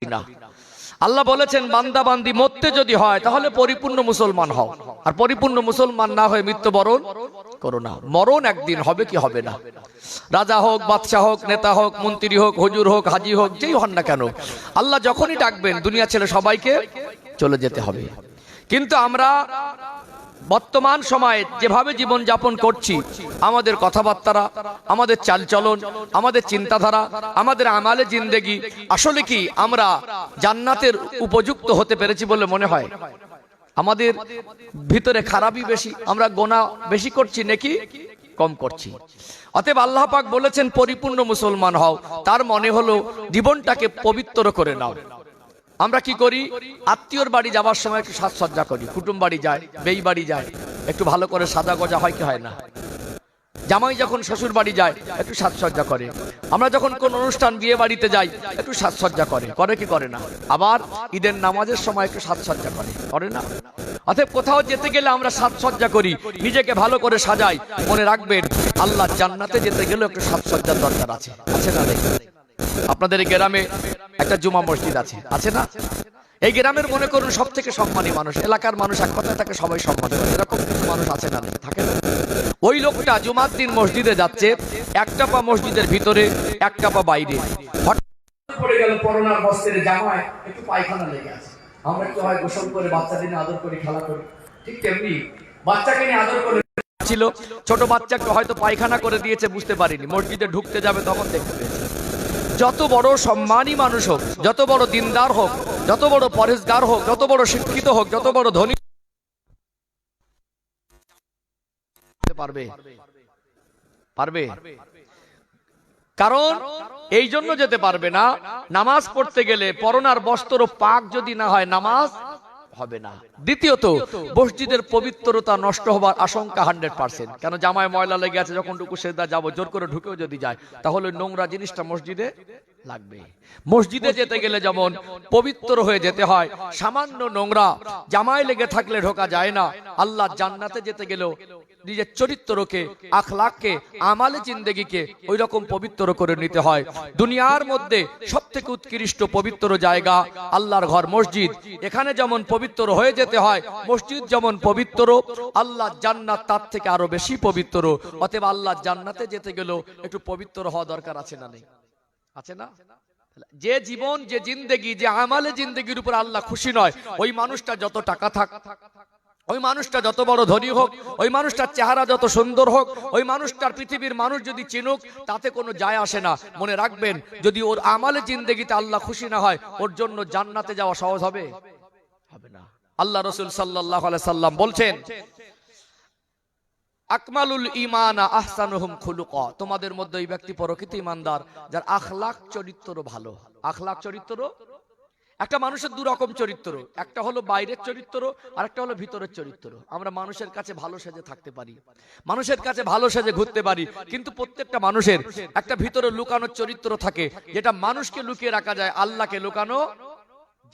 না। আল্লাহ বলেছেন বান্দা বান্দি মরতে যদি হয় তাহলে পরিপূর্ণ মুসলমান হও, আর পরিপূর্ণ মুসলমান না হয়ে মৃত্যুবরণ করো না। মরণ একদিন হবে কি হবে না। রাজা হোক, বাদশাহ হোক, নেতা হোক, মন্ত্রী হোক, হুজুর হোক, হাজি হোক, যেই হন না কেন, আল্লাহ যখনই ডাকবেন দুনিয়া ছেড়ে সবাইকে চলে যেতে হবে। কিন্তু আমরা বর্তমান সময়ে যেভাবে জীবন যাপন করছি, আমাদের কথাবার্তা, আমাদের চালচলন, আমাদের চিন্তাধারা, আমাদের আমালে জিন্দেগি, আসলে কি আমরা জান্নাতের উপযুক্ত হতে পেরেছি বলে মনে হয়? আমাদের ভিতরে খারাপই বেশি, আমরা গোনাহ বেশি করছি নাকি কম করছি? অতএব আল্লাহ পাক বলেছেন পরিপূর্ণ মুসলমান হও, তার মনে হলো জীবনটাকে পবিত্র করে নাও। আমরা কি করি? আত্মীয়র বাড়ি যাবার সময় একটু সাজসজ্জা করি, কুটুম বাড়ি যায়, বেই বাড়ি যায়, একটু ভালো করে সাজা গজা হয় কি হয় না? জামাই যখন শ্বশুর বাড়ি যায় একটু সাজসজ্জা করে। আমরা যখন কোন অনুষ্ঠান, বিয়ে বাড়িতে যাই একটু সাজসজ্জা করে, করে কি করে না? আবার ঈদের নামাজের সময় একটু সাজসজ্জা করে, করে না? অতএব কোথাও যেতে গেলে আমরা সাজসজ্জা করি, নিজেকে ভালো করে সাজাই। মনে রাখবেন আল্লাহ জান্নাতে যেতে গেলে একটু সাজসজ্জার দরকার আছে, আছে না? আপনাদের এই গ্রামে একটা জুমা মসজিদ আছে, আছে না? এই গ্রামের মনে করুন সব থেকে সম্মানী মানুষ, এলাকার মানুষ এক কথায় তাকে সবাই সম্মান করে, এরকম কিছু মানুষ আছে না? থাকে না? ওই লোকটা জুমার দিন মসজিদে যাচ্ছে, একটা পা মসজিদের ভিতরে, একটা পা বাইরে। হঠাৎ পড়ে গেল পরনার বস্ত্রের জামায় একটু পায়খানা লেগে আছে। আমরা কি হয় গোসল করে বাচ্চাদের নিয়ে আদর করি, খেলা করি, ঠিক তেমনি বাচ্চাকে নিয়ে আদর করে ছিল। ছোট বাচ্চাকে হয়তো পায়খানা করে দিয়েছে, বুঝতে পারিনি, মসজিদে ঢুকতে যাবে তখন দেখতে পেয়েছে। যত বড় সম্মানী মানুষ হোক, যত বড় দিনদার হোক, যত বড় পরেশগার হোক, যত বড় শিক্ষিত হোক, যত বড় ধনী পারবে পারবে কারণ এই জন্য যেতে পারবে না, নামাজ পড়তে গেলে পরনার বস্ত্র পাক যদি না হয় নামাজ হবে না। দ্বিতীয়ত মসজিদের পবিত্রতা নষ্ট হবার আশঙ্কা 100%। কেন? জামায় ময়লা লেগে আছে, যখন রুকু সেজদা যাব জোর করে ঢুকেও যদি যায় তাহলে নোংরা জিনিসটা মসজিদে লাগবে। মসজিদে যেতে গেলে যেমন পবিত্র হয়ে যেতে হয়, সামান্য নোংরা জামায় লেগে থাকলে ঢোকা যায় না। আল্লাহ জান্নাতে যেতে গেলেও নিজের চরিত্রকে, আখলাককে, আমালে জিন্দেগিকে ওই রকম পবিত্র করে নিতে হয়। দুনিয়ার মধ্যে সবথেকে উৎকৃষ্ট পবিত্র জায়গা আল্লাহর ঘর মসজিদ। এখানে যেমন পবিত্র হয়ে যেতে হয়, মসজিদ যেমন পবিত্র, আল্লাহ জান্নাত তার থেকে আরো বেশি পবিত্র। অতএব আল্লাহ জান্নাতে যেতে গেলেও একটু পবিত্র হওয়া দরকার আছে না নেই? আছে না? যে জীবন, যে জিন্দেগি, যে আমালে জিন্দেগির উপর আল্লাহ খুশি নয়, ওই মানুষটা যত টাকা থাক, ওই মানুষটা যত বড় ধনী হোক, ওই মানুষটার চেহারা যত সুন্দর হোক, ওই মানুষটার পৃথিবীর মানুষ যদি চিনুক, তাতে কোনো যায় আসে না। মনে রাখবেন যদি ওর আমালে জিন্দেগিতে আল্লাহ খুশি না হয়, ওর জন্য জান্নাতে যাওয়া সহজ হবে? হবে না। আল্লাহ রাসূল সাল্লাল্লাহু আলাইহি সাল্লাম বলছেন আকমালুল ঈমান আহসানুহুম খুলুকা, তোমাদের মধ্যে ওই ব্যক্তি প্রকৃত ঈমানদার যার আখলাক চরিত্র ভালো। আখলাক চরিত্র, একটা মানুষের দু রকম চরিত্র, একটা হলো বাইরের চরিত্র আর একটা হলো ভিতরের চরিত্র। আমরা মানুষের কাছে ভালো সেজে থাকতে পারি, মানুষের কাছে ভালো সেজে ঘুরতে পারি, কিন্তু প্রত্যেকটা মানুষের একটা ভিতরে লুকানো চরিত্র থাকে, যেটা মানুষকে লুকিয়ে রাখা যায়, আল্লাহকে লুকানো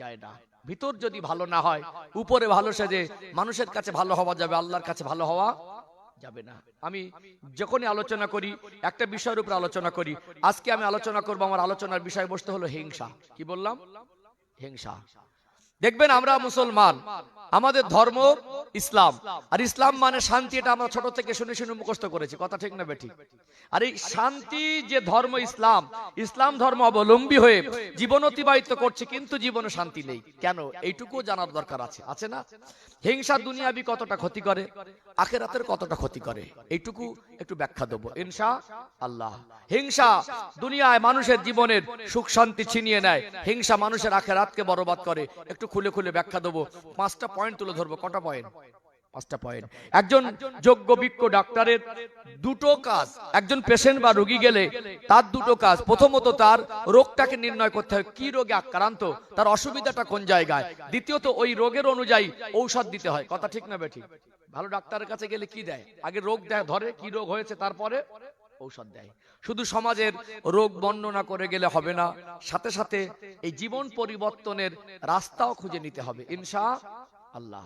যায় না। ভিতর যদি ভালো না হয়, উপরে ভালো সেজে মানুষের কাছে ভালো হওয়া যাবে, আল্লাহর কাছে ভালো হওয়া যাবে না। আমি যখনই আলোচনা করি একটা বিষয়ের উপর আলোচনা করি। আজকে আমি আলোচনা করব, আমার আলোচনার বিষয়বস্তু হলো হিংসা। কি বললাম? হিংসা। দেখবেন আমরা মুসলমান, আমাদের ধর্ম ইসলাম, আর ইসলাম মানে শান্তি, এটা আমরা ছোট থেকে শুনে শুনে মুখস্থ করেছি, কথা ঠিক না বেঠিক? আর এই শান্তি যে ধর্ম ইসলাম, ইসলাম ধর্ম অবলম্বী হয়ে জীবন অতিবাহিত করছে, কিন্তু জীবনে শান্তি নেই কেন? এইটুকু জানার দরকার আছে, আছে না? হিংসা দুনিয়াবি কতটা ক্ষতি করে, আখিরাতের কতটা ক্ষতি করে, এইটুকু একটু ব্যাখ্যা দেবো ইনশাআল্লাহ। হিংসা দুনিয়ায় মানুষের জীবনের সুখ শান্তি ছিনিয়ে নেয়, হিংসা মানুষের আখিরাতকে বরবাদ করে। একটু খুলে খুলে ব্যাখ্যা দেবো, 5টা পয়েন্ট তুলে ধরবো। কটা পয়েন্ট? 5টা পয়েন্ট। একজন যোগ্য বিজ্ঞ ডাক্তারের দুটো কাজ, একজন পেশেন্ট বা রোগী গেলে তার দুটো কাজ। প্রথমত তার রোগটাকে নির্ণয় করতে হয়, কি রোগে আক্রান্ত, তার অসুবিধাটা কোন জায়গায়। দ্বিতীয়ত ওই রোগের অনুযায়ী ঔষধ দিতে হয়, কথা ঠিক না বেঠিক? ভালো ডাক্তারের কাছে গেলে কি দেয়? আগে রোগ দেয়, ধরে কি রোগ হয়েছে, তারপরে ঔষধ দেয়। শুধু সমাজের রোগ বর্ণনা করে গেলে হবে না, সাথে সাথে এই জীবন পরিবর্তনের রাস্তাও খুঁজে নিতে হবে ইনশাআল্লাহ।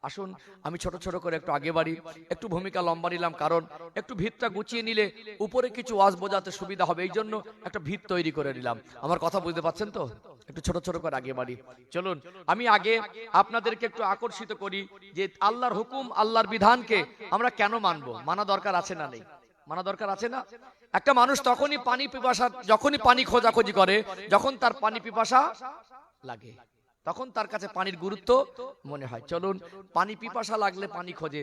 আসুন আমি ছোট ছোট করে একটু আগে বাড়ি, একটু ভূমিকা লম্বা নিলাম, কারণ একটু ভিতটা গুছিয়ে নিলে উপরে কিছু ওয়াজ বোঝাতে সুবিধা হবে, এই জন্য একটা ভিত তৈরি করে নিলাম। আমার কথা বুঝতে পারছেন তো? একটু ছোট ছোট করে আগে বাড়ি চলুন। আমি আগে আপনাদেরকে একটু আকর্ষিত করি যে আল্লাহর হুকুম, আল্লাহর বিধানকে আমরা কেন মানবো, মানা দরকার আছে না নেই? মানা দরকার আছে না? একটা মানুষ তখনই পানি পিপাসা, যখনই পানি খোঁজাখুঁজি করে, যখন তার পানি পিপাসা লাগে, তখন তার কাছে পানির গুরুত্ব মনে হয়। চলুন, পানি পিপাসা লাগলে পানি খোঁজে।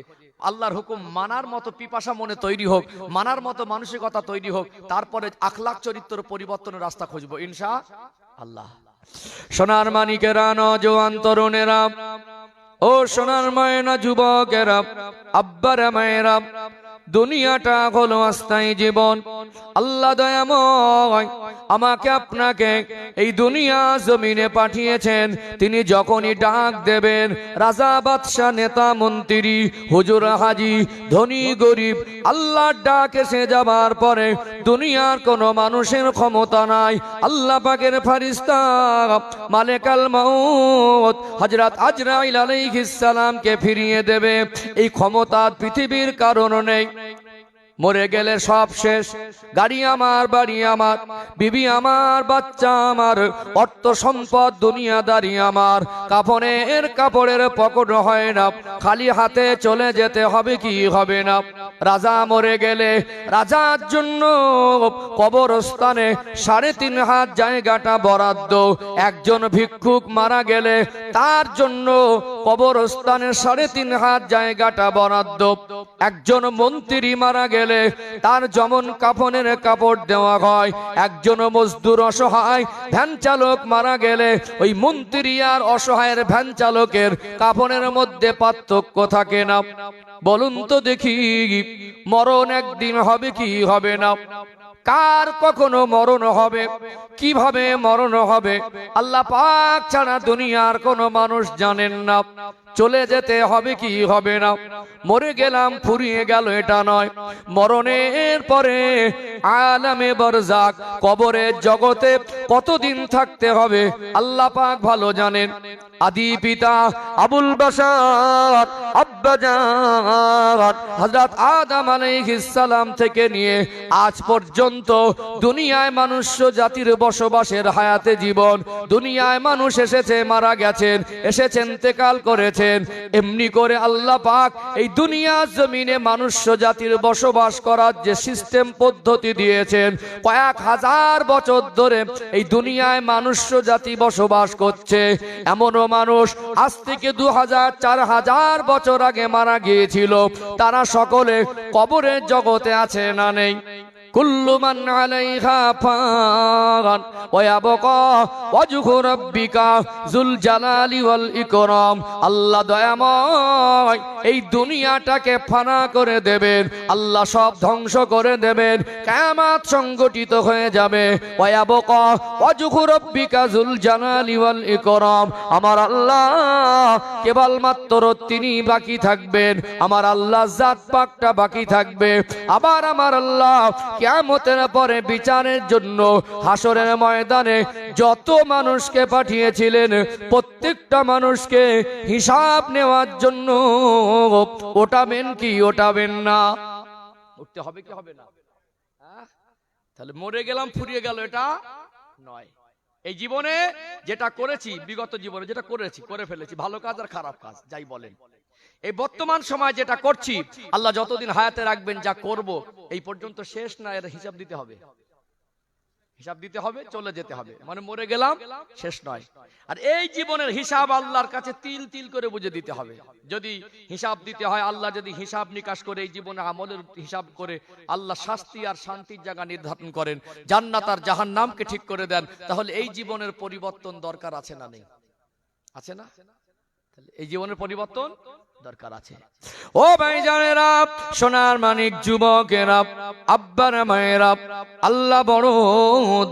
আল্লাহর হুকুম মানার মতো পিপাসা মনে তৈরি হোক, মানার মতো মানসিকতা তৈরি হোক, তারপরে আখলাক চরিত্র পরিবর্তনের রাস্তা খুঁজবো ইনশাআল্লাহ। সোনার মানিকেরা, নওজোয়ান তরুণেরা, ও সোনার ময়না যুবকেরা, আব্বারা মায়েরা, দুনিয়াটা হলো অস্থায়ী জীবন। আল্লাহ দয়াময় আমাকে আপনাকে এই দুনিয়া জমিনে পাঠিয়েছেন। তিনি যখনই ডাক দেবেন, রাজা বাদশা নেতা মন্ত্রী হুজুর হাজি ধনী গরিব, আল্লাহর ডাক এসে যাবার পরে দুনিয়ার কোনো মানুষের ক্ষমতা নাই। আল্লাহ পাকের ফেরেশতা মালেকাল মাউত হযরত আজরাইল আলাইহিস সালামকে ফিরিয়ে দেবে। এই ক্ষমতা পৃথিবীর কারণ নেই। মরে গেলে সব শেষ। গাড়ি আমার, বাড়ি আমার, বিবি আমার, বাচ্চা আমার, অর্থ সম্পদ দুনিয়াদারি আমার, কাফনের কাপড়ের পকেট হয় না, খালি হাতে চলে যেতে হবে কি হবে না? রাজা মরে গেলে রাজার জন্য কবরস্থানে 3.5 হাত জায়গাটা বরাদ্দ। একজন ভিক্ষুক মারা গেলে তার জন্য কবরস্থানে 3.5 হাত জায়গাটা বরাদ্দ। একজন মন্ত্রী মারা গেলে তার যেমন কাফনের কাপড় দেওয়া হয়। একজন মজদুর অসহায় ভ্যান চালক মারা গেলে ওই মন্ত্রী আর অসহায়ের ভ্যান চালকের কাফনের মধ্যে পার্থক্য থাকে না? বলুন তো দেখি, মরণ একদিন হবে কি হবে না? কার কখনো মরণ হবে, কিভাবে মরণ হবে আল্লাহ পাক ছাড়া দুনিয়ার কোনো মানুষ জানেন না। চলে যেতে হবে কি হবে না? মরে গেলাম ফুরিয়ে গেল এটা নয়। মরণের পরে আলামে বারজাক, কবরের জগতে কতদিন থাকতে হবে আল্লাহ পাক ভালো জানেন। আদি পিতা আবুল বাশার আব্বাজান হযরত আদম আলাইহিস সালাম থেকে নিয়ে আজ পর্যন্ত দুনিয়ায় মানুষ জাতির বসবাসের হায়াতে জীবন, দুনিয়ায় মানুষ এসেছে, মারা গেছেন, এসেছেন, ইন্তেকাল করেছেন। এমনি করে আল্লাহ পাক এই দুনিয়া জমিনে মানুষ জাতির বসবাস করার যে সিস্টেম পদ্ধতি দিয়েছেন, কয়েক হাজার বছর ধরে এই দুনিয়ায় মানুষ জাতি বসবাস করছে। এমনও মানুষ আজ থেকে 2000-4000 বছর আগে মারা গিয়েছিল, তারা সকলে কবরের জগতে আছে না নেই? কুল্লু মান আলাইহা ফান ওয়া ইয়াবকা ওয়াজহু রাব্বিকা যুল জালালি ওয়াল ইকরাম। আল্লাহ দয়াময় এই দুনিয়াটাকে ফানা করে দেবেন, আল্লাহ সব ধ্বংস করে দেবেন, কিয়ামত সংগঠিত হয়ে যাবে। ওয়া ইয়াবকা ওয়াজহু রাব্বিকা যুল জালালি ওয়াল ইকরাম। আমার আল্লাহ কেবলমাত্র তিনি বাকি থাকবেন, আমার আল্লাহ জাত পাকটা বাকি থাকবে। আবার আমার আল্লাহ কিয়ামতের পরে বিচারের জন্য হাসরের ময়দানে যত মানুষকে পাঠিয়েছিলেন প্রত্যেকটা মানুষকে হিসাব নেওয়ার জন্য ওঠাবেন কি ওঠাবেন না? উঠতে হবে কি হবে না? তাহলে মরে গেলাম ফুরিয়ে গেল এটা নয়। এই জীবনে যেটা করেছি, বিগত জীবনে যেটা করেছি, করে ফেলেছি, ভালো কাজ আর খারাপ কাজ যাই বলেন, এই বর্তমান সময় যেটা করছি, আল্লাহ যতদিন হায়াতে রাখবেন যা করব এই পর্যন্ত শেষ না, এর হিসাব দিতে হবে। হিসাব দিতে হবে, চলে যেতে হবে, মানে মরে গেলাম শেষ নয়। আর এই জীবনের হিসাব আল্লাহর কাছে তিল তিল করে বুঝে দিতে হবে। যদি হিসাব দিতে হয়, আল্লাহ যদি হিসাব নিকাশ করে এই জীবনে আমলের হিসাব করে আল্লাহ শাস্তি আর শান্তির জায়গা নির্ধারণ করেন, জান্নাত আর জাহান্নামকে ঠিক করে দেন, তাহলে এই জীবনের পরিবর্তন দরকার আছে না নেই? আছে না? এই জীবনের পরিবর্তন দরকার আছে। ও ভাইজানেরা, সোনার মানিক যুবকেরা, আব্বারা মায়েরা, আল্লাহ বড়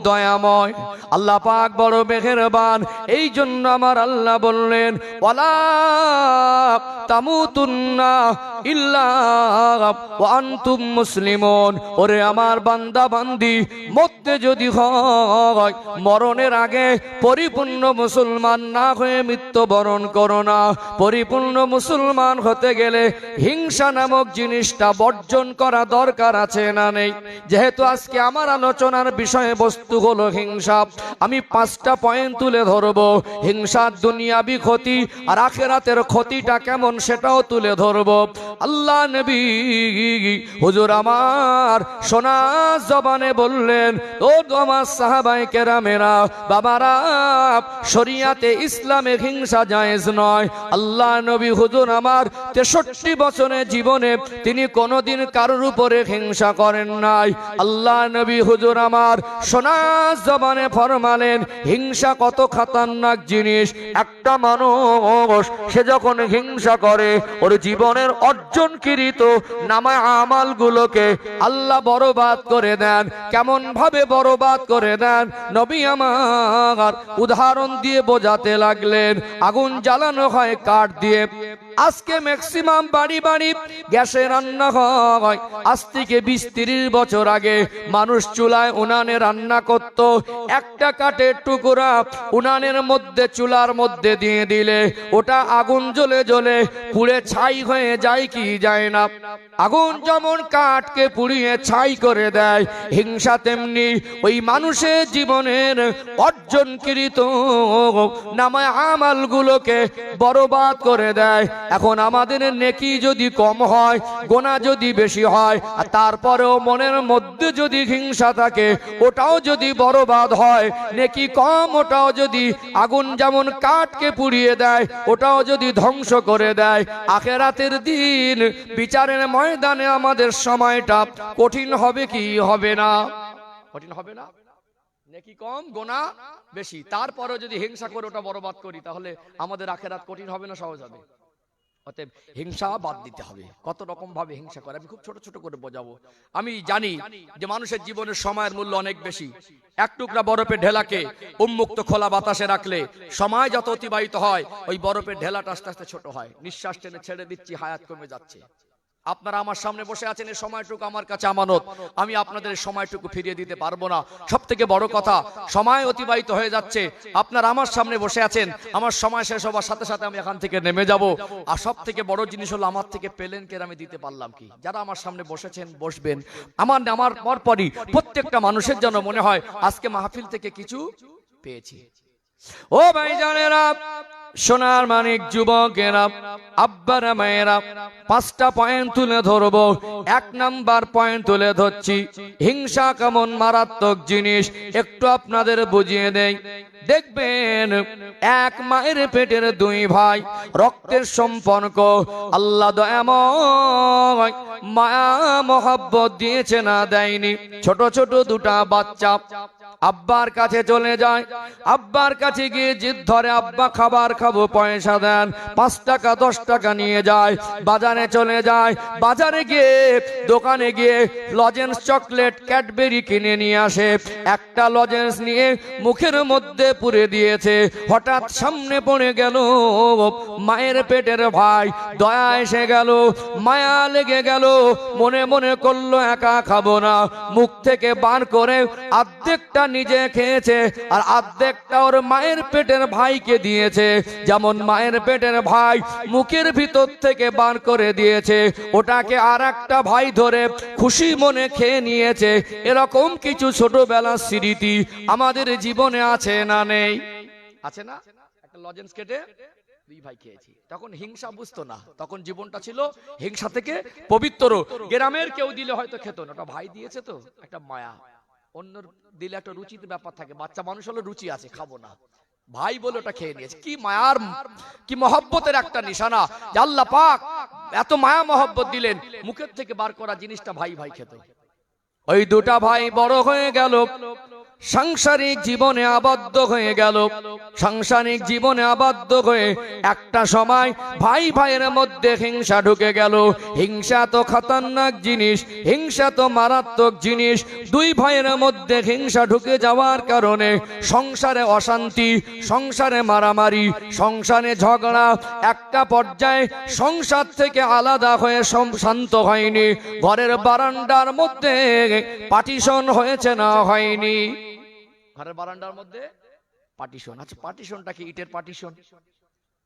দয়াময়, আল্লাহ পাক বড় মেহেরবান। এই জন্য আমার আল্লাহ বললেন, ওয়ালা তামুতুন্না ইল্লা ওয়া আনতুম মুসলিমুন। ওরে আমার বান্দা বান্দি, মরতে যদি হয় মরণের আগে পরিপূর্ণ মুসলমান না হয়ে মৃত্যুবরণ করো না। পরিপূর্ণ মুসলমান মুসলমান হতে গেলে হিংসা নামক জিনিসটা বর্জন করা দরকার আছে না নেই? যেহেতু আজকে আমার আলোচনার বিষয়বস্তু হলো হিংসা, আমি 5টা পয়েন্ট তুলে ধরবো। হিংসার দুনিয়াবি ক্ষতি আর আখিরাতের ক্ষতিটা কেমন সেটাও তুলে ধরবো। আল্লাহ নবী হুজুর আমার সোনা জবানে বললেন, ও আমার সাহাবায়ে কেরামেরা, বাবারা, শরিয়াতে ইসলামে হিংসা জায়েজ নয়। আল্লাহ নবী হুজুর আমার 63 বছরের জীবনে তিনি কোনোদিন কারোর উপরে হিংসা করেন নাই। আল্লাহ নবী হুজুর আমার সোনা জবানে ফরমালেন, হিংসা কত খতরনাক জিনিস। একটা মানুষ সে যখন হিংসা করে ওর জীবনের অর্জনকৃত নামায় আমালগুলোকে আল্লাহ বরবাদ করে দেন। কেমন ভাবে বরবাদ করে দেন? নবী আমার উদাহরণ দিয়ে বোঝাতে লাগলেন, আগুন জ্বালানো হয় কাঠ দিয়ে। আজকে ম্যাক্সিমাম বাড়ি বাড়ি গ্যাসে রান্না হয়। আজ থেকে 20-30 বছর আগে মানুষ চুলায় উনানে রান্না করত। একটা কাঠের টুকরা উনানের মধ্যে চুলার মধ্যে দিয়ে দিলে ওটা আগুন জ্বলে জ্বলে পুড়ে ছাই হয়ে যায় কি যায় না? আগুন যেমন কাঠকে পুড়িয়ে ছাই করে দেয়, হিংসা তেমনি ওই মানুষের জীবনের অর্জনকৃত নামায় আমালগুলোকে বরবাদ করে দেয়। এখন আমাদের নেকি যদি কম হয়, গোনা যদি বেশি হয়, আর তারপরেও মনের মধ্যে যদি হিংসা থাকে, ওটাও যদি বরবাদ হয়। নেকি কম, ওটাও যদি আগুন যেমন কাঠকে পুড়িয়ে দেয়, ওটাও যদি ধ্বংস করে দেয়, আখিরাতের দিন বিচারের ময়দানে আমাদের সময়টা কঠিন হবে কি হবে না? কঠিন হবে না? নেকি কম, গোনা বেশি, তারপরেও যদি হিংসা করে ওটা বরবাদ করি, তাহলে আমাদের আখিরাত কঠিন হবে না সহজ হবে? অতএব হিংসা বাদ দিতে হবে। কত রকম ভাবে হিংসা করে আমি খুব ছোট ছোট করে বোঝাবো। আমি জানি যে মানুষের জীবনের সময়ের মূল্য অনেক বেশি। এক টুকরা বরফের ঢেলাকে উন্মুক্ত খোলা বাতাসে রাখলে সময় যত অতিবাহিত হয়, ওই বরফের ঢেলাটা আস্তে আস্তে ছোট হয়। নিঃশ্বাস টেনে ছেড়ে দিচ্ছি, হায়াত কমে যাচ্ছে। আপনারা আমার সামনে বসে আছেন, এই সময়টুকু আমার কাছে আমানত। আমি আপনাদের সময়টুকু ফিরিয়ে দিতে পারবো না। সব থেকে বড় কথা, সময় অতিবাহিত হয়ে যাচ্ছে। আপনারা আমার সামনে বসে আছেন, আমার সময় শেষ হবার সাথে সাথে আমি এখান থেকে নেমে যাব। আর সব থেকে বড় জিনিস হলো, আমার থেকে পেলেন কে, আমি দিতে পারলাম কি? যারা আমার সামনে বসেছেন, বসবেন, আমার পরপরই প্রত্যেকটা মানুষের জন্য মনে হয় আজকে মাহফিল থেকে কিছু পেয়েছি। ও ভাইজানেরা, সোনার মানিক যুবকেরা, আব্বারা, মায়েরা, 5টা পয়েন্ট তুলে ধরবো। 1 নাম্বার পয়েন্ট তুলে ধরছি, হিংসা কেমন মারাত্মক জিনিস একটু আপনাদের বুঝিয়ে দেই। দেখবেন এক মায়ের পেটের 2 ভাই, রক্তের সম্পর্ক। আল্লাহ দয়াময় মায়া মহব্বত দিয়েছে না দেয়নি? ছোট ছোট 2টা বাচ্চা আব্বার কাছে চলে যায়। আব্বার কাছে গিয়ে জিদ ধরে, আব্বা খাবার খাবো, পয়সা দেন। 5 টাকা 10 টাকা নিয়ে যায়, বাজারে চলে যায়। বাজারে গিয়ে দোকানে গিয়ে লজেন্স, চকলেট, ক্যাডবেরি কিনে নিয়ে আসে। একটা লজেন্স নিয়ে মুখের মধ্যে পুরে দিয়েছে। হঠাৎ সামনে পড়ে গেল মায়ের পেটের ভাই। দয়া এসে গেল, মায়া লেগে গেল। মনে মনে করলো একা খাবো না। মুখ থেকে বার করে অর্ধেকটা নিজে খেয়েছে, আর অর্ধেকটা ওর মায়ের পেটের ভাইকে দিয়েছে। যেমন মায়ের পেটের ভাই মুখের ভিতর থেকে বার করে দিয়েছে, ওটাকে আর একটা ভাই ধরে খুশি মনে খেয়ে নিয়েছে। এরকম কিছু ছোটবেলার স্মৃতি আমাদের জীবনে আছে না নেই? আছে না? একটা লজেন্স কেটে 2 ভাই খেয়েছি। তখন হিংসা বুঝতো না, তখন জীবনটা ছিল হিংসা থেকে পবিত্র। গ্রামের কেউ দিলে হয়তো খেত না, ওটা ভাই দিয়েছে তো একটা মায়া। অন্য দিলে একটা রুচির ব্যাপার থাকে, বাচ্চা মানুষ হলো রুচি আছে, খাবো না, ভাই বলে ওটা খেয়ে নিয়েছে। কি মায়ার, কি মহব্বতের একটা নিশানা যে আল্লাহ পাক এত মায়া মহব্বত দিলেন, মুখের থেকে বার করা জিনিসটা ভাই ভাই খেত। ওই 2টা ভাই বড় হয়ে গেল, সাংসারিক জীবনে আবদ্ধ হয়ে গেল। সাংসারিক জীবনে আবদ্ধ হয়ে একটা সময় ভাই ভাইয়ের মধ্যে হিংসা ঢুকে গেল। হিংসা তো খতরনাক জিনিস, হিংসা তো মারাত্মক জিনিস। 2 ভাইয়ের মধ্যে হিংসা ঢুকে যাওয়ার কারণে সংসারে অশান্তি, সংসারে মারামারি, সংসারে ঝগড়া। একটা পর্যায়ে সংসার থেকে আলাদা হয়ে শান্ত হয়নি। ঘরের বারান্দার মধ্যে পার্টিশন হয়েছে না হয়নি? ঘরের বারান্দার মধ্যে পার্টিশন। আচ্ছা, পার্টিশনটা কি ইটের পার্টিশন?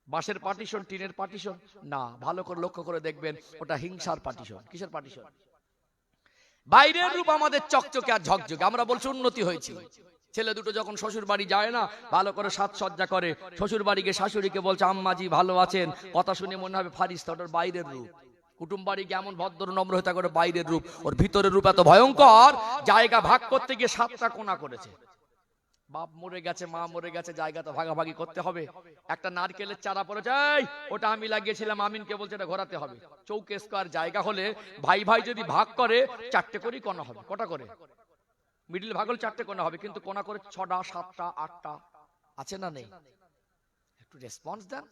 বাঁশের পার্টিশন, টিনের পার্টিশন না, ভালো করে লক্ষ্য করে দেখবেন ওটা হিংসার পার্টিশন। কিসের পার্টিশন? বাইরের রূপ আমাদের চকচকে আর ঝকঝকে, আমরা বলছি উন্নতি হয়েছে। ছেলে দুটো যখন শ্বশুর বাড়ি যায় না, ভালো করে সাজসজ্জা করে, শ্বশুর বাড়ি গিয়ে শাশুড়িকে বলছে আম্মাজি ভালো আছেন, কথা শুনে মনে হবে ফারিস্তা, ওটার বাইরের রূপ। কুটুম বাড়ি গিয়ে এমন ভদ্র নম্র হয়ে থাকে, বাইরের রূপ, ওর ভিতরের রূপ এত ভয়ঙ্কর, জায়গা ভাগ করতে গিয়ে 7টা কোণা করেছে। বাপ মরে গেছে, মা মরে গেছে, জায়গা তো ভাগাভাগি করতে হবে। একটা নারকেলের চারা পড়েছে, ওটা আমি লাগিয়েছিলাম, আমিনকে বলছে এটা ঘোরাতে হবে। চৌকে স্কয়ার জায়গা হলে ভাই ভাই যদি ভাগ করে 4টে করেই কোণা হবে। কটা করে? মিডিল ভাগ হলে 4টে কোণা হবে, কিন্তু কোণা করে 6টা 7টা 8টা আছে না নেই? একটু রেসপন্স দেন।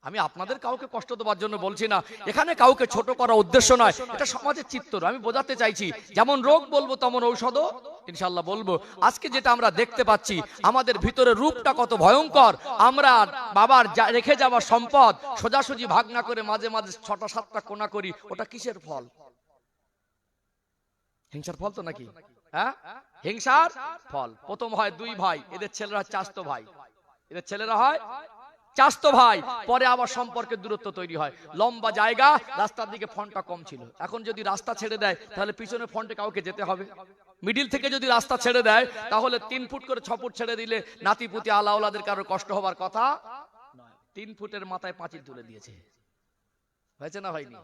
আমি আপনাদের কাউকে কষ্ট দেওয়ার জন্য বলছি না, এখানে কাউকে ছোট করার উদ্দেশ্য নয়, এটা সমাজের চিত্র আমি বোঝাতে চাইছি। যেমন রোগ বলবো তেমন ঔষধও ইনশাআল্লাহ বলবো। আজকে যেটা আমরা দেখতে পাচ্ছি, আমাদের ভিতরে রূপটা কত ভয়ঙ্কর। আমরা বাবার রেখে যাওয়া সম্পদ সোজাসুজি ভাগ না করে মাঝে মাঝে 6টা 7টা কোণা করি, ওটা কিসের ফল? হিংসার ফল তো নাকি? হ্যাঁ, হিংসার ফল। প্রথম হয় 2 ভাই, এদের ছেলেরা চাস্তো ভাই, এদের ছেলেরা হয় চাস্তো ভাই, পরে আবার সম্পর্কের দূরত্ব তৈরি হয়। লম্বা জায়গা, রাস্তার দিকে ফন্টটা কম ছিল, এখন যদি রাস্তা ছেড়ে দেয় তাহলে পিছনে ফন্টে কাউকে যেতে হবে। মিডিল থেকে যদি রাস্তা ছেড়ে দেয় তাহলে 3 ফুট করে 6 ফুট ছেড়ে দিলে নাতিপুতি আলাওলাদের কারো কষ্ট হবার কথা নয়। 3 ফুটের মাথায় পাঁচিল তুলে দিয়েছে, হয়েছে না হয়নি?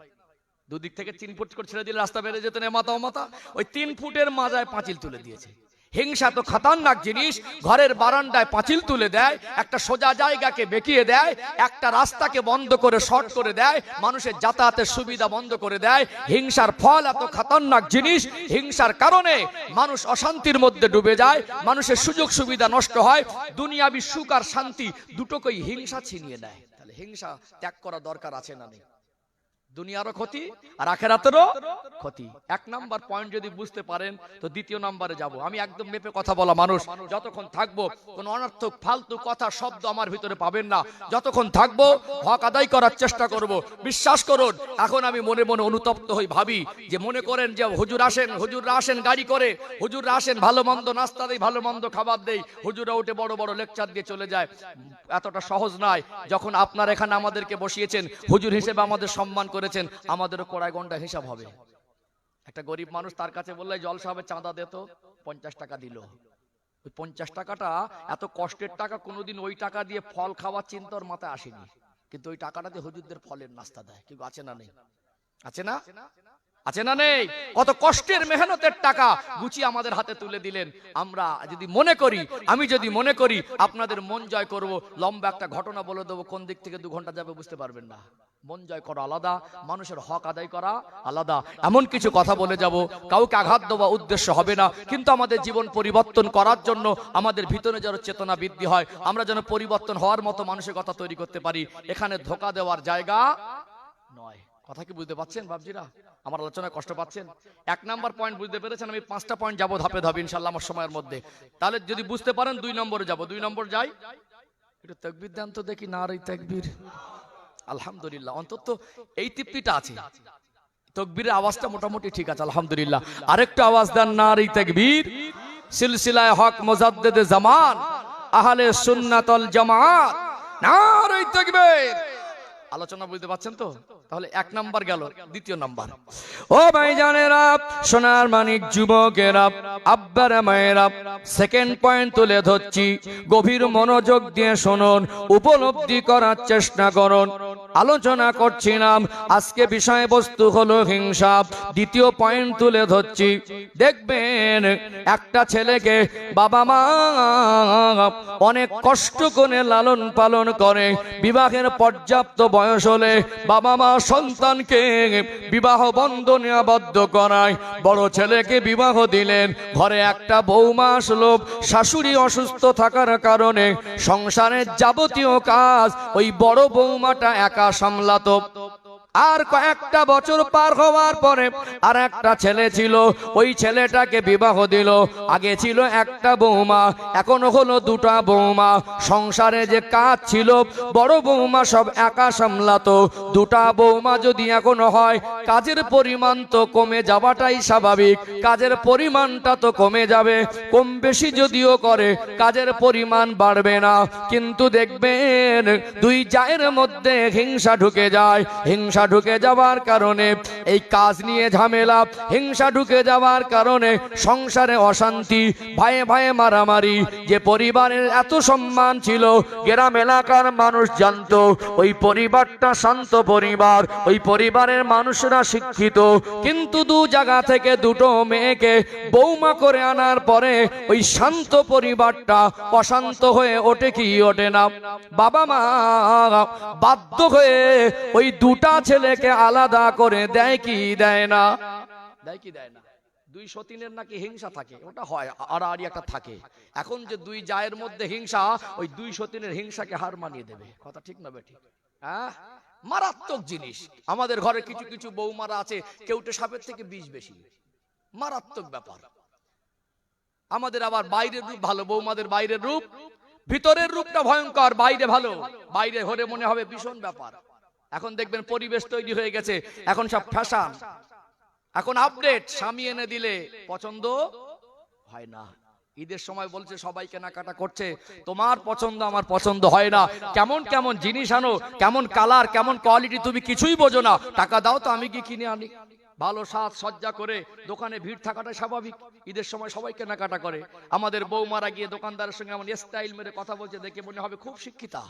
দুদিক থেকে 3 ফুট করে ছেড়ে দিলে রাস্তা বেড়ে যেত না, মাথা মাথা ওই 3 ফুটের মাথায় পাঁচিল তুলে দিয়েছে। হিংসা তো খতরনাক জিনিস। ঘরের বারান্দায় পাঁচিল তুলে দেয়, একটা সোজা জায়গাকে বেঁকিয়ে দেয়, একটা রাস্তাকে বন্ধ করে শর্ট করে দেয়, মানুষের যাতায়াতের সুবিধা বন্ধ করে দেয়। হিংসার ফল এত খতরনাক জিনিস। হিংসার কারণে মানুষ অশান্তির মধ্যে ডুবে যায়, মানুষের সুযোগ সুবিধা নষ্ট হয়, দুনিয়াবি সুখ আর শান্তি দুটোকেই হিংসা ছিনিয়ে নেয়। তাহলে হিংসা ত্যাগ করা দরকার আছে না নেই? দুনিয়ারও ক্ষতি আর আখেরাতেরও ক্ষতি। 1 নাম্বার পয়েন্ট যদি বুঝতে পারেন তো 2য় নাম্বারে যাব। আমি একদম মেপে কথা বলা মানুষ, যতক্ষণ থাকবো কোনো অনর্থক ফালতু কথা শব্দ আমার ভিতরে পাবেন না। যতক্ষণ থাকবো হক আদায় করার চেষ্টা করব। বিশ্বাস করুন, এখন আমি মনে মনে অনুতপ্ত হই, ভাবি যে মনে করেন যে হুজুররা আসেন গাড়ি করে, হুজুররা আসেন ভালো মন্দ নাস্তা দেই, ভালো মন্দ খাবার দেই, হুজুররা উঠে বড় বড় লেকচার দিয়ে চলে যায়। এতটা সহজ নয়। যখন আপনার এখানে আমাদেরকে বসিয়েছেন, হুজুর হিসেবে আমাদের সম্মান করে, আমাদেরও কড়াই গন্ডা হিসাব হবে। একটা গরিব মানুষ, তার কাছে বললে জলসা হবে, চাঁদা দিত, 50 টাকা দিল। ওই 50 টাকাটা এত কষ্টের টাকা, কোনোদিন ওই টাকা দিয়ে ফল খাওয়ার চিন্তা ওর মাথায় আসেনি, কিন্তু ওই টাকাটা দিয়ে হুজুরদের ফলের নাস্তা দেয়। কিন্তু আছে না নেই? আছে না? আছে না নেই? কত কষ্টের মেহনতের টাকা গুছিয়ে আমাদের হাতে তুলে দিলেন। আমরা যদি মনে করি, আমি যদি মনে করি আপনাদের মন জয় করব, লম্বা একটা ঘটনা বলে দেবো, কোন দিক থেকে 2 ঘন্টা যাবে বুঝতে পারবেন না। মন জয় করা আলাদা, মানুষের হক আদায় করা আলাদা। এমন কিছু কথা বলে যাব, কাউকে আঘাত দেওয়া উদ্দেশ্য হবে না, কিন্তু আমাদের জীবন পরিবর্তন করার জন্য আমাদের ভিতরে যেন চেতনা বৃদ্ধি হয়, আমরা যেন পরিবর্তন হওয়ার মতো মানুষের কথা তৈরি করতে পারি। এখানে ধোঁকা দেওয়ার জায়গা নয়। কথা কি বুঝতে পাচ্ছেন বাবজিরা? আমার আলোচনায় কষ্ট পাচ্ছেন? 1 নাম্বার পয়েন্ট বুঝতে পেরেছেন? আমি 5টা পয়েন্ট যাবো ধাপে ধাপে ইনশাআল্লাহ আমার সময়ের মধ্যে। তাহলে যদি বুঝতে পারেন 2 নম্বরে যাব। 2 নম্বর যাই, একটু তাকবীর দেন তো দেখি, নারে তাকবীর। আলহামদুলিল্লাহ, অন্তত এই তৃপ্তিটা আছে, তাকবীরের আওয়াজটা মোটামুটি ঠিক আছে আলহামদুলিল্লাহ। আরেকটু আওয়াজ দেন, নারে তাকবীর। সিলসিলায়ে হক মুজাদ্দিদে জামান আহলে সুন্নাত ওয়াল জামাত, নারে তাকবীর। আলোচনা বুঝতে পাচ্ছেন তো? তাহলে 1 নাম্বার গেল। 2য় নাম্বার, ও ভাইজানেরা, সোনার মানিক যুবকেরা, আব্বারা মায়েরা, সেকেন্ড পয়েন্ট তুলে ধরছি, গভীর মনোযোগ দিয়ে শুনুন, উপলব্ধি করার চেষ্টা করুন। আলোচনা করছিলাম, আজকে বিষয়বস্তু হলো হিংসা। 2য় পয়েন্ট তুলে ধরছি। দেখবেন একটা ছেলেকে বাবা মা অনেক কষ্ট করে লালন পালন করে, বিবাহের পর্যাপ্ত বয়স হলে বাবা মা সন্তানকে বিবাহ বন্ধনে আবদ্ধ করায়। বড় ছেলেকে বিবাহ দিলেন, ঘরে একটা বৌমা আসলো, শাশুড়ি অসুস্থ থাকার কারণে সংসারের যাবতীয় কাজ ওই বড় বৌমাটা একা সামলাতো। আর কয়েকটা বছর পার হওয়ার পরে আর একটা ছেলে ছিল, ওই ছেলেটাকে বিবাহ দিল। আগে ছিল একটা বৌমা, এখন হলো দুটা বৌমা। সংসারে যে কাজ ছিল বড় বৌমা সব একা সামলাতো, দুটা বৌমা যদি এখন হয় কাজের পরিমাণ তো কমে যাওয়াটাই স্বাভাবিক। কাজের পরিমাণটা তো কমে যাবে, কম বেশি যদিও করে কাজের পরিমাণ বাড়বে না। কিন্তু দেখবেন দুই জায়ের মধ্যে হিংসা ঢুকে যায়। হিংসা ঢুকে যাওয়ার কারণে এই কাজ নিয়ে ঝামেলা, হিংসা ঢুকে যাওয়ার কারণে সংসারে অশান্তি, ভাইয়ে ভাইয়ে মারামারি। যে পরিবারের এত সম্মান ছিল, গ্রাম এলাকার মানুষ জানতো ওই পরিবারটা শান্ত পরিবার, ওই পরিবারের মানুষরা শিক্ষিত। কিন্তু দু জায়গা থেকে দুটো মেয়েকে বৌমা করে আনার পরে ওই শান্ত পরিবারটা অশান্ত হয়ে ওঠে কি ওঠে না? বাবা মা বাধ্য হয়ে ওই দুটা ছেলেকে আলাদা করে দেয় কি দেয় না? দেয় কি দেয় না? দুই সতীনের নাকি হিংসা থাকে, ওটা হয়, আর একটা থাকে। এখন যে দুই জায়ের মধ্যে হিংসা, ওই দুই সতীনের হিংসাকে হার মানিয়ে দেবে। কথা ঠিক না বেঠিক? হ্যাঁ, মারাত্মক জিনিস। আমাদের ঘরে কিছু কিছু বৌমারা আছে, কেউটে সাপের থেকে বিষ বেশি, মারাত্মক ব্যাপার। আমাদের আবার বাইরের রূপ ভালো, বৌমাদের বাইরের রূপ, ভিতরের রূপটা ভয়ঙ্কর, বাইরে ভালো। বাইরে হলে মনে হবে ভীষণ ব্যাপার। এখন দেখবেন পরিবেশ তৈরি হয়ে গেছে, এখন সব ফ্যাশন, এখন আপডেট। স্বামী এনে দিলে পছন্দ হয় না। ঈদের সময় বলছে সবাই কেনাকাটা করছে, তোমার পছন্দ আমার পছন্দ হয় না। কেমন কেমন জিনিস আনো, কেমন কালার, কেমন কোয়ালিটি, তুমি কিছুই বোঝো না। টাকা দাও তো আমি কি কিনে আনি। ভালো সাজ সজ্জা করে দোকানে ভিড় থাকাটা স্বাভাবিক। ঈদের সময় সবাই কেনাকাটা করে। আমাদের বৌমারা গিয়ে দোকানদারের সঙ্গে এমন স্টাইল মেরে কথা বলছে, দেখে মনে হবে খুব শিক্ষিতা,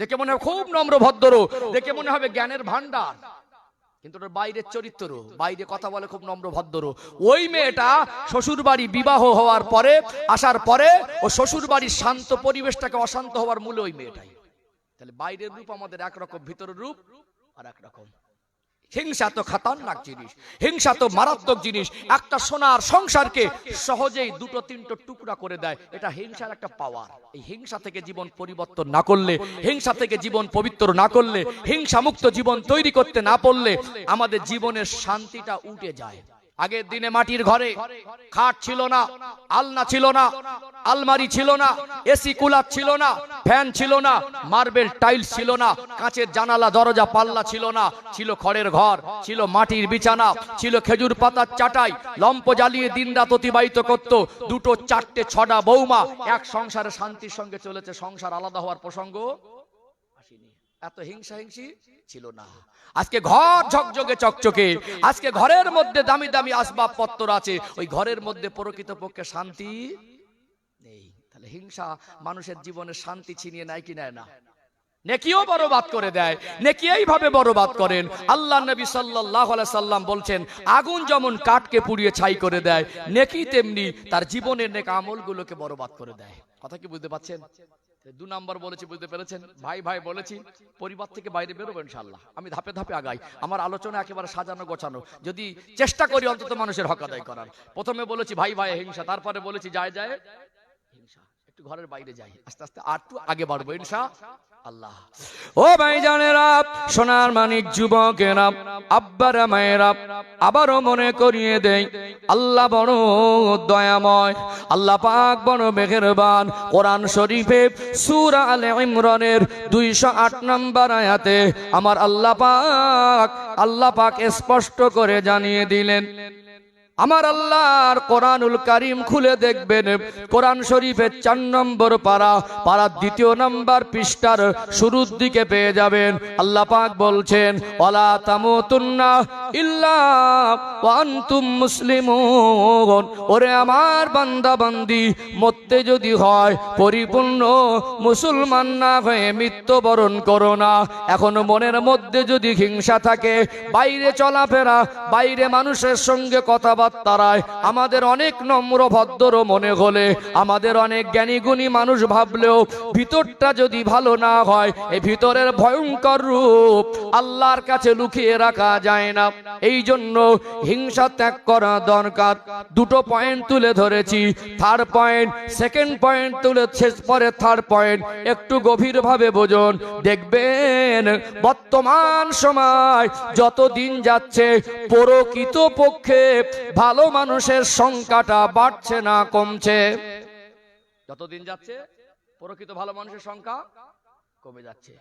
দেখে মনে হবে খুব নম্র ভদ্র, দেখে মনে হবে জ্ঞানের ভান্ডার। কিন্তু ওর বাইরের চরিত্র, বাইরে কথা বলে খুব নম্র ভদ্র। ওই মেয়েটা শ্বশুর বাড়ি বিবাহ হওয়ার পরে, আসার পরে ও শ্বশুর বাড়ির শান্ত পরিবেশটাকে অশান্ত হওয়ার মূলে ওই মেয়েটাই। তাহলে বাইরের রূপ আমাদের একরকম, ভিতরের রূপ আর একরকম। হিংসা তো খতরনাক জিনিস, হিংসা তো মারাত্মক জিনিস। একটা সোনার সংসারকে সহজেই দুটো তিনটো টুকরা করে দেয়। এটা হিংসার একটা পাওয়ার। এই হিংসা থেকে জীবন পরিবর্তন না করলে, হিংসা থেকে জীবন পবিত্র না করলে, হিংসা মুক্ত জীবন তৈরি করতে না পারলে আমাদের জীবনের শান্তিটা উঠে যায়। আগের দিনে মাটির ঘরে খাট ছিল না, আলনা ছিল না, আলমারি ছিল না, এসি কুলার ছিল না, ফ্যান ছিল না, মার্বেল টাইলস ছিল না, কাঁচের জানালা দরজা পাল্লা ছিল না। ছিল খড়ের ঘর, ছিল মাটির বিছানা, ছিল খেজুর পাতার চাটাই। লম্প জ্বালিয়ে দিনরাত অতিবাহিত করত দুটো চারটে ছটা বৌমা। এক সংসারে শান্তির সঙ্গে চলেছে, সংসার আলাদা হওয়ার প্রসঙ্গ আসেনি। এত হিংসা হিংসি ছিল না। আজকে ঘর ঝকঝকে চকচকে, আজকে ঘরের মধ্যে দামি দামি আসবাবপত্র আছে, ওই ঘরের মধ্যে প্রকৃতপক্ষে শান্তি নেই। তাহলে হিংসা মানুষের জীবনে শান্তি ছিনিয়ে নেয় কি নেয় না? নেকিও বরবাদ করে দেয়। নেকি এইভাবে বরবাদ করেন। আল্লাহ নবী সাল্লাল্লাহু আলাইহি সাল্লাম বলছেন, আগুন যেমন কাঠকে পুড়িয়ে ছাই করে দেয়, নেকি তেমনি তার জীবনের নেক আমলগুলোকে বরবাদ করে দেয়। কথা কি বুঝতে পারছেন? দু নাম্বার বলেছি, বুঝতে পেরেছেন? ভাই ভাই বলেছি, পরিবার থেকে বাইরে বেরোবো ইনশাআল্লাহ। আমি ধাপে ধাপে আগাই, আমার আলোচনা একেবারে সাজানো গোছানো, যদি চেষ্টা করি অন্তত মানুষের হক আদায় করার। প্রথমে বলেছি ভাই ভাই হিংসা, তারপরে বলেছি যায় যায় হিংসা। একটু ঘরের বাইরে যাই, আস্তে আস্তে আর একটু আগে বাড়বো ইনশাআল্লাহ। ও ভাইজানেরা, সোনার মানিক যুবকেরা, আব্বারা মায়েরা, আবারও মনে করিয়ে দেই, আল্লাহ বড় দয়াময়, আল্লাহ পাক বড় মেহেরবান। কোরআন শরীফে সূরা আলে ইমরানের 208 নম্বর আয়াতে আমার আল্লাহ পাক স্পষ্ট করে জানিয়ে দিলেন। আমার আল্লাহর কোরআনুল কারীম খুলে দেখবেন, কোরআন শরীফের 4 নম্বর পারার 2 নম্বর পৃষ্ঠার শুরুর দিকে পেয়ে যাবেন। আল্লাহ পাক বলছেন, ওয়ালা তামুতুন্না ইল্লা ওয়া আনতুম মুসলিমুন। ওরে আমার বান্দা বান্দি, মরতে যদি হয় পরিপূর্ণ মুসলমান না হয়ে মৃত্যুবরণ করো না। এখন মনের মধ্যে যদি হিংসা থাকে, বাইরে চলাফেরা, বাইরে মানুষের সঙ্গে কথাবার্তা তারায় আমাদের অনেক নম্র ভদ্র মনে হলে, আমাদের অনেক জ্ঞানী গুণী মানুষ ভাবলেও ভিতরটা যদি ভালো না হয়, এই ভিতরের ভয়ঙ্কর রূপ আল্লাহর কাছে লুকিয়ে রাখা যায় না। এই জন্য হিংসা ত্যাগ করা দরকার। দুটো পয়েন্ট তুলে ধরেছি, থার্ড পয়েন্ট, সেকেন্ড পয়েন্ট তুলে শেষ পরে থার্ড পয়েন্ট একটু গভীরভাবে বুঝুন। দেখবেন বর্তমান সময় যত দিন যাচ্ছে প্রকৃত পক্ষে ভালো মানুষের সংখ্যাটা বাড়ছে না কমছে? যতদিন যাচ্ছে প্রকৃত ভালো মানুষের সংখ্যা কমে যাচ্ছে।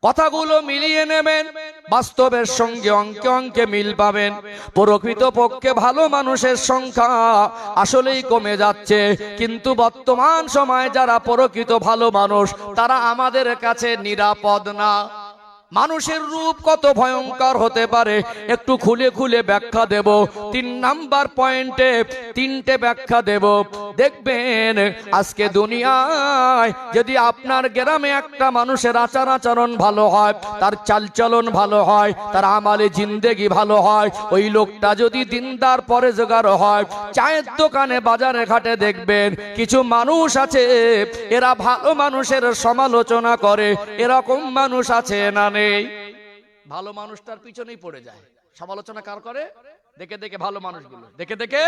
কথাগুলো মিলিয়ে নেবেন, বাস্তবের সঙ্গে অঙ্কে অঙ্কে মিল পাবেন। প্রকৃত পক্ষে ভালো মানুষের সংখ্যা আসলেই কমে যাচ্ছে, কিন্তু বর্তমান সময়ে যারা প্রকৃত ভালো মানুষ তারা আমাদের কাছে নিরাপদ না। মানুষের রূপ কত ভয়ঙ্কর হতে পারে একটু খুলে খুলে ব্যাখ্যা দেব। 3 নাম্বার পয়েন্টে 3টে ব্যাখ্যা দেব। দেখবেন আজকে দুনিয়ায় যদি আপনার গ্রামে একটা মানুষের আচার আচরণ ভালো হয়, তার চালচলন ভালো হয়, তার আমালে জিন্দেগি ভালো হয়, ওই লোকটা যদি দিনদার পরেজগার হয়, চায়ের দোকানে বাজারে ঘাটে দেখবেন কিছু মানুষ আছে এরা ভালো মানুষের সমালোচনা করে। এরকম মানুষ আছে না নেই? ভালো মানুষটার পিছনেই পড়ে যায়। সমালোচনা কার করে? দেখে দেখে ভালো মানুষগুলো, দেখে দেখে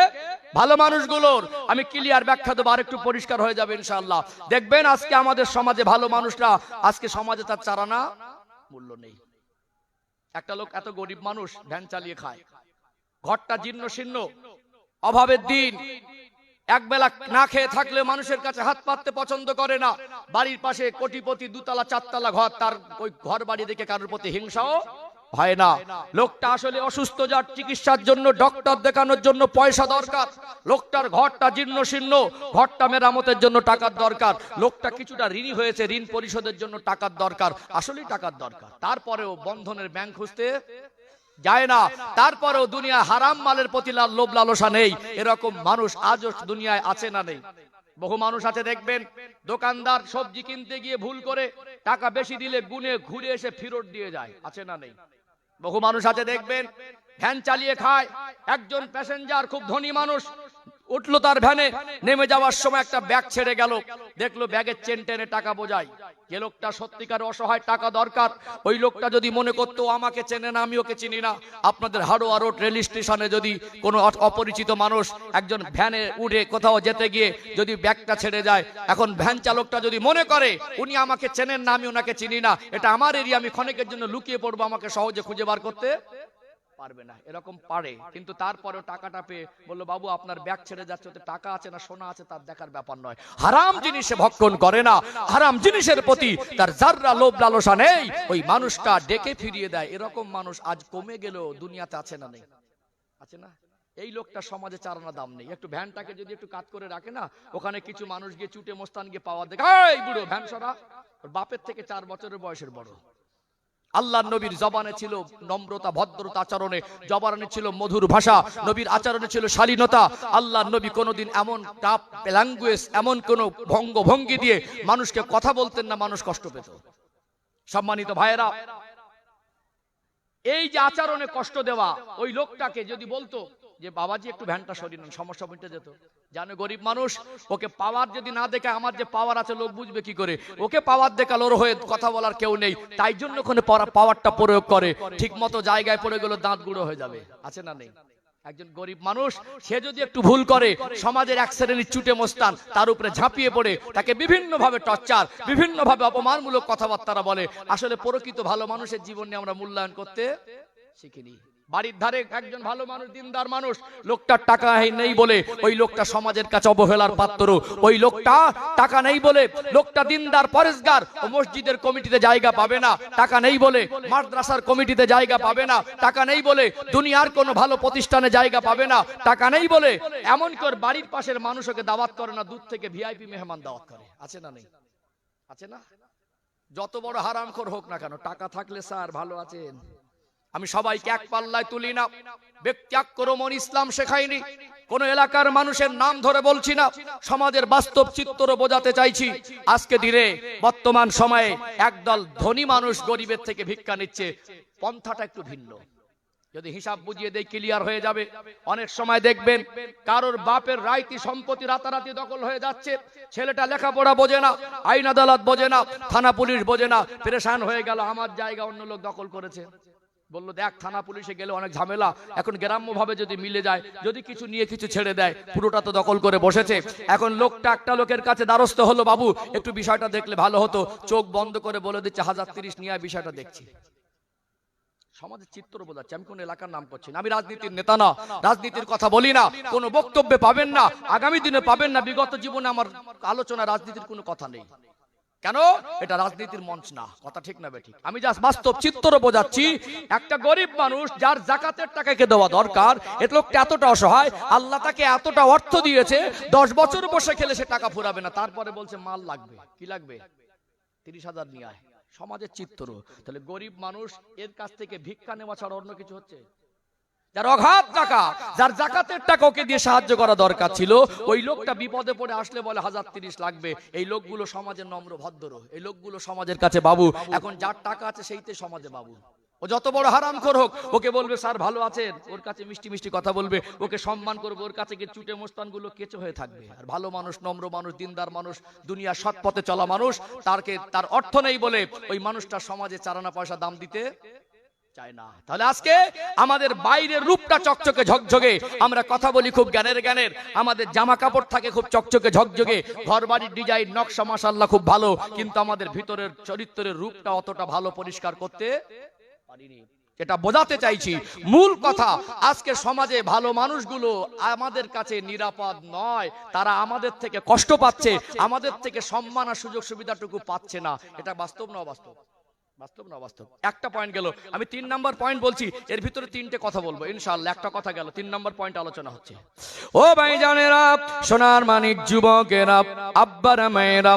ভালো মানুষগুলোর। আমি ক্লিয়ার ব্যাখ্যা দেবো, আর একটু পরিষ্কার হয়ে যাবে ইনশাআল্লাহ। দেখবেন আজকে আমাদের সমাজে ভালো মানুষরা, আজকে সমাজে তার চারানা মূল্য নেই। একটা লোক এত গরিব মানুষ, ভ্যান চালিয়ে খায়, ঘরটা জীর্ণ শীর্ণ, অভাবের দিন, একবেলা না খেয়ে থাকলে মানুষের কাছে হাত পাততে পছন্দ করে না। বাড়ির পাশে কোটিপতি 2 তলা 4 তলা ঘর, তার ওই ঘর বাড়ি দেখে কারোর প্রতি হিংসাও হয় না। লোকটা আসলে অসুস্থ, যার চিকিৎসার জন্য ডক্টর দেখানোর জন্য পয়সা দরকার। লোকটার ঘরটা জীর্ণ শীর্ণ, ঘরটা মেরামতের জন্য টাকার দরকার। লোকটা কিছুটা ঋণী হয়েছে, ঋণ পরিশোধের জন্য টাকার দরকার, আসলেই টাকার দরকার। তারপরেও বন্ধনের ব্যাংক খুঁজতে যায় না। তারপরেও দুনিয়া হারাম মালের প্রতি লোভ লালসা নেই। এরকম মানুষ আজও দুনিয়ায় আছে না নেই? বহু মানুষ আছে দেখবেন, দোকানদার সবজি কিনতে গিয়ে ভুল করে টাকা বেশি দিলে গুনে ঘুরে এসে ফেরত দিয়ে যায়, আছে না নেই? বহু মানুষ আছে দেখবেন, ভ্যান চালিয়ে খায়। একজন প্যাসেঞ্জার খুব ধনী মানুষ উঠলো তার ভ্যানে, নেমে যাওয়ার সময় একটা ব্যাগ ছেড়ে গেল, দেখলো ব্যাগের চেন টেনে টাকা বোঝায়। যে লোকটা সত্যিকার অসহায়, টাকা দরকার, ওই লোকটা যদি মনে করতো আমাকে চেনে না, আমি ওকে চিনি না। আপনাদের হাড়োয়া রোড রেল স্টেশনে যদি কোনো অপরিচিত মানুষ একজন ভ্যানে উঠে কোথাও যেতে গিয়ে যদি ব্যাগটা ছেড়ে যায়, এখন ভ্যান চালকটা যদি মনে করে উনি আমাকে চেনেন না, আমি ওনাকে চিনি না, এটা আমার এরিয়া, আমি ক্ষণিকের জন্য লুকিয়ে পড়বো, আমাকে সহজে খুঁজে বার করতে পারবে না। এরকম পারে, কিন্তু তারপরেও টাকাটা পেয়ে বললো বাবু আপনার ব্যাগ ছেড়ে যাচ্ছে, ওতে টাকা আছে না সোনা আছে তার দেখার ব্যাপার নয়। হারাম জিনিসে ভক্ষণ করে না, হারাম জিনিসের প্রতি তার যাররা লোভ লালসা নেই, ওই মানুষটা ডেকে ফিরিয়ে দেয়। এরকম মানুষ আজ কমে গেলেও দুনিয়াতে আছে না নেই? আছে না? এই লোকটা সমাজে চারানা দাম নেই। একটু ভ্যানটাকে যদি একটু কাট করে রাখে না, ওখানে কিছু মানুষ গিয়ে চুটে মোস্তান গিয়ে পাওয়া দেখে, এই বুড়ো ভ্যান সরা, ওর বাপের থেকে 4 বছরের বয়সের বড়। আল্লাহর নবীর জবানে ছিল নম্রতা, ভদ্রতা, আচরণে জবানে ছিল মধুর ভাষা, নবীর আচরণে ছিল শালীনতা। আল্লাহর নবী কোনোদিন এমন টাপ ল্যাঙ্গুয়েজ, এমন কোন ভঙ্গি দিয়ে মানুষকে কথা বলতেন না, মানুষ কষ্ট পেত। সম্মানিত ভাইয়েরা, এই যে আচরণে কষ্ট দেওয়া, ওই লোকটাকে যদি বলতো যে বাবাজি একটু ভ্যানটা সরিয়ে নেন, সমস্যা মিটে যেত। জানে গরিব মানুষ, ওকে পাওয়ার যদি না দেখে, আমার যে পাওয়ার আছে লোক বুঝবে কি করে? ওকে পাওয়ার দেখাল, ওর হয়ে কথা বলার কেউ নেই, তাই জন্য ওখানে পাওয়ারটা প্রয়োগ করে। ঠিক মতো জায়গায় পড়ে গেল, দাঁত গুঁড়ো হয়ে যাবে, আছে না নেই? একজন গরিব মানুষ, সে যদি একটু ভুল করে, সমাজের এক শ্রেণীর চুটে মোস্তান তার উপরে ঝাঁপিয়ে পড়ে তাকে বিভিন্ন ভাবে টর্চার, বিভিন্ন ভাবে অপমানমূলক কথাবার্তা বলে। আসলে প্রকৃত ভালো মানুষের জীবন নিয়ে আমরা মূল্যায়ন করতে শিখিনি। বাড়ির ধারে একজন ভালো মানুষ, দিনদার মানুষ, লোকটার টাকা নেই বলে ওই লোকটা সমাজের কাছে অবহেলার পাত্র। ওই লোকটা টাকা নেই বলে, লোকটা দিনদার পরেশগার, ও মসজিদের কমিটিতে জায়গা পাবে না। টাকা নেই বলে মাদ্রাসার কমিটিতে জায়গা পাবে না। টাকা নেই বলে দুনিয়ার কোনো ভালো প্রতিষ্ঠানে জায়গা পাবে না। টাকা নেই বলে এমন করে বাড়ির পাশের মানুষকে দাওয়াত করে না, দূর থেকে ভিআইপি মেহমান দাওয়াত করে, আছে না নেই? আছে না? যত বড় হারামখোর হোক না কেন, টাকা থাকলে স্যার ভালো আছেন। আমি সবাইকে এক পাল্লায় তুলি না, ব্যক্তি আক্রমণ ইসলাম শেখায়নি। কোন এলাকার মানুষের নাম ধরে বলছি না, সমাজের বাস্তব চিত্র বোঝাতে চাইছি। আজকে দিনে বর্তমান সময়ে একদল ধনী মানুষ গরিবের থেকে ভিক্ষা নিচ্ছে, পন্থাটা একটু ভিন্ন। যদি হিসাব বুঝিয়ে দেই ক্লিয়ার হয়ে যাবে। অনেক সময় দেখবেন কারোর বাপের রাইতি সম্পত্তি রাতারাতি দখল হয়ে যাচ্ছে, ছেলেটা লেখাপড়া বোঝে না, আইন আদালত বোঝে না, থানা পুলিশ বোঝে না, পেরেশান হয়ে গেল, আমার জায়গা অন্য লোক দখল করেছে। বললো দেখ থানা পুলিশে গেলে অনেক ঝামেলা, এখন গ্রাম্য ভাবে যদি মিলে যায়, যদি কিছু নিয়ে কিছু ছেড়ে দেয়, পুরোটা তো দখল করে বসেছে। এখন লোকটা একটা লোকের কাছে দ্বারস্থ হলো, বাবু একটু বিষয়টা দেখলে ভালো হতো, চোখ বন্ধ করে বলে দিচ্ছে 1030 নিয়ে বিষয়টা দেখছি। সমাজের চিত্র বোঝাচ্ছে। আমি কোন এলাকার নাম করছি না, আমি রাজনীতির নেতা না, রাজনীতির কথা বলি না, কোনো বক্তব্যে পাবেন না, আগামী দিনে পাবেন না। বিগত জীবনে আমার আলোচনা রাজনীতির কোনো কথা নেই, কেন এটা রাজনীতির মঞ্চ না, কথা ঠিক না বেঠিক। আমি জাস্ট বাস্তব চিত্র বোঝাচ্ছি। একটা গরিব মানুষ যার যাকাতের টাকাকে দেওয়া দরকার, এ লোকটা এতটা অসহায়, আল্লাহ তাকে এতটা অর্থ দিয়েছে, 10 বছর বসে খেলে সে টাকা ফুরাবে না, তারপরে বলছে মাল লাগবে, কি লাগবে, 30,000 নিয়ে আয়। সমাজের চিত্র। তাহলে গরিব মানুষ এর কাছ থেকে ভিক্ষা নেওয়া ছাড়া অন্য কিছু হচ্ছে? যার অগাধ টাকা, যার যাকাতের টাকা ওকে দিয়ে সাহায্য করা দরকার ছিল, ওই লোকটা বিপদে পড়ে আসলে বলে 1030 লাগবে। এই লোকগুলো সমাজের নম্র ভদ্র, এই লোকগুলো সমাজের কাছে বাবু। এখন যার টাকা আছে সেইতে সমাজে বাবু। ও যত বড় হারামখোর হোক, ওকে বলবে স্যার ভালো আছেন, ওর কাছে মিষ্টি মিষ্টি কথা বলবে, ওকে সম্মান করবে, ওর কাছে গিয়ে চুটে মোস্তান গুলো কেঁচো হয়ে থাকবে। আর ভালো মানুষ, নম্র মানুষ, দিনদার মানুষ, দুনিয়া সৎ পথে চলা মানুষ, তার অর্থ নেই বলে ওই মানুষটা সমাজে চারানা পয়সা দাম দিতে চায় না। তাহলে আজকে আমাদের বাইরের রূপটা চকচকে ঝকঝকে, আমরা কথা বলি খুব জ্ঞানের, আমাদের জামা কাপড় থাকে খুব চকচকে ঝকঝকে, ঘর বাড়ির ডিজাইন নকশা মাশাআল্লাহ খুব ভালো, কিন্তু আমাদের ভিতরের চরিত্রের রূপটা অতটা ভালো পরিষ্কার করতে পারিনি। এটা বোঝাতে চাইছি মূল কথা। আজকে সমাজে ভালো মানুষগুলো আমাদের কাছে নিরাপদ নয়, তারা আমাদের থেকে কষ্ট পাচ্ছে, আমাদের থেকে সম্মান আর সুযোগ সুবিধাটুকু পাচ্ছে না। এটা বাস্তব না অবাস্তব? বাস্তব না বাস্তব? একটা পয়েন্ট গেল, আমি 3 নাম্বার পয়েন্ট বলছি, এর ভিতরে 3টে কথা বলবো ইনশাআল্লাহ। একটা কথা গেল, 3 নাম্বার পয়েন্ট আলোচনা হচ্ছে। ও ভাইজানেরা, সোনার মানিক যুবকেরা, আব্বারা মায়েরা,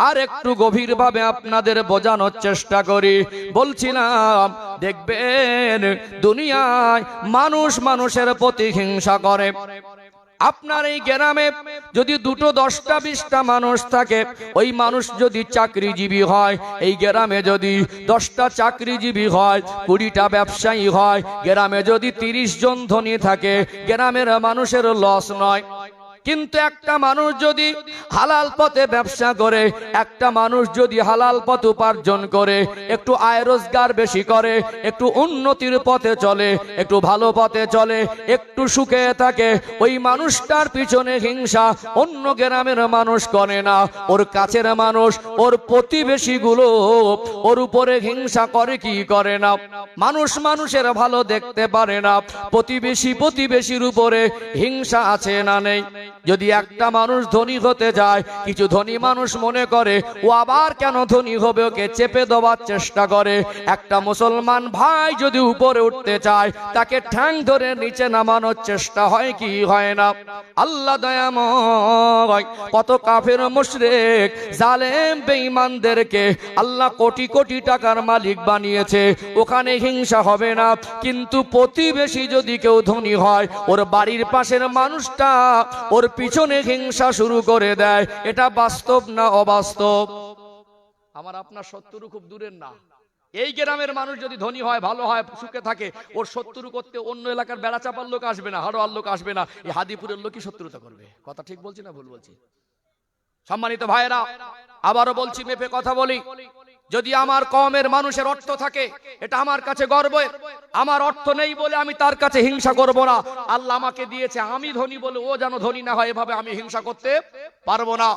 আর একটু গভীর ভাবে আপনাদের বোঝানোর চেষ্টা করি। বলছিলাম দেখবেন দুনিয়ায় মানুষ মানুষের প্রতি হিংসা করে। আপনার এই গ্রামে যদি 2, 10টা, 20টা মানুষ থাকে, ওই মানুষ যদি চাকরিজীবী হয়, এই গ্রামে যদি 10টা চাকরিজীবী হয়, 20টা ব্যবসায়ী হয়, গ্রামে যদি 30 জন ধনী থাকে, গ্রামের মানুষের লস নয়। কিন্তু একটা মানুষ যদি হালাল পথে ব্যবসা করে, একটা মানুষ যদি হালাল পথ উপার্জন করে, একটু আয় রোজগার বেশি করে, একটু উন্নতির পথে চলে, একটু ভালো পথে চলে, একটু সুখে থাকে, ওই মানুষটার পিছনে হিংসা অন্য গ্রামের মানুষ করে না। ওর কাছের মানুষ, ওর প্রতিবেশীগুলো ওর উপরে হিংসা করে কি করে না? মানুষ মানুষের ভালো দেখতে পারে না, প্রতিবেশীর উপরে হিংসা আছে না নেই? যদি একটা মানুষ ধনী হতে যায়, কিছু ধনী মানুষ মনে করে ও আবার কেন ধনী হবে, ওকে চেপে দেওয়ার চেষ্টা করে। একটা মুসলমান ভাই যদি উপরে উঠতে চায়, তাকে ঠ্যাং ধরে নিচে নামানোর চেষ্টা হয় কি হয় না? আল্লাহ দয়াময়, কত কাফের মুশরিক জালেম বেঈমানদেরকে আল্লাহ কোটি কোটি টাকার মালিক বানিয়েছে, ওখানে হিংসা হবে না। কিন্তু প্রতিবেশী যদি কেউ ধনী হয়, ওর বাড়ির পাশের মানুষটা ওর পিছনে হিংসা শুরু করে দেয়। এটা বাস্তব না অবাস্তব? আমার আপনার শত্রু খুব দূরের না। এই গ্রামের মানুষ যদি ধনী হয়, ভালো হয়, সুখে থাকে, ওর শত্রু করতে অন্য এলাকার বেড়া চাপার লোক আসবে না, হাড়োয়ার লোক আসবে না, এই হাদিপুরের লোকই শত্রুতা করবে। কথা ঠিক বলছি না ভুল বলছি? সম্মানিত ভাইয়েরা, আবারও বলছি, মেপে কথা বলি। যদি আমার কওমের মানুষের অর্থ থাকে, এটা আমার কাছে গর্বের। আমার অর্থ নেই বলে আমি তার কাছে হিংসা করব না। আল্লাহ আমাকে দিয়েছে, আমি ধনী বলে ও যেন ধনী না হয়, এভাবে আমি হিংসা করতে পারবো না।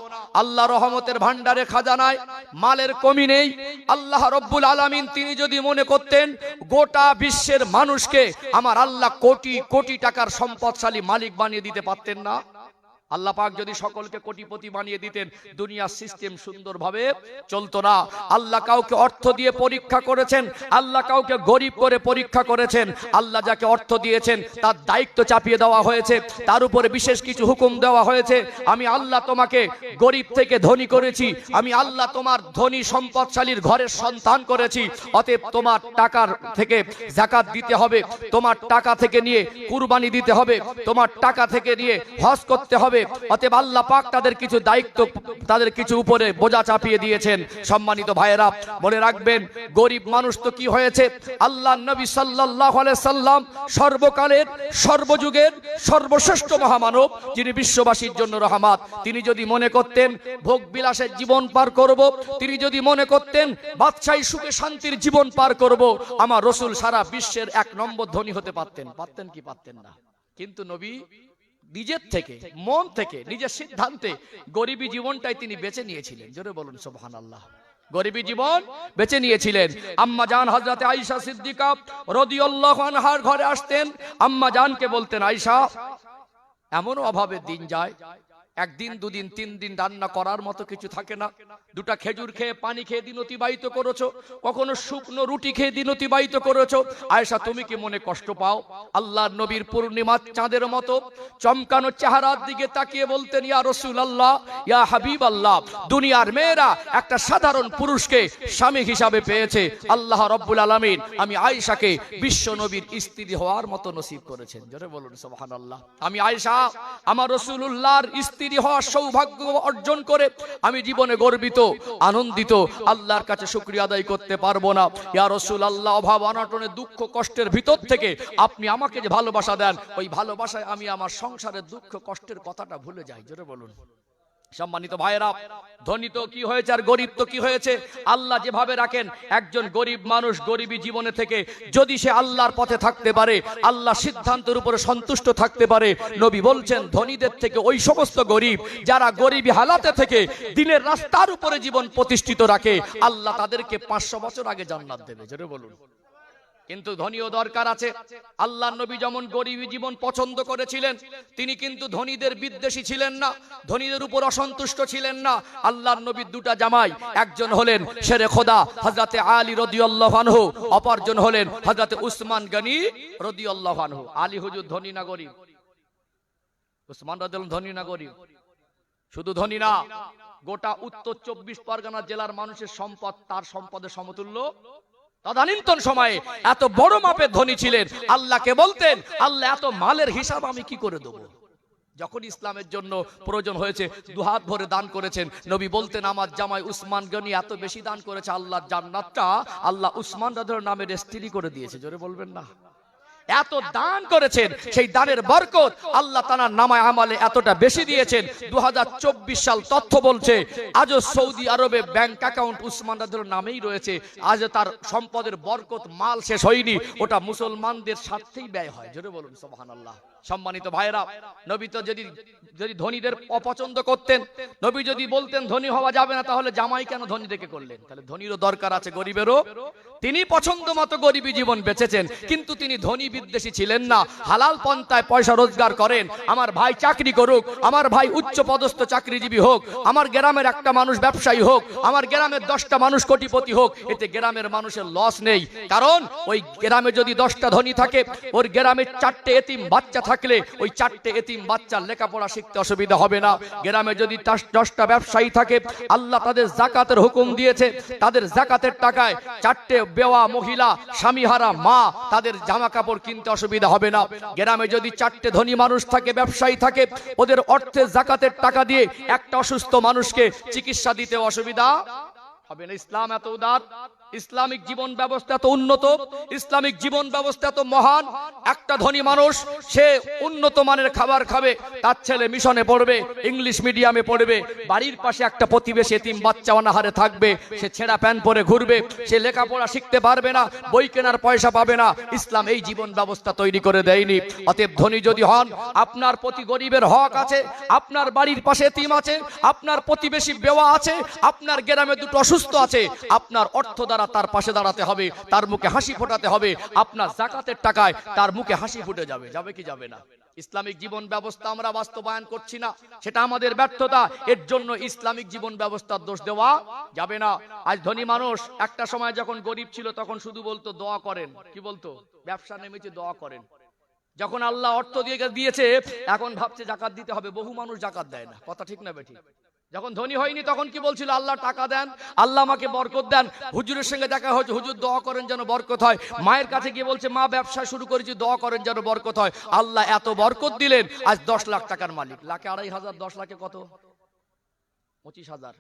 আল্লাহ রহমতের ভান্ডারে খাজানায় মালের কমি নেই। আল্লাহ রব্বুল আলামিন তিনি যদি মনে করতেন গোটা বিশ্বের মানুষকে আমার আল্লাহ কোটি কোটি টাকার সম্পদশালী মালিক বানিয়ে দিতে পারতেন না? আল্লাহ পাক যদি সকলকে কোটিপতি বানিয়ে দিতেন, দুনিয়ার সিস্টেম সুন্দরভাবে চলতো না। আল্লাহ কাউকে অর্থ দিয়ে পরীক্ষা করেছেন, আল্লাহ কাউকে গরিব করে পরীক্ষা করেছেন। আল্লাহ যাকে অর্থ দিয়েছেন তার দায়িত্ব চাপিয়ে দেওয়া হয়েছে, তার উপরে বিশেষ কিছু হুকুম দেওয়া হয়েছে। আমি আল্লাহ তোমাকে গরিব থেকে ধনী করেছি, আমি আল্লাহ তোমার ধনী সম্পদশালীর ঘরের সন্তান করেছি, অতএব তোমার টাকার থেকে যাকাত দিতে হবে, তোমার টাকা থেকে নিয়ে কুরবানি দিতে হবে, তোমার টাকা থেকে নিয়ে হজ করতে হবে, হবে। অতএব আল্লাহ পাক তাদের কিছু দায়িত্ব, তাদের কিছু উপরে বোঝা চাপিয়ে দিয়েছেন। সম্মানিত ভাইয়েরা, মনে রাখবেন গরিব মানুষ তো কি হয়েছে, আল্লাহ নবী সাল্লাল্লাহু আলাইহি সাল্লাম সর্বকালের সর্বযুগের সর্বশ্রেষ্ঠ মহামানব, যিনি বিশ্ববাসীর জন্য রহমত। তিনি যদি মনে করতেন ভোগ বিলাসের জীবন পার করব, তিনি যদি মনে করতেন বাদশাহী সুখে শান্তির জীবন পার করব, আমার রাসূল সারা বিশ্বের 1 নম্বর ধনী হতে পারতেন। পারতেন কি পারতেন না? কিন্তু নবী নিজের থেকে, মন থেকে, নিজের সিদ্ধান্তে গরিবী জীবনটাই তিনি বেছে নিয়েছিলেন। জোরে বলুন সুবহানাল্লাহ। গরিবী জীবন বেছে নিয়েছিলেন। আম্মা জান হযরতে আয়েশা সিদ্দিকা রাদিয়াল্লাহু আনহার ঘরে আসতেন। আম্মা জানকে বলতেন, আয়েশা, এমনও অভাবের দিন যায়, 1 দিন 2 দিন 3 দিন রান্না করার মতো কিছু থাকে না। 2টা খেজুর খেয়ে পানি খেয়ে দিন অতিবাহিত করেছো, কখনো শুকনো রুটি খেয়ে দিন অতিবাহিত করেছো। আয়েশা, তুমি কি মনে কষ্ট পাও? আল্লাহর নবীর পূর্ণিমার চাঁদের মতো চমকানো চেহারার দিকে তাকিয়ে বলতেন, ইয়া রাসূলুল্লাহ, ইয়া হাবিবাল্লাহ, দুনিয়ার মেয়েরা একটা সাধারণ পুরুষকে স্বামী হিসাবে পেয়েছে, আল্লাহ রাব্বুল আলামিন আমি আয়েশাকে বিশ্ব নবীর স্ত্রী হওয়ার মতো নসিব করেছেন। জোরে বলুন সুবহানাল্লাহ। আমি আয়েশা আমার রাসূলুল্লাহর স্ত্রী হওয়ার সৌভাগ্য অর্জন করে আমি জীবনে গর্বিত, আনন্দিত, আল্লাহর কাছে শুকরিয়া আদায় করতে পারবো না। ইয়া রাসূলুল্লাহ, অভাব অনটনে দুঃখ কষ্টের ভিতর থেকে আপনি আমাকে যে ভালোবাসা দেন, ওই ভালোবাসায় আমি আমার সংসারের দুঃখ কষ্টের কথাটা ভুলে যাই। জোরে বলুন। সম্মানিত ভাইয়েরা, ধনী তো কি হয়েছে আর গরিব তো কি হয়েছে, আল্লাহ যেভাবে রাখেন একজন গরিব মানুষ গরিবী জীবনে থেকে যদি সে আল্লাহর পথে থাকতে পারে, আল্লাহ সিদ্ধান্তের উপরে সন্তুষ্ট থাকতে পারে, নবী বলছেন ধনীদের থেকে ওই সমস্ত গরিব যারা গরিবী হালাতে থেকে দিনের রাস্তার উপরে জীবন প্রতিষ্ঠিত রাখে, আল্লাহ তাদেরকে 500 বছর আগে জান্নাত দেবে। জোরে বলুন। কিন্তু ধনীও দরকার আছে। আল্লাহর নবী যেমন গরিবী জীবন পছন্দ করেছিলেন, তিনি কিন্তু ধনীদের বিদ্বেষী ছিলেন না, ধনীদের উপর অসন্তুষ্ট ছিলেন না। আল্লাহর নবীর 2টা জামাই, একজন হলেন শেরে খোদা হযরতে আলী রাদিয়াল্লাহু আনহু, অপরজন হলেন হযরতে উসমান গনি রাদিয়াল্লাহু আনহু। আলী হুজুর ধনী না গরিব? উসমান রাদিয়াল্লাহু ধনী না গরিব? শুধু ধনী না, গোটা উত্তর 24 পরগনা জেলার মানুষের সম্পদ তার সম্পদের সমতুল্য। তদানীন্তন সময়ে এত বড় মাপের ধনী ছিলেন, আল্লাহকে বলতেন, আল্লাহ এত মালের হিসাব আমি কি করে দেব? যখন ইসলামের জন্য প্রয়োজন হয়েছে 2 হাত ভরে দান করেছেন। নবী বলতেন, আমার জামাই উসমান গনি এত বেশি দান করেছে, আল্লাহর জান্নাতটা আল্লাহ উসমান রাদিয়াল্লাহু নামে রেজিস্ট্রি করে দিয়েছে। জোরে বলবেন না? এত দান করেছেন, সেই দানের বরকত আল্লাহ তাআলার নামায় আমলে এতটা বেশি দিয়েছেন। 2024 সাল তথ্য বলছে আজও সৌদি আরবে ব্যাংক অ্যাকাউন্ট উসমান রাদিয়াল্লাহু নামেই রয়েছে। আজ তার সম্পদের বরকত, মাল শেষ হয়নি, ওটা মুসলমানদের স্বার্থেই ব্যয় হয়। জোরে বলুন সুবহানাল্লাহ। সম্মানিত ভাইরা, নবী তো যদি ধনীদের অপছন্দ করতেন, নবী যদি বলতেন ধনী হওয়া যাবে না, তাহলে জামাই কেন ধনী দেখে করলেন? তাহলে ধনীরও দরকার আছে, গরিবেরও। তিনি পছন্দ মতো গরিবী জীবন বেঁচেছেন, কিন্তু তিনি ধনী বিদ্বেষী ছিলেন না। হালাল পন্থায় পয়সা রোজগার করেন, আমার ভাই চাকরি করুক, আমার ভাই উচ্চ পদস্থ চাকরিজীবী হোক, আমার গ্রামের একটা মানুষ ব্যবসায়ী হোক, আমার গ্রামের 10টা মানুষ কোটিপতি হোক, এতে গ্রামের মানুষের লস নেই। কারণ ওই গ্রামে যদি 10টা ধনী থাকে, ওর গ্রামে 4টে এতিম বাচ্চা থাকলে ওই 4টে এতিম বাচ্চার লেখাপড়া শিখতে অসুবিধা হবে না। গ্রামে যদি 10টা ব্যবসায়ী থাকে, আল্লাহ তাদের যাকাতের হুকুম দিয়েছে, তাদের যাকাতের টাকায় 4টে বেওয়া মহিলা, স্বামীহারা মা, তাদের জামা কাপড় কিনতে অসুবিধা হবে না। গ্রামে যদি 4টে ধনী মানুষ থাকে, ব্যবসায়ী থাকে, ওদের অর্থের যাকাতের টাকা দিয়ে একটা অসুস্থ মানুষকে চিকিৎসা দিতে অসুবিধা হবে না। ইসলাম এত উদার, ইসলামিক জীবন ব্যবস্থা এত উন্নত, ইসলামিক জীবন ব্যবস্থা এত মহান। একটা ধনী মানুষ সে উন্নত মানের খাবার খাবে, তার ছেলে মিশনে পড়বে, ইংলিশ মিডিয়ামে পড়বে, বাড়ির পাশে একটা প্রতিবেশী এতিম বাচ্চা অনাহারে থাকবে, সে ছেঁড়া প্যান্ট পরে ঘুরবে, সে লেখাপড়া শিখতে পারবে না, বই কেনার পয়সা পাবে না। ইসলাম এই জীবন ব্যবস্থা তৈরি করে দেয়নি। অতএব ধনী যদি হন, আপনার প্রতি গরিবের হক আছে, আপনার বাড়ির পাশে এতিম আছে, আপনার প্রতিবেশী বেওয়া আছে, আপনার গ্রামে 2টো অসুস্থ আছে, আপনার অর্থ দ্বারা তার পাশে দাঁড়াতে হবে, তার মুখে হাসি ফোটাতে হবে। আপনার যাকাতের টাকায় তার মুখে হাসি ফুটে যাবে। যাবে কি যাবে না? ইসলামিক জীবন ব্যবস্থা আমরা বাস্তবায়ন করছি না, সেটা আমাদের ব্যর্থতা। এর জন্য ইসলামিক জীবন ব্যবস্থার দোষ দেওয়া যাবে না। আজ ধনী মানুষ একটা সময় যখন গরিব ছিল, তখন শুধু বলতো দোয়া করেন। কি বলতো? ব্যবসা নেমেছে, দোয়া করেন। যখন আল্লাহ অর্থ দিয়েছে, এখন ভাবছে জাকাত দিতে হবে। বহু মানুষ জাকাত দেয় না। কথা ঠিক না বেঠিক? যখন ধনী হয়নি তখন কি বলছিল? আল্লাহ টাকা দেন, আল্লাহ আমাকে বরকত দেন। হুজুরের সঙ্গে দেখা হয়েছে, হুজুর দোয়া করেন যেন বরকত হয়। মায়ের কাছে গিয়ে বলছে, মা ব্যবসা শুরু করেছি, দোয়া করেন যেন বরকত হয়। আল্লাহ এত বরকত দিলেন, আজ 10 লাখ টাকার মালিক। লাখে 2,500, 10 লাখে কত? 25,000।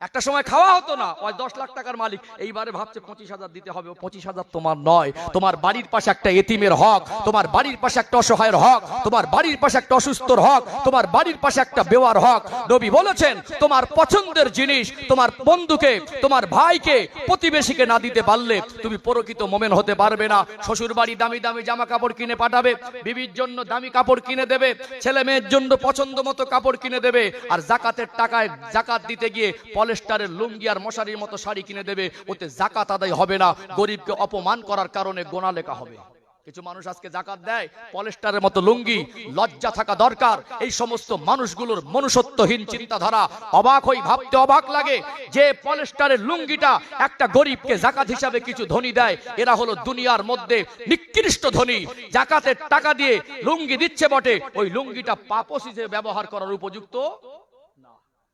একটা সময় খাওয়া হতো না, ওই 10 লাখ টাকার মালিক। এইবারে ভাবছে 25,000 দিতে হবে। 25,000 তোমার নয়, তোমার বাড়ির পাশে একটা এতিমের হক, তোমার বাড়ির পাশে একটা অসহায়ের হক, তোমার বাড়ির পাশে একটা অসুস্থর হক, তোমার বাড়ির পাশে একটা বেওয়ার হক। নবী বলেছেন, তোমার পছন্দের জিনিস তোমার বন্ধুকে, তোমার ভাইকে, প্রতিবেশীকে না দিতে পারলে তুমি প্রকৃত মুমিন হতে পারবে না। শ্বশুর বাড়ি দামি দামি জামা কাপড় কিনে পাঠাবে, বিবির জন্য দামি কাপড় কিনে দেবে, ছেলে মেয়ের জন্য পছন্দ মতো কাপড় কিনে দেবে, আর জাকাতের টাকায় জাকাত দিতে গিয়ে পলেস্টারের লুঙ্গি আর মশারির মতো শাড়ি কিনে দেবে। ওতে জাকাত আদায় হবে না, গরিবকে অপমান করার কারণে গোনা লেখা হবে। কিছু মানুষ আজকে জাকাত দেয় পলেস্টারের মতো লুঙ্গি। লজ্জা থাকা দরকার। এই সমস্ত মানুষগুলোর মনুষ্যত্বহীন চিন্তাধারা। অবাক হই, ভাবতে অবাক লাগে যে পলেস্টারের লুঙ্গিটা একটা গরিবকে জাকাত হিসাবে কিছু ধনী দেয়, এরা হলো দুনিয়ার মধ্যে নিকৃষ্ট ধনী। জাকাতের টাকা দিয়ে লুঙ্গি দিচ্ছে বটে, ওই লুঙ্গিটা পাপোশ হিসেবে ব্যবহার করার উপযুক্ত।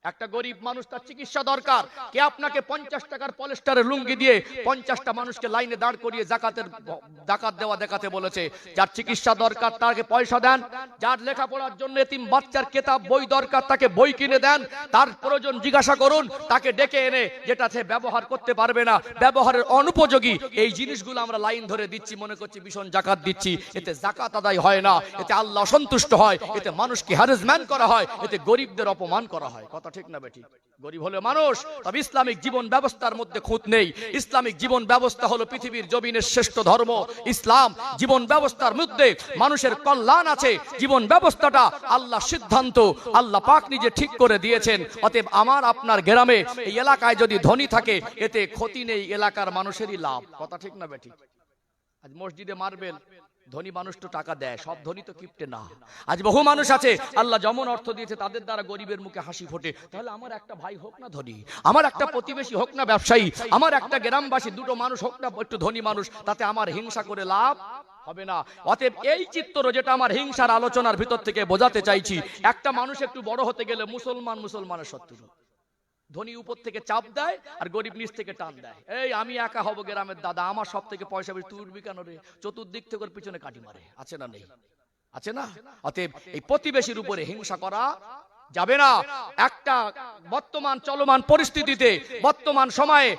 একটা গরিব মানুষ, তার চিকিৎসা দরকার, কে আপনাকে 50 টাকার পলেস্টারের লুঙ্গি দিয়ে 50টা মানুষকে লাইনে দাঁড় করিয়ে জাকাত দেওয়া দেখাতে বলেছে? যার চিকিৎসা দরকার তাকে পয়সা দেন, যার লেখাপড়ার জন্য এতিম বাচ্চার কিতাব বই দরকার তাকে বই কিনে দেন, তার প্রয়োজন জিজ্ঞাসা করুন, তাকে ডেকে এনে যেটা সে ব্যবহার করতে পারবে না, ব্যবহারের অনুপযোগী এই জিনিসগুলো আমরা লাইন ধরে দিচ্ছি, মনে করছি ভীষণ জাকাত দিচ্ছি। এতে জাকাত আদায় হয় না, এতে আল্লাহ সন্তুষ্ট হয়, এতে মানুষকে হ্যারাসমেন্ট করা হয়, এতে গরিবদের অপমান করা হয়। কথা ঠিক না বেঠিক? গরিব হলে মানুষ, তবে ইসলামিক জীবন ব্যবস্থার মধ্যে খুঁত নেই। ইসলামিক জীবন ব্যবস্থা হলো পৃথিবীর জমিনের শ্রেষ্ঠ ধর্ম ইসলাম। জীবন ব্যবস্থার মধ্যে মানুষের কল্যাণ আছে। জীবন ব্যবস্থাটা আল্লাহ সিদ্ধান্ত, আল্লাহ পাক নিজে ঠিক করে দিয়েছেন। অতএব আমার আপনার গ্রামে এই এলাকায় যদি ধনী থাকে, এতে ক্ষতি নেই, এলাকার মানুষেরই লাভ। কথা ঠিক না বেঠিক? আজ মসজিদে মার্বেল, ধনী মানুষ তো টাকা দেয়, সব ধনী তো কিপটে না। আজ বহু মানুষ আছে আল্লাহ যেমন অর্থ দিয়েছে তাদের দ্বারা গরিবের মুখে হাসি ফোটে। তাহলে আমার একটা ভাই হোক না ধনী, আমার একটা প্রতিবেশী হোক না ব্যবসায়ী, আমার একটা গ্রামবাসী, দুটো মানুষ হোক না একটু ধনী মানুষ, তাতে আমার হিংসা করে লাভ হবে না। অতএব এই চিত্র যেটা আমার হিংসার আলোচনার ভিতর থেকে বোঝাতে চাইছি, একটা মানুষ একটু বড় হতে গেলে মুসলমানের শত্রু। ধনী উপর থেকে চাপ দেয় আর গরিব নিচ থেকে টান দেয়। এই আমি একা হব গ্রামের দাদা, আমার সব থেকে পয়সা বেশি, তুই উঠবি কেন রে? চতুর্দিক থেকে ওর পিছনে কাটি মারে। আছে না নেই? আছে না? অতএব এই প্রতিবেশীর উপরে হিংসা করা যাবে না। একটা বর্তমান চলমান পরিস্থিতিতে, বর্তমান সময়ে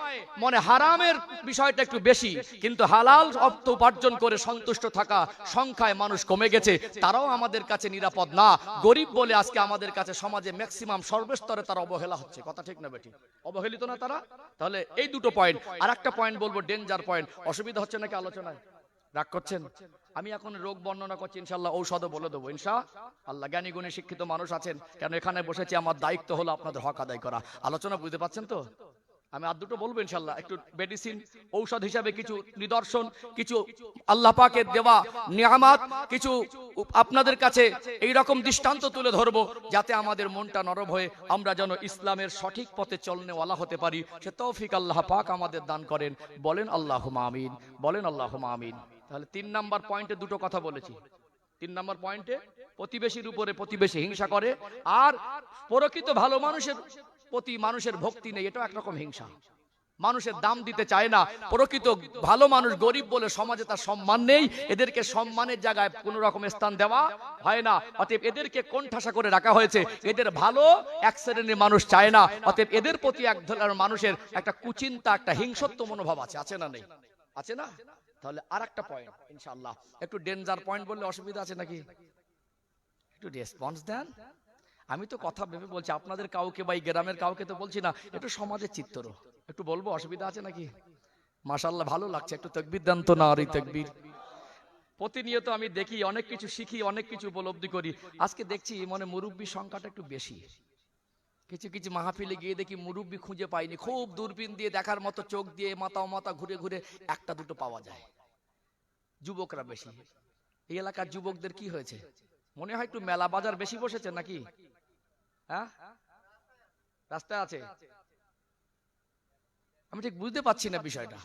মনে হারামের বিষয়টা একটু বেশি, কিন্তু হালাল অর্থ উপার্জন করে সন্তুষ্ট থাকা সংখ্যায় মানুষ কমে গেছে। তারাও আমাদের কাছে নিরাপদ না। গরিব বলে আজকে আমাদের কাছে সমাজে ম্যাক্সিমাম সর্বস্তরে তারা অবহেলা হচ্ছে। কথা ঠিক না বেটি? অবহেলিত না তারা? তাহলে এই দুটো পয়েন্ট। আর একটা পয়েন্ট বলবো, ডেঞ্জার পয়েন্ট। অসুবিধা হচ্ছে নাকি আলোচনায়? রাগ করছেন? আমি এখন রোগ বর্ণনা করছি, ইনশাআল্লাহ ঔষধও বলে দেবো ইনশাআল্লাহ। জ্ঞানী গুণী শিক্ষিত মানুষ আছেন, কেন এখানে বসেছি, আমার দায়িত্ব হলো আপনাদের হক আদায় করা। আলোচনা বুঝতে পারছেন তো? আমি আর দুটো বলবো ইনশাআল্লাহ। একটু মেডিসিন, ঔষধ হিসাবে কিছু নিদর্শন, কিছু আল্লাহ পাকের দেওয়া নিয়ামত, কিছু আপনাদের কাছে এই রকম দৃষ্টান্ত তুলে ধরবো, যাতে আমাদের মনটা নরম হয়ে আমরা যেন ইসলামের সঠিক পথে চলনেওয়ালা হতে পারি। সে তৌফিক আল্লাহ পাক আমাদের দান করেন। বলেন আল্লাহুম্মা আমিন, বলেন আল্লাহুম্মা আমিন। তাহলে 3 নাম্বার পয়েন্টে দুটো কথা বলেছি। 3 নাম্বার পয়েন্টে প্রতিবেশীর উপরে প্রতিবেশী হিংসা করে, আর প্রকৃত ভালো মানুষের প্রতি মানুষের ভক্তি নেই, এটাও একরকম হিংসা। মানুষের দাম দিতে চায় না। প্রকৃত ভালো মানুষ গরিব বলে সমাজে তার সম্মান নেই, এদেরকে সম্মানের জায়গায় কোন রকম স্থান দেওয়া হয় না। অতএব এদেরকে কোণঠাসা করে রাখা হয়েছে। এদের ভালো এক শ্রেণীর মানুষ চায় না। অতএব এদের প্রতি এক ধরনের মানুষের একটা কুচিন্তা, একটা হিংসত্ব মনোভাব আছে। আছে না নেই? আছে না? তাহলে আর একটা পয়েন্ট ইনশাআল্লাহ, একটু ডেঞ্জার পয়েন্ট বললে অসুবিধা আছে নাকি? একটু রেসপন্স দেন। আমি তো কথা ভেবে বলছি, আপনাদের কাউকে বা গ্রামের কাউকে তো বলছি না, একটু সমাজের চিত্র একটু বলবো, অসুবিধা আছে নাকি? মাশাআল্লাহ, ভালো লাগছে। একটু তাকবীর দেন তো, না আর তাকবীর। প্রতিনিয়ত আমি দেখি, অনেক কিছু শিখি, অনেক কিছু উপলব্ধি করি। আজকে দেখছি মনে মুরব্বী সংখ্যাটা একটু বেশি। কিছু কিছু মাহফিলে গিয়ে দেখি মুরব্বী খুঁজে পাইনি। খুব দূরবীন দিয়ে দেখার মতো চোখ দিয়ে মাথা ঘুরে ঘুরে একটা দুটো পাওয়া যায়। যুবকরা বেশি। এই এলাকার যুবকদের কি হয়েছে? মনে হয় একটু মেলা বাজার বেশি বসেছে নাকি? হ্যাঁ, রাস্তায় আছে, আমি ঠিক বুঝতে পারছি না বিষয়টা।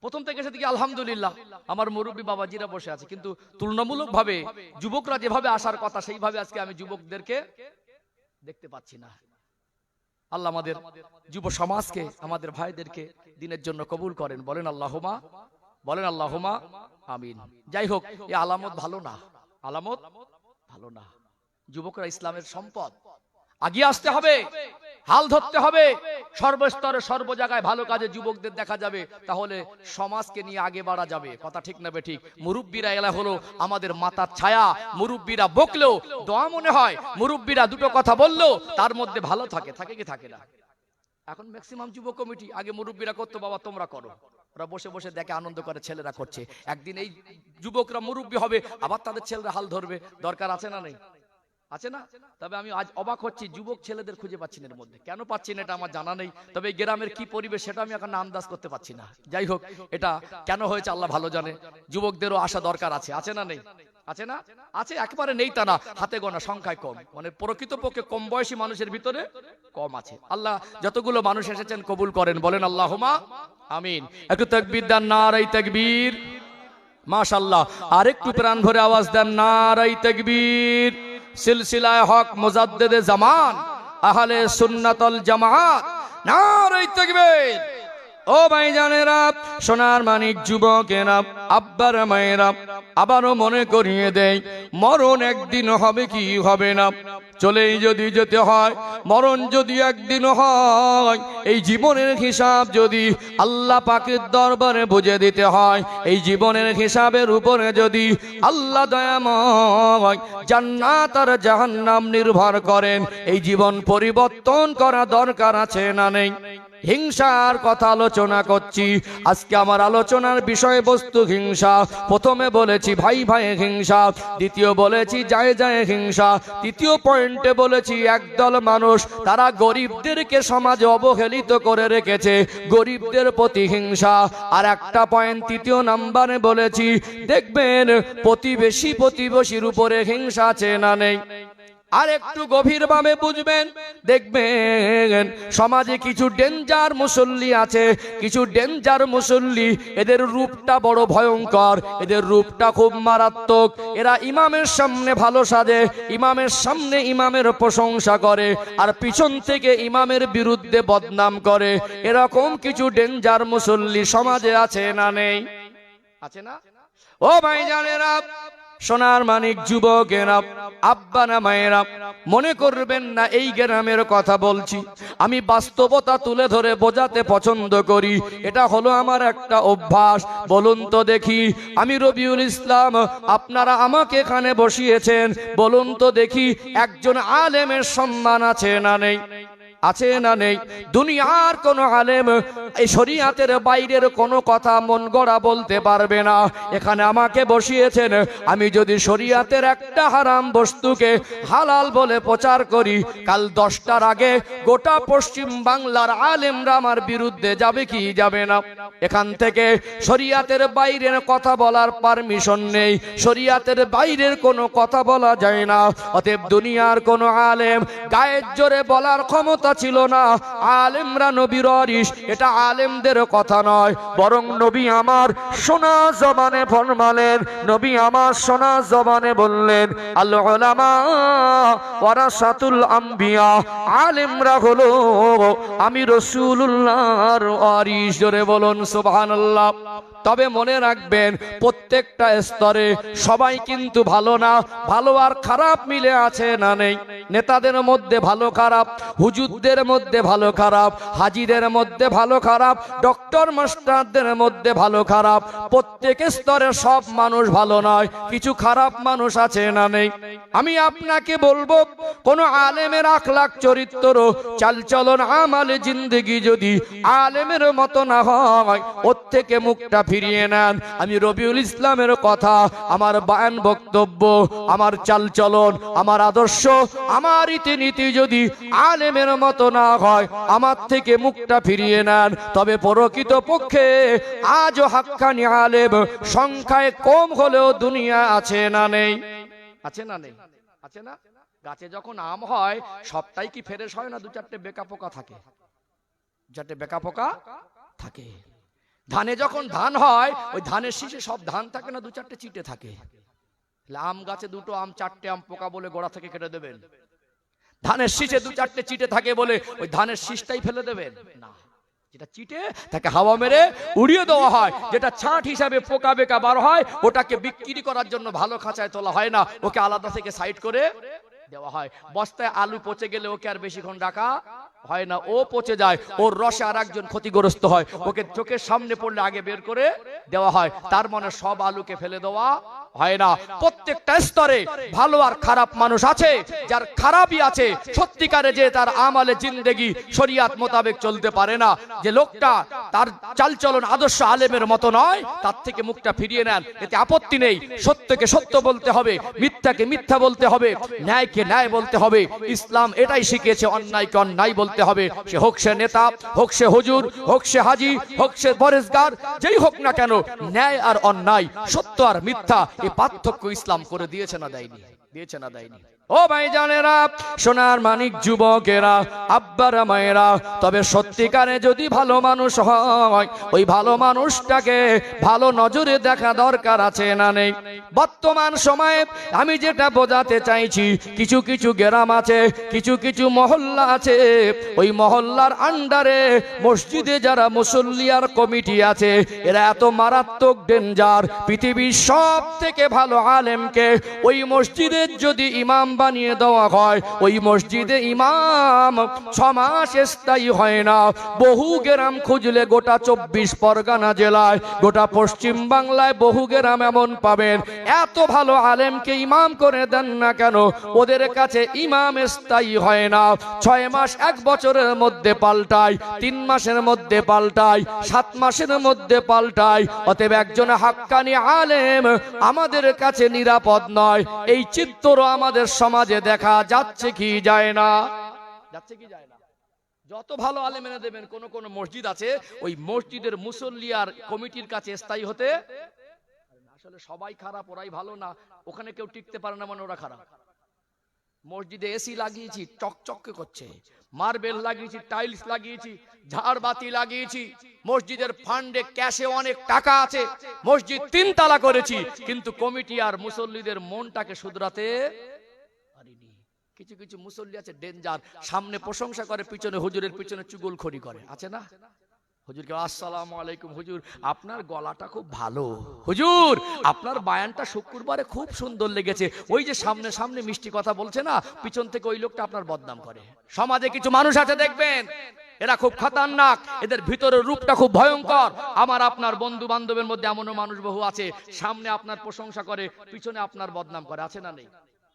প্রথম থেকে এসে দেখি আলহামদুলিল্লাহ আমার মুরব্বী বাবাজিরা বসে আছে, কিন্তু তুলনামূলক ভাবে যুবকরা যেভাবে আসার কথা সেইভাবে আজকে আমি যুবকদেরকে দেখতে পাচ্ছি না। আল্লাহ আমাদের যুব সমাজকে, আমাদের ভাইদেরকে দিনের জন্য কবুল করেন, বলেন আল্লাহুমা, বলেন আল্লাহুমা আমিন। যাই হোক, এই আলামত ভালো না, আলামত ভালো না। যুবকরা ইসলামের সম্পদ, আগিয়ে আসতে হবে, হাল ধরতে হবে, সর্বস্তরে সর্ব জায়গায় ভালো কাজে যুবকদের দেখা যাবে, তাহলে সমাজকে নিয়ে আগে বাড়া যাবে। কথা ঠিক না বেঠিক? মুরব্বীরা এলা হলো আমাদের মাথার ছায়া। মুরব্বীরা বকলেও দোয়া মনে হয়, মুরব্বীরা দুটো কথা বললেও তার মধ্যে ভালো থাকে, থাকে কি থাকে না? এখন ম্যাক্সিমাম যুব কমিটি, আগে মুরব্বীরা করতো, বাবা তোমরা করো, ওরা বসে বসে দেখে আনন্দ করে, ছেলেরা করছে। একদিন এই যুবকরা মুরব্বী হবে, আবার তাদের ছেলেরা হাল ধরবে। দরকার আছে না নেই? আছে না? তবে আমি আজ অবাক হচ্ছি, যুবক ছেলেদের খুঁজে পাচ্ছি না এর মধ্যে। কেন পাচ্ছি না এটা আমার জানা নেই, তবে এই গ্রামের কি পরিবেশ সেটা আমি এখন আন্দাজ করতে পারছি না। যাই হোক, এটা কেন হয়েছে আল্লাহ ভালো জানে। যুবকদেরও আসা দরকার আছে, আছে না নেই? আছে না? আছে, একেবারে নেই তা না, হাতে গোনা, সংখ্যায় কম, মানে প্রকৃতপক্ষে কম বয়সী মানুষের ভিতরে কম আছে। আল্লাহ যতগুলো মানুষ এসেছেন কবুল করেন, বলেন আল্লাহুম্মা আমিন। একটু তাকবীর দেন, নারায়ে তাকবীর, মাশাআল্লাহ। আরেকটু প্রাণ ভরে আওয়াজ দেন, নারায়ে তাকবীর। সিলসিলায়ে হক মুজাদ্দিদে জামান আহলে সুন্নাত ওয়াল জামাত, নারায়ে তাকবীর। ও ভাইজানেরা, সোনার মানিক যুবকেরা, আব্বার মায়েরা, আবারও মনে করিয়ে দেয়, মরণ একদিন হবে কি হবে না। চলেই যদি যেতে হয়, মরণ যদি একদিন হয়, এই জীবনের হিসাব যদি আল্লাহ পাকের দরবারে বুঝে দিতে হয়, এই জীবনের হিসাবের উপরে যদি আল্লাহ দয়াময় জান্নাত আর জাহান্নাম নির্ভর করেন, এই জীবন পরিবর্তন করা দরকার আছে না নেই? হিংসার কথা আলোচনা করছি আজকে, আমার আলোচনার বিষয়বস্তু হিংসা। প্রথমে বলেছি ভাই ভাই হিংসা, দ্বিতীয় বলেছি যায় যায় হিংসা, তৃতীয় পয়েন্টে বলেছি একদল মানুষ তারা গরিবদেরকে সমাজে অবহেলিত করে রেখেছে, গরিবদের প্রতি হিংসা। আর একটা পয়েন্ট তৃতীয় নাম্বারে বলেছি, দেখবেন প্রতিবেশীর উপরে হিংসা আছে না নেই। আর একটু গভীরভাবে বুঝবেন, দেখবেন সমাজে কিছু ডেঞ্জার মুসল্লি আছে, কিছু ডেঞ্জার মুসল্লি, এদের রূপটা বড় ভয়ঙ্কর, এদের রূপটা খুব মারাত্মক। এরা ইমামের সামনে ভালো সাজে, ইমামের সামনে ইমামের প্রশংসা করে, আর পিছন থেকে ইমামের বিরুদ্ধে বদনাম করে। এরকম কিছু ডেঞ্জার মুসল্লি সমাজে আছে না নেই? আছে না? ও ভাইজানেরা, সোনার মানিক যুবকেরা, আব্বা না মায়েরা, মনে করবেন না এই গ্রামের কথা বলছি, আমি বাস্তবতা তুলে ধরে বোঝাতে পছন্দ করি, এটা হলো আমার একটা অভ্যাস। বলুন তো দেখি, আমি রবিউল ইসলাম, আপনারা আমাকে এখানে বসিয়েছেন, বলুন তো দেখি একজন আলেমের সম্মান আছে না নেই? আছে না নেই? দুনিয়ার কোন আলেম এই শরীয়তের বাইরের কোনো কথা মন গড়া বলতে পারবে না। এখানে আমাকে বসিয়েছেন, আমি যদি শরীয়তের একটা হারাম বস্তুকে হালাল বলে প্রচার করি, কাল 10টার আগে গোটা পশ্চিম বাংলার আলেমরা আমার বিরুদ্ধে যাবে কি যাবে না? এখান থেকে শরীয়তের বাইরের কথা বলার পারমিশন নেই, শরীয়তের বাইরের কোনো কথা বলা যায় না। অতএব দুনিয়ার কোনো আলেম গায়ের জোরে বলার ক্ষমতা ছিল না, আলেমরা নবীর ওয়ারিস, এটা আলেমদের কথা নয়, বরং নবী আমার শোনা জবানে ফরমালেন, নবী আমার শোনা জবানে বললেন, আল উলামা ওয়ারাসাতুল আম্বিয়া, আলেমরা হলো আমি রাসূলুল্লাহর ওয়ারিস। জোরে বলুন সুবহানাল্লাহ। তবে মনে রাখবেন, প্রত্যেকটা স্তরে সবাই কিন্তু ভালো না, ভালো আর খারাপ মিলে আছে না নেই? নেতাদের মধ্যে ভালো খারাপ, হুজুরদের মধ্যে ভালো খারাপ, হাজিদের মধ্যে ভালো খারাপ, ডক্টর মাস্টারদের মধ্যে ভালো খারাপ, প্রত্যেক স্তরে সব মানুষ ভালো নয়, কিছু খারাপ মানুষ আছে না নেই? আমি আপনাকে বলবো, কোন আলেমের আখলাক চরিত্র চালচলন আমালে জিন্দেগি যদি আলেমের মতো না হয়, ওর থেকে মুখটা ফিরিয়ে নেন। আমি রবিউল ইসলামের কথা, আমার বয়ান বক্তব্য, আমার চালচলন, আমার আদর্শ, আমার রীতিনীতি যদি আলেমের মতো না হয়, আমার থেকে মুখটা ফিরিয়ে নেন। তবে প্রকৃত পক্ষে আজও হাক্কানি আলেম সংখ্যায় কম হলেও দুনিয়া আছে না নেই? আছে না নেই? আছে না? গাছে যখন আম হয় সবটাই কি ফ্রেশ হয় না? 2-4টে বেকা পোকা থাকে, 2-4টে বেকা পোকা থাকে। ধানে যখন ধান হয়, ওই ধানের শীষে সব ধান থাকে না, 2-4টে চিটে থাকে। আম গাছে 2টো আম 4টে আম পোকা বলে গোড়া থেকে কেটে দেবেন। ধানের শীষে দু চারটে চিটে থাকে বলে ওই ধানের শীষটাই ফেলে দেবেন না, যেটা চিটে তাকে হাওয়া মেরে উড়িয়ে দেওয়া হয়, যেটা ছাঁট হিসাবে পোকা বেকা বার হয় ওটাকে বিক্রি করার জন্য ভালো খাঁচায় তোলা হয় না, ওকে আলাদা থেকে সাইড করে দেওয়া হয়। বস্তায় আলু পচে গেলে ওকে আর বেশিক্ষণ রাখা হয় না, ও পচে যায়, ওর রসে আর একজন ক্ষতিগ্রস্ত হয়, ওকে চোখের সামনে পড়লে আগে বের করে দেওয়া হয়। তার মানে সব আলুকে ফেলে দেওয়া হয় না। প্রত্যেকটা স্তরে ভালো আর খারাপ মানুষ আছে, যার খারাপই আছে সত্যিকারে, যে তার আমলে জিন্দেগি শরিয়াত মোতাবেক চলতে পারে না, যে লোকটা তার চালচলন আদর্শ আলেমের মতো নয়, তার থেকে মুখটা ফিরিয়ে নেন, এতে আপত্তি নেই। সত্যকে সত্য বলতে হবে, মিথ্যাকে মিথ্যা বলতে হবে, ন্যায়কে ন্যায় বলতে হবে। ইসলাম এটাই শিখিয়েছে, অন্যায়কে অন্যায় বলতে হবে। সে হোক সে নেতা, হোক সে হুজুর, হোক সে হাজি, হোক সে পরেশগার, যেই হোক না কেন, ন্যায় আর অন্যায়, সত্য আর মিথ্যা, এই পার্থক্য ইসলাম করে দিয়েছে না দেয়নি? দিয়েছে না দেয়নি? ও ভাইজানেরা, সোনার মানিক যুবকেরা, আব্বারা মায়েরা, তবে সত্যিকারে যদি ভালো মানুষ হয়, ওই ভালো মানুষটাকে ভালো নজরে দেখা দরকার আছে না নেই? বর্তমান সময়ে আমি যেটা বোঝাতে চাইছি, কিছু কিছু গ্রাম আছে, কিছু কিছু মহল্লা আছে, ওই মহল্লার আন্ডারে মসজিদে যারা মুসল্লি আর কমিটি আছে, এরা এত মারাত্মক ডেঞ্জার। পৃথিবীর সব থেকে ভালো আলেমকে ওই মসজিদের যদি ইমাম বানিয়ে দেওয়া হয়, ওই মসজিদে ইমাম 6 মাস স্থায়ী হয় না। বহু গ্রাম খুঁজলে গোটা 24 পরগনা জেলায়, গোটা পশ্চিম বাংলায় বহু গ্রাম এমন পাবেন, এত ভালো আলেমকে ইমাম করে দেন না কেন, ওদের কাছে ইমাম স্থায়ী হয় না। 6 মাস 1 বছরের মধ্যে পাল্টায়, 3 মাসের মধ্যে পাল্টায়, 7 মাসের মধ্যে পাল্টায়। অতএব একজন হাক্কানি আলেম আমাদের কাছে নিরাপদ নয়। এই চিত্র আমাদের সমাজে দেখা যাচ্ছে কি যায় না? যাচ্ছে কি যায় না? যত ভালো আলেম এনে দেবেন, কোন কোন মসজিদ আছে ওই মসজিদের মুসল্লি আর কমিটির কাছে স্থায়ী হতে, আসলে সবাই খারাপ, ওরাই ভালো না, ওখানে কেউ টিকতে পারে না মানে ওরা খারাপ। মসজিদে এসি লাগিয়েছি, চকচকে করছে, মার্বেল লাগিয়েছি, টাইলস লাগিয়েছি, ঝাড়বাতি লাগিয়েছি, মসজিদের ফান্ডে ক্যাশে অনেক টাকা আছে, মসজিদ 3 তালা করেছি, কিন্তু কমিটি আর মুসল্লিদের মনটাকে শুধরাতে পারিনি। কিছু কিছু মুসল্লি আছে ডেঞ্জার, সামনে প্রশংসা করে, পিছনে হুজুরের পিছনে চুগলখড়ি করে, আছে না? হুজুরকে আসসালামু আলাইকুম, হুজুর আপনার গলাটা খুব ভালো, হুজুর আপনার বায়ানটা শুক্রবারে খুব সুন্দর লেগেছে। ওই যে সামনে সামনে মিষ্টি কথা বলছে না, পিছন থেকে ওই লোকটা আপনার বদনাম করে। সমাজে কিছু মানুষ আছে দেখবেন, এরা খুব খতরনাক, এদের ভিতরের রূপটা খুব ভয়ঙ্কর। আমার আপনার বন্ধু বান্ধবের মধ্যে এমনও মানুষ বহু আছে, সামনে আপনার প্রশংসা করে, পিছনে আপনার বদনাম করে, আছে না নেই?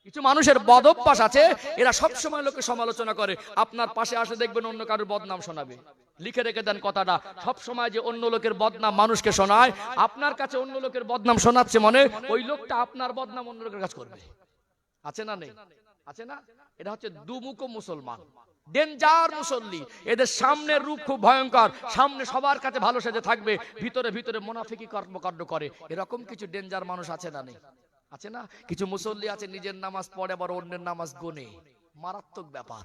কিছু মানুষের বদ অভ্যাস আছে, এরা সবসময় লোকে সমালোচনা করে, আপনার পাশে আসে দেখবেন অন্য কারোর বদনাম শোনাবে। লিখে রেখে দেন কথাটা, সব সময় যে অন্য লোকের বদনাম মানুষকে শোনায়, আপনার কাছে অন্য লোকের বদনাম শোনাচ্ছে মানে ওই লোকটা আপনার বদনাম অন্য লোকের কাছে করবে, আছে না নেই? আছে না? এটা হচ্ছে দুমুখ মুসলমান, ডেঞ্জার মুসল্লি। এদের সামনের রূপ খুব ভয়ঙ্কর, সামনে সবার কাছে ভালো সেজে থাকবে, ভিতরে ভিতরে মুনাফিকি কর্মকাণ্ড করে। এরকম কিছু ডেঞ্জার মানুষ আছে না নেই? আছে না? কিছু মুসল্লি আছে নিজের নামাজ পড়ে আবার অন্যের নামাজ গোনে, মারাত্মক ব্যাপার।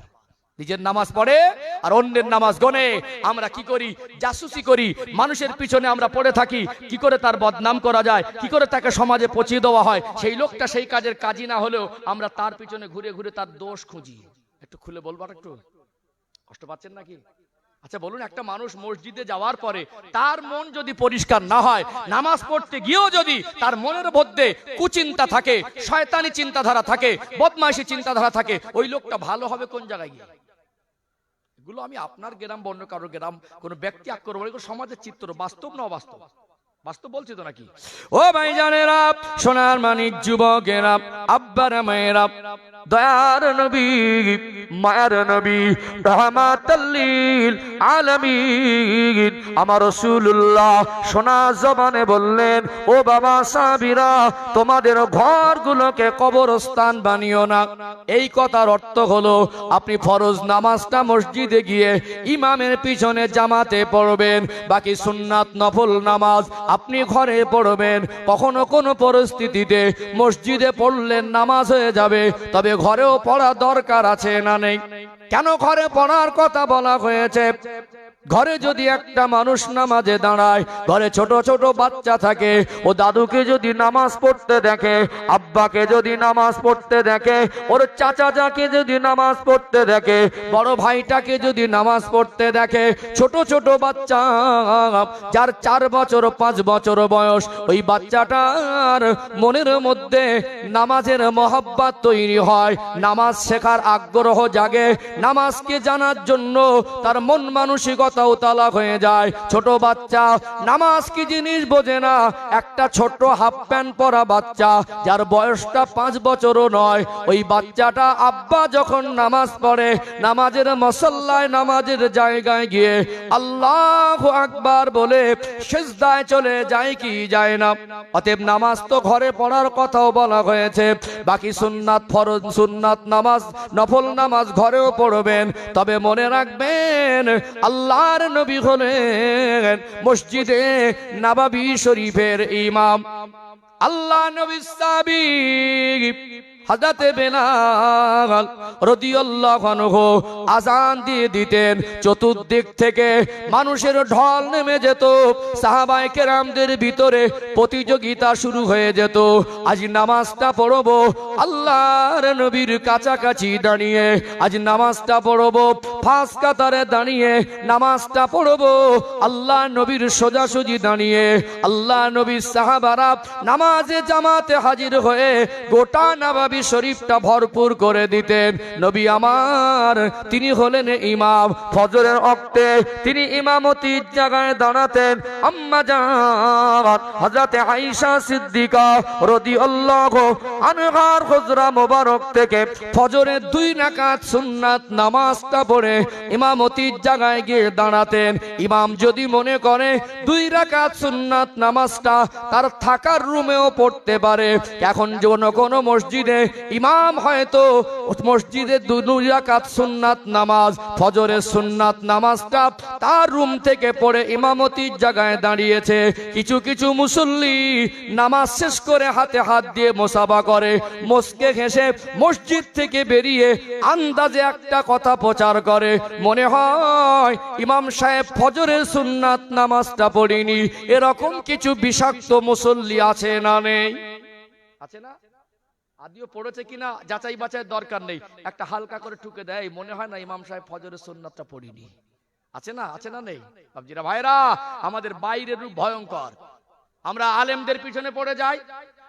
নিজের নামাজ পড়ে আর অন্যের নামাজ গোনে। আমরা কি করি? জাসুসি করি, মানুষের পিছনে আমরা পড়ে থাকি, কি করে তার বদনাম করা যায়, কি করে তাকে সমাজে পচিয়ে দেওয়া হয়। সেই লোকটা সেই কাজের কাজই না হলেও আমরা তার পিছনে ঘুরে ঘুরে তার দোষ খুঁজি। একটু খুলে বলবার, একটু কষ্ট পাচ্ছেন নাকি? আচ্ছা বলুন, একটা মানুষ মসজিদে যাওয়ার পরে তার মন যদি পরিষ্কার না হয়, নামাজ পড়তে গিয়েও যদি তার মনের মধ্যে কুচিন্তা থাকে, শয়তানি চিন্তাধারা থাকে, বদমাইশি চিন্তাধারা থাকে, ওই লোকটা ভালো হবে কোন জায়গায় গিয়ে? এগুলো আমি আপনার গ্রাম বন্য কারো গ্রাম কোন ব্যক্তি আক্রমণ, এগুলো সমাজের চিত্র, বাস্তব না অবাস্তব? বাস্তব বলছি তো নাকি? ও ভাইজানেরা, সোনার মানিক যুবকেরা, আব্বারা মায়েরা, দয়ার নবী, মায়ার নবী, রহমাতাল লিল আলামিন আমার রাসূলুল্লাহ সোনা জবানে বললেন, ও বাবা সাহাবীরা, তোমাদের ঘরগুলোকে কবরস্থান বানিও না। এই কথার অর্থ হলো আপনি ফরজ নামাজটা মসজিদে গিয়ে ইমামের পিছনে জামাতে পড়বেন, বাকি সুন্নাত নফল নামাজ আপনি ঘরে পড়বেন। কখনো কোনো পরিস্থিতিতে মসজিদে পড়লেন নামাজ হয়ে যাবে, তবে ঘরেও পড়া দরকার আছে না নেই? কেন ঘরে পড়ার কথা বলা হয়েছে? ঘরে যদি একটা মানুষ নামাজে দাঁড়ায়, ঘরে ছোট ছোট বাচ্চা থাকে, ও দাদুকে যদি নামাজ পড়তে দেখে, আব্বাকে যদি নামাজ পড়তে দেখে, ওর চাচাকে যদি নামাজ পড়তে দেখে, বড় ভাইটাকে যদি নামাজ পড়তে দেখে, ছোট ছোট বাচ্চা যার 4 বছর 5 বছর বয়স, ওই বাচ্চাটার মনের মধ্যে নামাজের মহব্বত তৈরি হয়, নামাজ শেখার আগ্রহ জাগে, নামাজকে জানার জন্য তার মন মানসিকতা তালাক হয়ে যায়। ছোট বাচ্চা নামাজ কি জিনিস বোঝে না। একটা ছোট হাফ প্যান্ট পরা বাচ্চা যার বয়সটা 5 বছরও নয়, ওই বাচ্চাটা আব্বা যখন নামাজ পড়ে, নামাজের মুসল্লায় নামাজের জায়গায় গিয়ে আল্লাহু আকবার বলে সিজদায় চলে যায় কি যায় না? অতএব নামাজ তো ঘরে পড়ার কথাও বলা হয়েছে, বাকি সুন্নাত ফরজ সুন্নাত নামাজ নফল নামাজ ঘরেও পড়বেন। তবে মনে রাখবেন আল্লাহর নবী হলেন মসজিদে নববী শরীফের ইমাম। আল্লাহ নবী সাহাবী হযরত বেলাল রাদিয়াল্লাহু আনহু আযান দিয়ে দিতেন, চতুর্দিক থেকে মানুষের ঢল নেমে যেত, সাহাবায়ে কেরামদের ভিতরে প্রতিযোগিতা শুরু হয়ে যেত। আজ নামাজটা পড়বো আল্লাহর নবীর কাছাকাছি দাঁড়িয়ে, আজ নামাজটা পড়বো ফাঁস কাতারে দাঁড়িয়ে, নামাজটা পড়বো আল্লাহ নবীর সোজাসুজি দাঁড়িয়ে। আল্লাহ নবীর সাহাবারা নামাজে জামাতে হাজির হয়ে গোটা নববী শরীফটা ভরপুর করে দিতেন। নবী আমার তিনি হলেন ইমাম, ফজরের ওয়াক্তে তিনি ইমামতির জায়গায় দাঁড়াতেন। আম্মা জান হযরত আয়েশা সিদ্দিকা রাদিয়াল্লাহু আনহার হুজরা মোবারক থেকে ফজরের 2 রাকাত সুন্নাত নামাজটা পড়ে ইমামতির জায়গায় গিয়ে দাঁড়াতেন। ইমাম যদি মনে করে 2 রাকাত সুন্নাত নামাজটা তার থাকার রুমেও পড়তে পারে, এখন কোন মসজিদে ইমাম হয়তো মসজিদে 2 রাকাত সুন্নাত নামাজ ফজরের সুন্নাত নামাজটা তার রুম থেকে পড়ে ইমামতির জায়গায় দাঁড়িয়েছে, কিছু কিছু মুসল্লি নামাজ শেষ করে হাতে হাত দিয়ে মোসাফা করে, মুস্কে হেসে মসজিদ থেকে বেরিয়ে আন্দাজে একটা কথা প্রচার করে, মনে হয় ইমাম সাহেব ফজরের সুন্নাত নামাজটা পড়েনি। এরকম কিছু বিষাক্ত মুসল্লি আছে না নেই? আছে না? আদিও পড়েছে কিনা যাচাই বাছাই দরকার নেই, একটা হালকা করে ঠুকে দেয়, মনে হয় না ইমাম সাহেব ফজরের সুন্নাতটা পড়েনি। আছে না? আছে না নেই? বাবজিরা ভাইরা, আমাদের বাইরের রূপ ভয়ঙ্কর। আমরা আলেমদের পিছনে পড়ে যাই,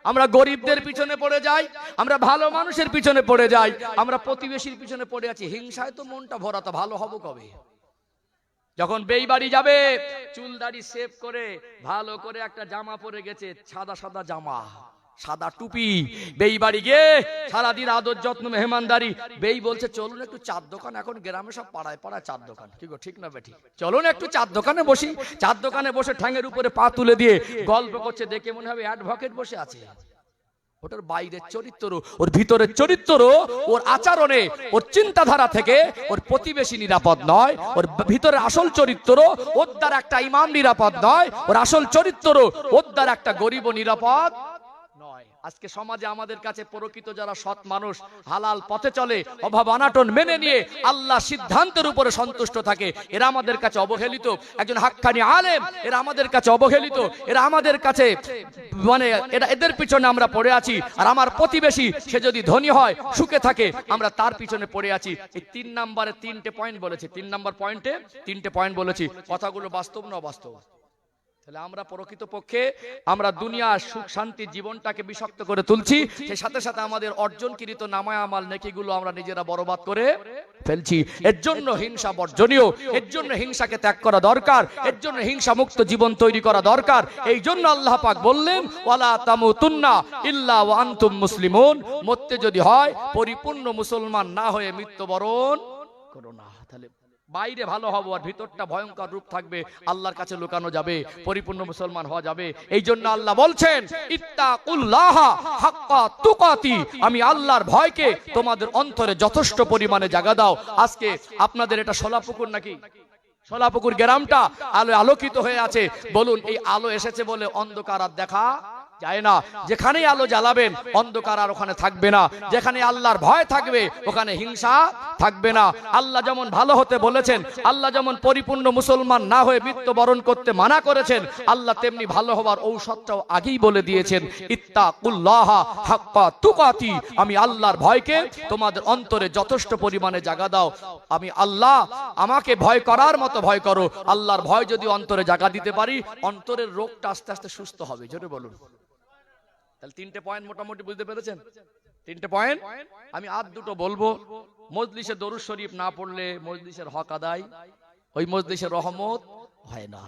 আমরা গরিবদের পিছনে পড়ে যাই, আমরা ভালো মানুষের পিছনে পড়ে যাই, আমরা প্রতিবেশীর পিছনে পড়ে আছি। হিংসায় তো মনটা ভরা, তো ভালো হবো কবে? যখন বেই বাড়ি যাবে, চুল দাড়ি সেভ করে ভালো করে একটা জামা পরে গেছে, সাদা সাদা জামা, সাদা টুপি, বেই বাড়ি গিয়ে সারাদিন আদর যত্ন মেহমানদারি। বেই বলছে চলুন একটু চার দোকান, এখন গ্রামে সব পাড়ায় পাড়ায় চার দোকান, কি গো ঠিক না বেঠি? চলুন একটু চার দোকানে বসি। চার দোকানে বসে ঠ্যাঙের উপরে পা তুলে দিয়ে গল্প করছে, দেখে মনে হবে অ্যাডভোকেট বসে আছে। ওটার বাইরের চরিত্র, ওর ভিতরের চরিত্র, ওর আচরণে, ওর চিন্তাধারা থেকে ওর প্রতিবেশী নিরাপদ নয়, ওর ভিতরের আসল চরিত্র ওর দ্বারা একটা ইমাম নিরাপদ নয়, ওর আসল চরিত্র ওর দ্বারা একটা গরিব নিরাপদ নয়। আজকে সমাজে আমাদের কাছে প্রকৃত যারা সৎ মানুষ, হালাল পথে চলে, অভাব অনাটন মেনে নিয়ে আল্লাহ সিদ্ধান্তের উপরে সন্তুষ্ট থাকে, এরা আমাদের কাছে অবহেলিত। একজন হাক্কানি আলেম, এরা আমাদের কাছে অবহেলিত, এরা আমাদের কাছে মানে এদের পিছনে আমরা পড়ে আছি। আর আমার প্রতিবেশী সে যদি ধনী হয়, সুখে থাকে, আমরা তার পিছনে পড়ে আছি। এই 3 নম্বরে 3টে পয়েন্ট বলেছি, 3 নম্বর পয়েন্টে 3টে পয়েন্ট বলেছি। কথাগুলো বাস্তব না অবাস্তব? তাহলে আমরা প্রকৃতপক্ষে আমরা দুনিয়ার সুখ শান্তি জীবনটাকে বিষাক্ত করে তুলছি, সেই সাথে সাথে আমাদের অর্জনকৃত নামায় আমাল নেকিগুলো আমরা নিজেরা বরবাদ করে ফেলছি। এর জন্য হিংসা বর্জনীয়, এর জন্য হিংসাকে ত্যাগ করা দরকার, এর জন্য হিংসা মুক্ত জীবন তৈরি করা দরকার। এই জন্য আল্লাহ পাক বললেন ওয়ালা তামুতুন্না ইল্লা ওয়া আনতুম মুসলিমুন, মরতে যদি হয় পরিপূর্ণ মুসলমান না হয়ে মৃত্যুবরণ করো না। তাহলে বাইরে ভালো হবো আর ভিতরটা ভয়ঙ্কর রূপ থাকবে, আল্লাহর কাছে লুকানো যাবে, পরিপূর্ণ মুসলমান হওয়া যাবে। এই জন্য আল্লাহ বলছেন ইত্তাকুল্লাহ হাক্কা তুকাতি, আমি আল্লাহর ভয়কে তোমাদের অন্তরে যথেষ্ট পরিমাণে জায়গা দাও। আজকে আপনাদের এটা সোলাপুকুর নাকি? সোলাপুকুর গ্রামটা আলো আলোকিত হয়ে আছে। বলুন এই আলো এসেছে বলে অন্ধকার আর দেখা যায় না। যেখানেই আলো জ্বালাবেন অন্ধকার আর ওখানে থাকবে না। যেখানে আল্লাহর ভয় থাকবে ওখানে হিংসা থাকবে না। আল্লাহ যেমন ভালো হতে বলেছেন, আল্লাহ যেমন পরিপূর্ণ মুসলমান না হয়ে মৃত্যুবরণ করতে মানা করেছেন, আল্লাহ তেমনি ভালো হওয়ার ঔষধটাও আগেই বলে দিয়েছেন, ইত্তাকুল্লাহা হাক্কা তুকাতি, আমি আল্লাহর ভয়কে তোমাদের অন্তরে যথেষ্ট পরিমাণে জায়গা দাও। আমি আল্লাহ, আমাকে ভয় করার মতো ভয় করো। আল্লাহর ভয় যদি অন্তরে জায়গা দিতে পারি, অন্তরের রোগটা আস্তে আস্তে সুস্থ হবে। জোরে বলুন। তাহলে তিনটে পয়েন্ট মোটামুটি বুঝতে পেরেছেন? তিনটে পয়েন্ট আমি আর দুটো বলবো। মজলিসে দরুদ শরীফ না পড়লে মজলিসের হক আদায়, ওই মজলিসের রহমত হয় না।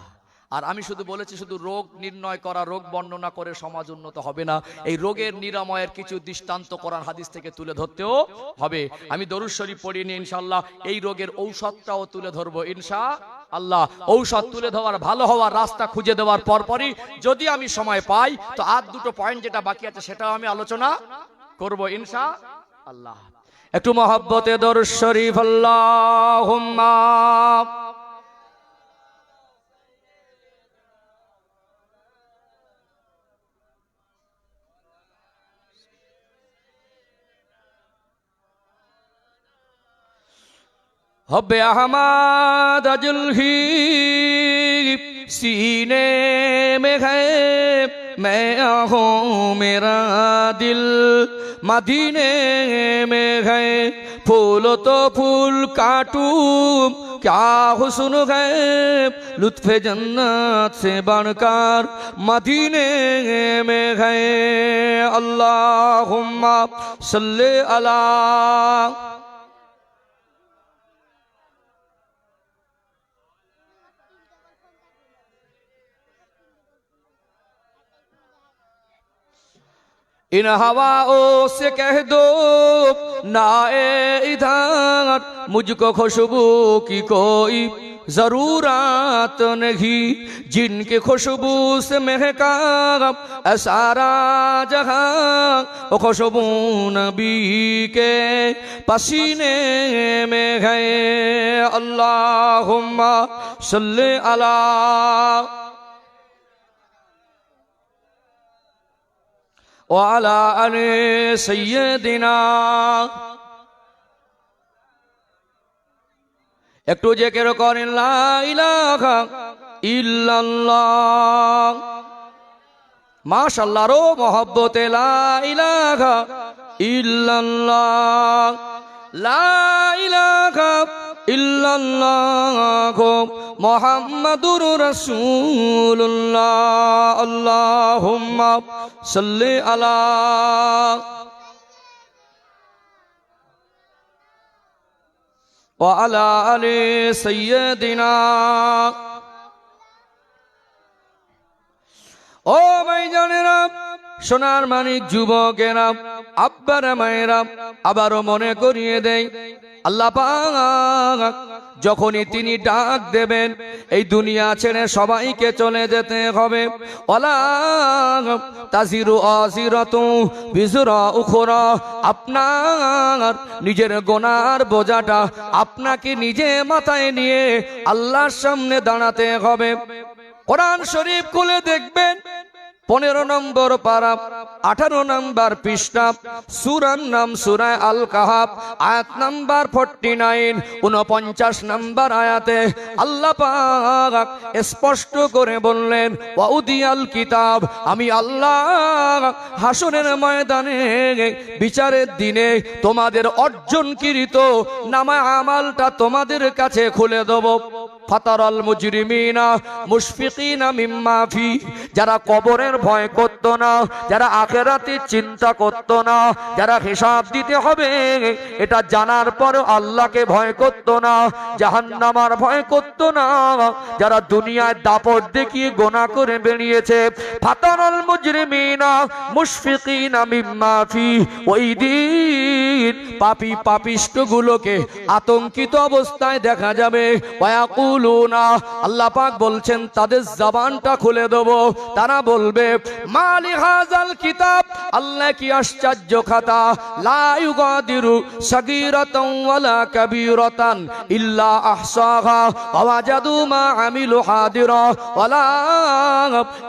আর আমি শুধু বলেছি, শুধু রোগ নির্ণয় করা, রোগ বর্ণনা করে সমাজ উন্নত হবে না। এই রোগের নিরাময়ের কিছু দৃষ্টান্ত কোরআন হাদিস থেকে তুলে ধরতেও হবে। আমি দরুদ শরীফ পড়িয়ে নিয়ে ইনশাআল্লাহ এই রোগের ঔষধটাও তুলে ধরবো ইনশাআল্লাহ। ঔষধ তুলে ধরার, ভালো হওয়ার রাস্তা খুঁজে দেওয়ার পরপরই যদি আমি সময় পাই, তো আর দুটো পয়েন্ট যেটা বাকি আছে সেটাও আমি আলোচনা করব ইনশাআল্লাহ। একটু মহব্বতে দরুদ শরীফ আল্লাহুম্মা हब्बे अहमद जुल्ही सीने में है, मैं आहूं मेरा दिल मदीने में है। फूल तो फूल काटूं क्या हुस्न है, लुत्फ़े जन्नत से बढ़कर मदीने में है। अल्लाहुम्मा सल्ले अला इन हवाओं से कह दो ना ए इधर, मुझको खुशबू की कोई जरूरत नहीं, जिनके खुशबू से महका सारा जहां, वो खुशबू नबी के पसीने में है। अल्लाहुम्मा सल्ले अला ওয়ালা আলে সাইয়্যিদিনা। একটু জিকির করেন লা ইলাহা ইল্লাল্লাহ। মাশাআল্লাহ, রো মহব্বতে লা ইলাহা ইল্লাল্লাহ, লা ইলাহা ইল্লাল্লাহ মুহাম্মাদুর রাসূলুল্লাহ। আল্লাহুম্মা সাল্লি আলা ওয়া আলা আলি সাইয়্যিদিনা। ও ভাইজানেরা, সোনার মানিক যুবকেরা, আব্বারা মায়েরা, আবারও মনে করিয়ে দেই, আল্লাহ পাক যখনই তিনি ডাক দেবেন, এই দুনিয়া ছেড়ে সবাইকে চলে যেতে হবে। ওয়ালা তাজিরু আজিরাতু বিজরা উখরা, আপনার নিজের গুনার বোঝাটা আপনাকে নিজে মাথায় নিয়ে আল্লাহর সামনে দাঁড়াতে হবে। কোরআন শরীফ খুলে দেখবেন, 15 নম্বর পারা 18 নম্বর পৃষ্ঠা, সূরার নাম সূরা আল কাহাফ, আয়াত নাম্বার 49, 49 নম্বর আয়াতে আল্লাহ পাক স্পষ্ট করে বললেন, ওয়াউদিয়াল কিতাব, আমি আল্লাহ হাসরের ময়দানে বিচারের দিনে তোমাদের অর্জনকৃত নামা আমালটা তোমাদের কাছে খুলে দেব। ফাতারাল মুজরিমিনা মুশফিকিনা মিম্মা ফি, যারা কবরের ভয় করত না, যারা আখিরাতের চিন্তা করত না, যারা হিসাব দিতে হবে এটা জানার পর আল্লাহকে ভয় করত না, জাহান্নামার ভয় করত না, যারা দুনিয়ায় দাপট দেখিয়ে গোনা করে বেরিয়েছে, ফাতারাল মুজরিমিনা মুশফিকিনা মিম্মা ফি, ওই দিন পাপী পাপিষ্ঠগুলোকে আতঙ্কিত অবস্থায় দেখা যাবে। ওয়ায়াকুলুনা, আল্লাহ পাক বলছেন তাদের জবানটা খুলে দেব, তারা বলবে, মালি হাযাল কিতাব, আল্লাহ কি আশ্চর্য খাতা, লা ইউগাদিরু সাগীরাতান ওয়ালা কাবীরাতান ইল্লা আহসাহা ওয়া ওয়াজাদু মা আমিলু হাদিরা ওয়ালা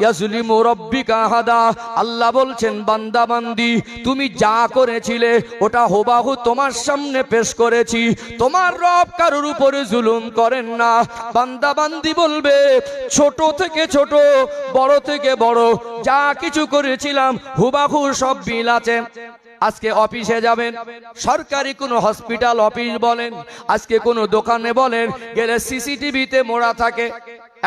ইয়াজলিমু রাব্বিকা আহাদা। আল্লাহ বলছেন বান্দা বান্দি তুমি যা করেছিলে ওটা হুবহু তোমার সামনে পেশ করেছি। তোমার রব কারোর উপরে জুলুম করেন না। বান্দা বান্দি বলবে ছোট থেকে ছোট, বড় থেকে বড়, যা কিছু করেছিলাম হুবহু সব বিল আছে। আজকে অফিসে যাবেন, সরকারি কোনো হসপিটাল অফিস বলেন, আজকে কোনো দোকানে বলেন, গেলে সিসিটিভিতে মোড়া থাকে,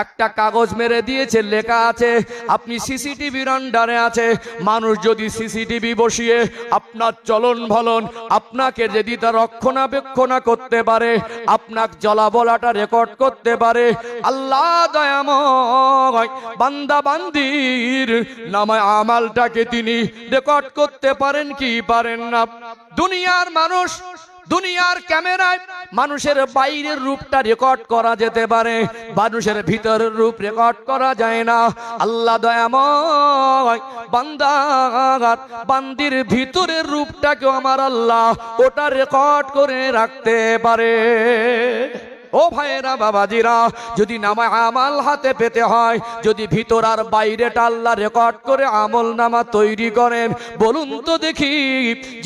একটা কাগজ মেরে দিয়েছে, লেখা আছে আপনি সিসিটিভির আন্ডারে আছে। মানুষ যদি সিসিটিভি বসিয়ে আপনার চলন ভলন, আপনাকে যদি তার রক্ষণাবেক্ষণা করতে পারে, আপনার চলাবলাটা রেকর্ড করতে পারে, আল্লাহ দয়াময় বান্দা বান্দির নামায় আমালটাকে তিনি রেকর্ড করতে পারেন কি পারেন না? দুনিয়ার মানুষ, দুনিয়ার ক্যামেরায় মানুষের বাইরের রূপটা রেকর্ড করা যেতে পারে, মানুষের ভিতরের রূপ রেকর্ড করা যায় না। আল্লাহ দয়াময় বান্দার বান্দির ভিতরের রূপটাকেও আমার আল্লাহ ওটা রেকর্ড করে রাখতে পারে। ও ভাইরা বাবাজিরা, যদি নামায় আমাল হাতে পেতে হয়, যদি ভিতর আর বাইরেটা আল্লাহ রেকর্ড করে আমল নামা তৈরি করেন, বলুন তো দেখি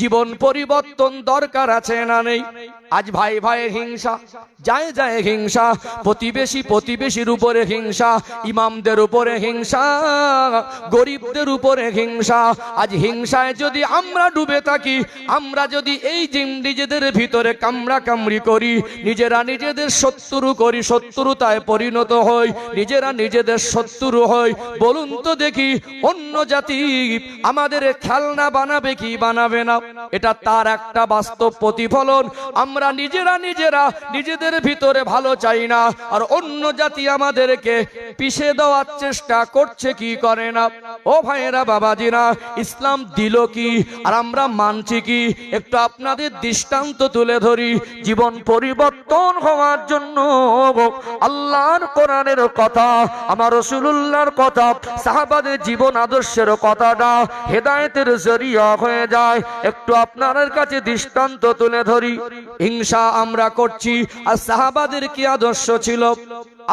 জীবন পরিবর্তন দরকার আছে না নেই? আজ ভাই ভাইয়ের হিংসা, যায় যায় হিংসা, প্রতিবেশী প্রতিবেশীর উপরে হিংসা, ইমামদের উপরে হিংসা, গরিবদের উপরে হিংসা। আজ হিংসায় যদি আমরা ডুবে থাকি, আমরা যদি এই নিজেদের ভিতরে কামড়া কামড়ি করি, নিজেরা নিজেদের শত্রু করি, শত্রুতায় পরিণত হই, নিজেরা নিজেদের শত্রু হই, বলুন তো দেখি অন্য জাতি আমাদের খেলনা বানাবে কি বানাবে না? এটা তার একটা বাস্তব প্রতিফলন। আমরা নিজেরা নিজেরা নিজেদের ভিতরে ভালো চাই না, আর অন্য জাতি আমাদেরকে পিষে দেওয়ার চেষ্টা করছে কি করে না? ও ভাইয়েরা বাবাজিরা, ইসলাম দিল কি আর আমরা মানছি কি? একটু আপনাদের দৃষ্টান্ত তুলে ধরি। জীবন পরিবর্তন হওয়ার জন্য আল্লাহর কোরআনের কথা, আমার রাসূলুল্লাহর কথা, সাহাবাদের জীবন আদর্শের কথাটা হেদায়েতের জরিয়া হয়ে যায়। একটু আপনাদের কাছে দৃষ্টান্ত তুলে ধরি। হিংসা আমরা করছি, আর সাহাবাদের কি আদর্শ ছিল?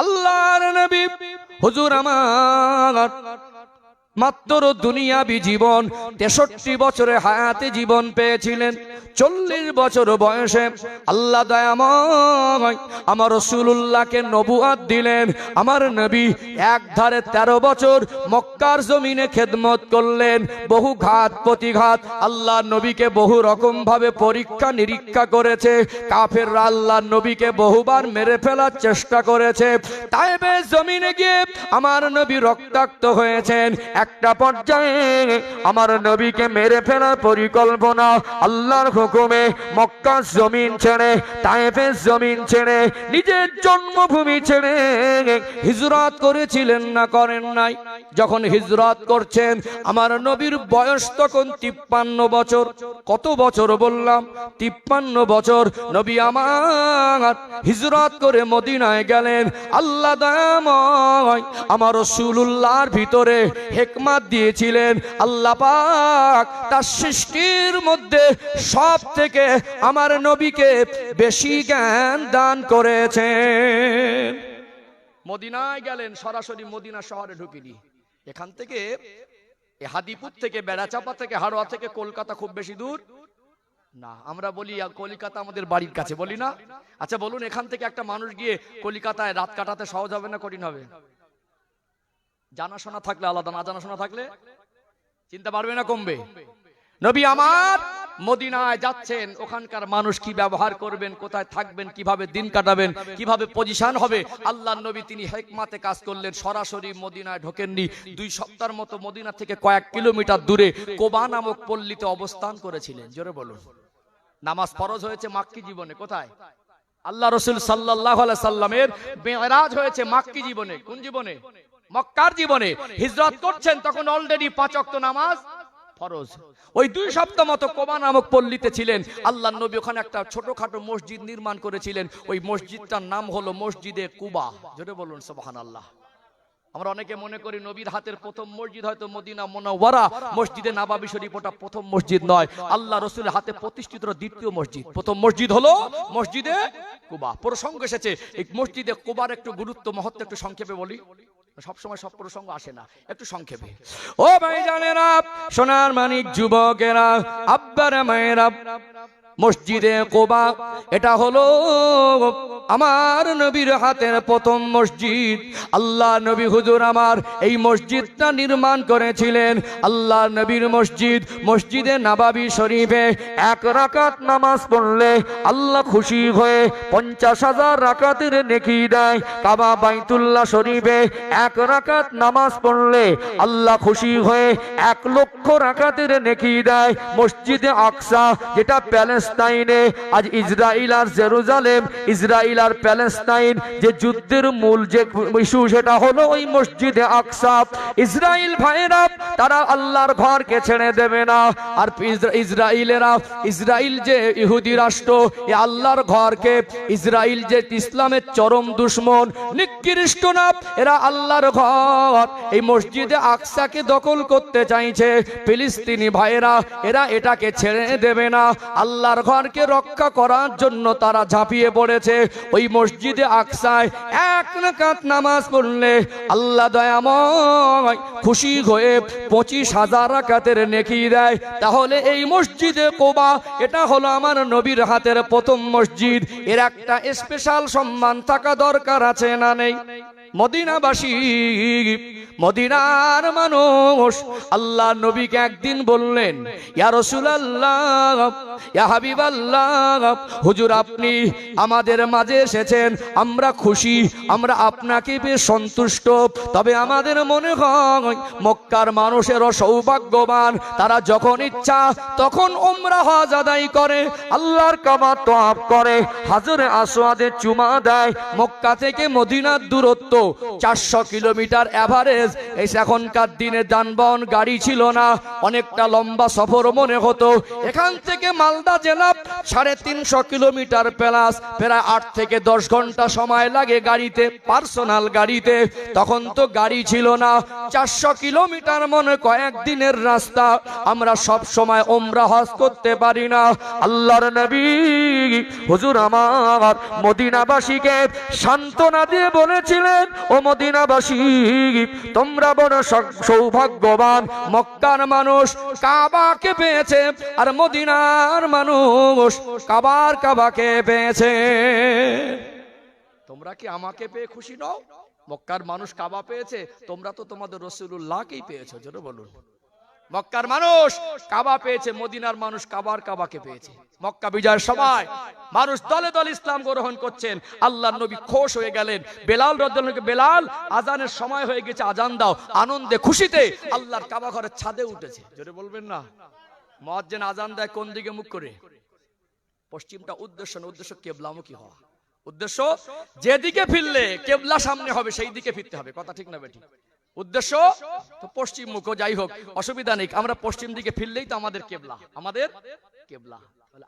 আল্লাহর নবী হুজুর আমার মাত্র দুনিয়াবি জীবন 63 বছরে হায়াতে জীবন পেয়েছিলেন। 40 বছর বয়সে আল্লাহ দয়াময় আমার রাসূলুল্লাহকে নবুয়ত দিলেন। আমার নবী একধারে 13 বছর মক্কার জমিনে খেদমত করলেন। বহু ঘাত প্রতিঘাত আল্লাহ নবীকে বহু রকম ভাবে পরীক্ষা নিরীক্ষা করেছে। কাফেররা আল্লাহ নবীকে বহুবার মেরে ফেলার চেষ্টা করেছে। তায়েফের জমিনে গিয়ে আমার নবী রক্তাক্ত হয়েছেন। একটা পর্যায়ে আমার নবীকে মেরে ফেলার পরিকল্পনা, আল্লাহর হুকুমে মক্কার জমিন ছেড়ে, তায়েফের জমিন ছেড়ে, নিজের জন্মভূমি ছেড়ে হিজরত করেছিলেন না করেন নাই? যখন হিজরত করছেন আমার নবীর বয়স তখন 53 বছর। কত বছর বললাম? 53 বছর। নবী আমার হিজরত করে মদিনায় গেলেন। আল্লাহ দয়াময় আমার রাসূলুল্লাহর ভিতরে হিকমত দিয়েছিলেন। আল্লাহ পাক তার সৃষ্টির মধ্যে সব থেকে আমার নবীকে বেশি জ্ঞান দান করেছেন। মদিনায় গেলেন, সরাসরি মদিনা শহরে ঢুকিনি। এখান থেকে হাদিপুর থেকে, বেড়াচাপা থেকে, হাড়োয়া থেকে কলকাতা খুব বেশি দূর না। আমরা বলি কলকাতা আমাদের বাড়ির কাছে, বলি না? আচ্ছা বলুন, এখান থেকে একটা মানুষ গিয়ে কলকাতায় রাত কাটাতে সহজ হবে না কঠিন হবে? জানাশোনা থাকলে আলাদা, না জানাশোনা থাকলে চিন্তা পারবে না কমবে। নবী আমার মদিনায় যাচ্ছেন, ওখানকার মানুষ কি ব্যবহার করবেন, কোথায় থাকবেন, কিভাবে দিন কাটাবেন, কিভাবে পজিশন হবে, আল্লাহর নবী তিনি হিকমতে কাজ করলেন। সরাসরি মদিনায় ঢোকেননি। 2 সপ্তাহের মতো মদিনা থেকে কয়েক কিলোমিটার দূরে কোবা নামক পল্লীতে অবস্থান করেছিলেন। জোরে বলুন। নামাজ ফরজ হয়েছে মাক্কি জীবনে। কোথায়? আল্লাহ রাসূল সাল্লাল্লাহু আলাইহি সাল্লামের মেরাজ হয়েছে মাক্কি জীবনে। কোন জীবনে? মক্কার জীবনে। হিজরত করছেন তখন অলরেডি 5 ওয়াক্ত নামাজ ফরজ। ওই 2 সপ্তাহ মতো কোবা নামক পল্লীতে ছিলেন। আল্লাহর নবী ওখানে একটা ছোটখাটো মসজিদ নির্মাণ করেছিলেন। ওই মসজিদটার নাম হলো মসজিদে কুবা। জোরে বলুন সুবহানাল্লাহ। আমরা অনেকে মনে করি নবীর হাতের প্রথম মসজিদ হয়তো মদিনা মুনাওয়ারা, মসজিদে নববী শরীফ ওটা প্রথম মসজিদ নয়, আল্লাহ রাসূলের হাতে প্রতিষ্ঠিত দ্বিতীয় মসজিদ। প্রথম মসজিদ হলো মসজিদে কুবা। প্রসঙ্গ এসেছে, এই মসজিদে কুবার একটু গুরুত্ব মহত্ব একটু সংক্ষেপে বলি, সব সময় সব প্রসঙ্গ আসে না, একটু সংক্ষেপে। ও ভাইজানেরা, সোনার মানিক যুবকেরা, আব্বারা মায়েরা, মসজিদে কুবা এটা হলো আমার নবীর হাতের প্রথম মসজিদ। আল্লাহ নবী হুজুর আমার এই মসজিদটা নির্মাণ করেছিলেন। আল্লাহ নবীর মসজিদ, মসজিদে নববী শরীফে এক রাকাত নামাজ পড়লে আল্লাহ খুশি হয়ে 50,000 রাকাতের নেকি দেয়। কাবা বাইতুল্লাহ শরীফে এক রাকাত নামাজ পড়লে আল্লাহ খুশি হয়ে 1 লক্ষ রাকাতের নেকি দেয়। মসজিদে আকসা যেটা প্যালেস্তাইনে, আজ ইসরাইল আর জেরুজালেম, ইসরাইল আর প্যালেস্তাইন যে যুদ্ধের মূল যে ইস্যু সেটা হলো ওই মসজিদে আকসা। ইসরাইল ভাইরা তারা আল্লাহর ঘরকে ছেড়ে দেবে না, আর ইসরাইলেরা, ইসরাইল যে ইহুদি রাষ্ট্র, এই আল্লাহর ঘরকে, ইসরাইল যে ইসলামের চরম দুশমন, নিকৃষ্ট না, এরা আল্লাহর ঘর এই মসজিদে আকসাকে দখল করতে চাইছে। ফিলিস্তিনি ভাইরা এরা এটাকে ছেড়ে দেবে না। আল্লাহর ঘরকে রক্ষা করার জন্য তারা ঝাঁপিয়ে পড়েছে। ওই মসজিদে আকসায় 1 রাকাত নামাজ পড়লে আল্লাহ দয়াময় খুশি হয়ে 25,000 রাকাতের নেকি দেয়। তাহলে এই মসজিদে কুবা এটা হলো আমার নবীর হাতের প্রথম মসজিদ। এর একটা স্পেশাল সম্মান থাকা দরকার আছে না নেই? মদিনাবাসী, মদিনার মানুষ আল্লাহ নবীকে একদিন বললেন, ইয়া রাসূলুল্লাহ, ইয়া হাবিবাল্লাহ, হুজুর আপনি আমাদের মাঝে এসেছেন, আমরা খুশি, আমরা আপনাকে পেয়ে সন্তুষ্ট। তবে আমাদের মনে হয় মক্কার মানুষেরও সৌভাগ্যবান, তারা যখন ইচ্ছা তখন উমরা হজ আদায় করে, আল্লাহর কাবা তওয়াফ করে, হাজরে আসওয়াদে চুমা দেয়। মক্কা থেকে মদিনার দূরত্ব 400 কিলোমিটার এভারেজ। এই এখনকার দিনে যানবাহন গাড়ি ছিল না, অনেকটা লম্বা সফর মনে হতো। এখান থেকে মালদা জেলা 350 কিলোমিটার প্লাস, প্রায় 8 থেকে 10 ঘন্টা সময় লাগে গাড়িতে, পার্সোনাল গাড়িতে। তখন তো গাড়ি ছিল না, 400 কিলোমিটার মনে কয়েক দিনের রাস্তা। আমরা সব সময় উমরা হজ করতে পারি না। আল্লাহর নবী হুজুর আমার মদিনাবাসীকে সান্ত্বনা দিয়ে বলেছিলেন, ও মদিনাবাসী তোমরা বড় সৌভাগ্যবান, মক্কার মানুষ কাবাকে পেয়েছে আর মদিনার মানুষ কাবাকে পেয়েছে। তোমরা কি আমাকে পেয়ে খুশি নও? মক্কার মানুষ কাবা পেয়েছে, তোমরা তো তোমাদের রাসূলুল্লাহকেই পেয়েছো। জোরে বলুন। মক্কার মানুষ কাবা পেয়েছে, মদিনার মানুষ কাবাকে পেয়েছে। মক্কা বিজয়ের সময় মানুষ দলে দলে ইসলাম গ্রহণ করছেন। আল্লাহর নবী খুশ হয়ে গেলেন। বেলাল রাদিয়াল্লাহু আনহু, বেলাল আজানের সময় হয়ে গেছে, আজান দাও। আনন্দে খুশিতে আল্লাহর কাবা ঘরের ছাদে উঠেছে। জোরে বলবেন না? মুয়াজ্জিন আজান দেয় কোন দিকে মুখ করে? পশ্চিমটা উদ্দেশ্য না, উদ্দেশ্য কিবলামুখী হওয়া। উদ্দেশ্য যেদিকে ফিরলে কিবলা সামনে হবে সেই দিকে ফিরতে হবে। কথা ঠিক না বেঠিক? উদ্দেশ্য তো পশ্চিম মুখ, যাই হোক অসুবিধা নেই, আমরা পশ্চিম দিকে ফিরলেই তো আমাদের কিবলা, আমাদের কিবলা।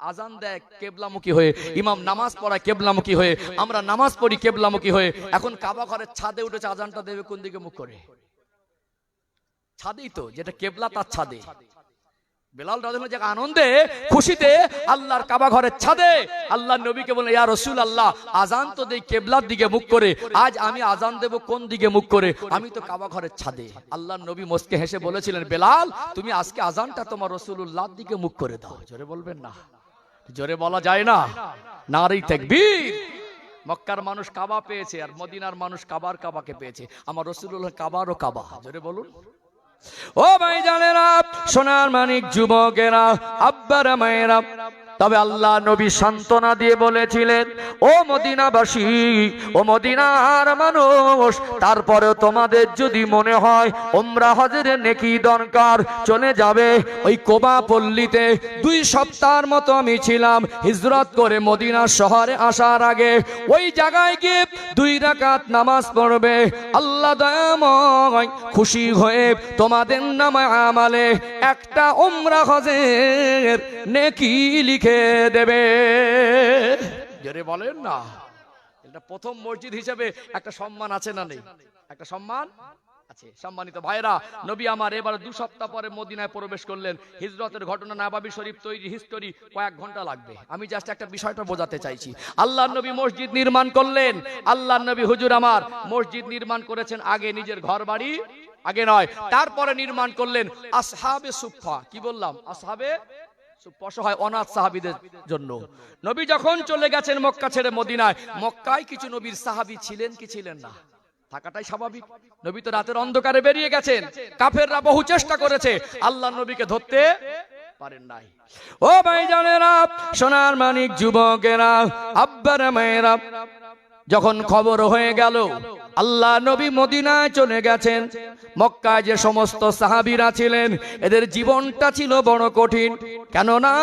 আজান দেয় কিবলামুখী হয়ে, ইমাম নামাজ পড়ায় কিবলামুখী হয়ে, আমরা নামাজ পড়ি কিবলামুখী হয়ে। এখন কাবা ঘরের ছাদে উঠেছে, আজানটা দেবে কোন দিকে মুখ করে? ছাদেই তো, যেটা কিবলা তার ছাদে। বেলাল রাদিয়াল্লাহু আনহু আনন্দে খুশিতে আল্লাহর কাবা ঘরের ছাদে আল্লাহর নবীকে বললেন, ইয়া রাসূলুল্লাহ আজান তো দেই কিবলার দিকে মুখ করে, আজ আমি আজান দেব কোন দিকে মুখ করে? আমি তো কাবা ঘরের ছাদে। আল্লাহর নবী মুস্কে হেসে বলেছিলেন, বেলাল তুমি আজকে আজানটা তোমার রাসূলুল্লাহর দিকে মুখ করে দাও। জোরে বলবেন না? জোরে বলা যায় না? নারে তাকবীর। মক্কার মানুষ কাবা পেয়েছে আর মদিনার মানুষ কাবাকে পেয়েছে। আমার রাসূলুল্লাহ কাবারও কাবা। জোরে বলুন। ও ভাইজানেরা, সোনার মানিক যুবকেরা, আব্বারা মায়েরা, তবে আল্লাহ নবী সান্ত্বনা দিয়ে বলেছিলেন, ও মদিনাবাসী, ও মদিনার মানুষ, তারপরেও তোমাদের যদি মনে হয় উমরা হজের নেকি দরকার, চলে যাবে ওই কোবা পল্লীতে। 2 সপ্তাহের মতো আমি ছিলাম হিজরত করে মদিনা শহরে আসার আগে। ওই জায়গায় গিয়ে 2 রাকাত নামাজ পড়বে, আল্লাহ দয়াময় খুশি হয়ে তোমাদের নামে আমালে একটা উমরা হজের নেকি লিখে দেবে। জোরে বলেন না? এটা প্রথম মসজিদ হিসেবে একটা সম্মান আছে না নেই? একটা সম্মান আছে। সম্মানিত ভাইরা, নবী আমার এবার 2 সপ্তাহ পরে মদিনায় প্রবেশ করলেন। হিজরতের ঘটনা, নববী শরীফ তৈরি হিস্টোরি কয়েক ঘন্টা লাগবে। আমি জাস্ট একটা বিষয়টা বোঝাতে চাইছি। আল্লাহর নবী মসজিদ নির্মাণ করলেন। আল্লাহর নবী হুজুর আমার মসজিদ নির্মাণ করেছেন আগে নিজের ঘর বাড়ি আগে নয়, তারপরে নির্মাণ করলেন আসহাবে সুফফা। কি বললাম? আসহাবে অসহায় অনাথ সাহাবীদের জন্য। নবী যখন চলে গেছেন মক্কা ছেড়ে মদিনায়, মক্কায় কিছু নবীর সাহাবী ছিলেন কি ছিলেন না? থাকাটাই স্বাভাবিক। নবী তো রাতের অন্ধকারে বেরিয়ে গেছেন, কাফেররা বহু চেষ্টা করেছে, আল্লাহ নবীকে ধরতে পারেন নাই। ও ভাইজানেরা, সোনার মানিক যুবকেরা, আব্বারা মায়েরা, যখন খবর হয়ে গেল আল্লাহ নবী মদিনায় চলে গেছেন, মক্কায় যে সমস্ত সাহাবীরা ছিলেন এদের জীবনটা ছিল বড় কঠিন। কেননা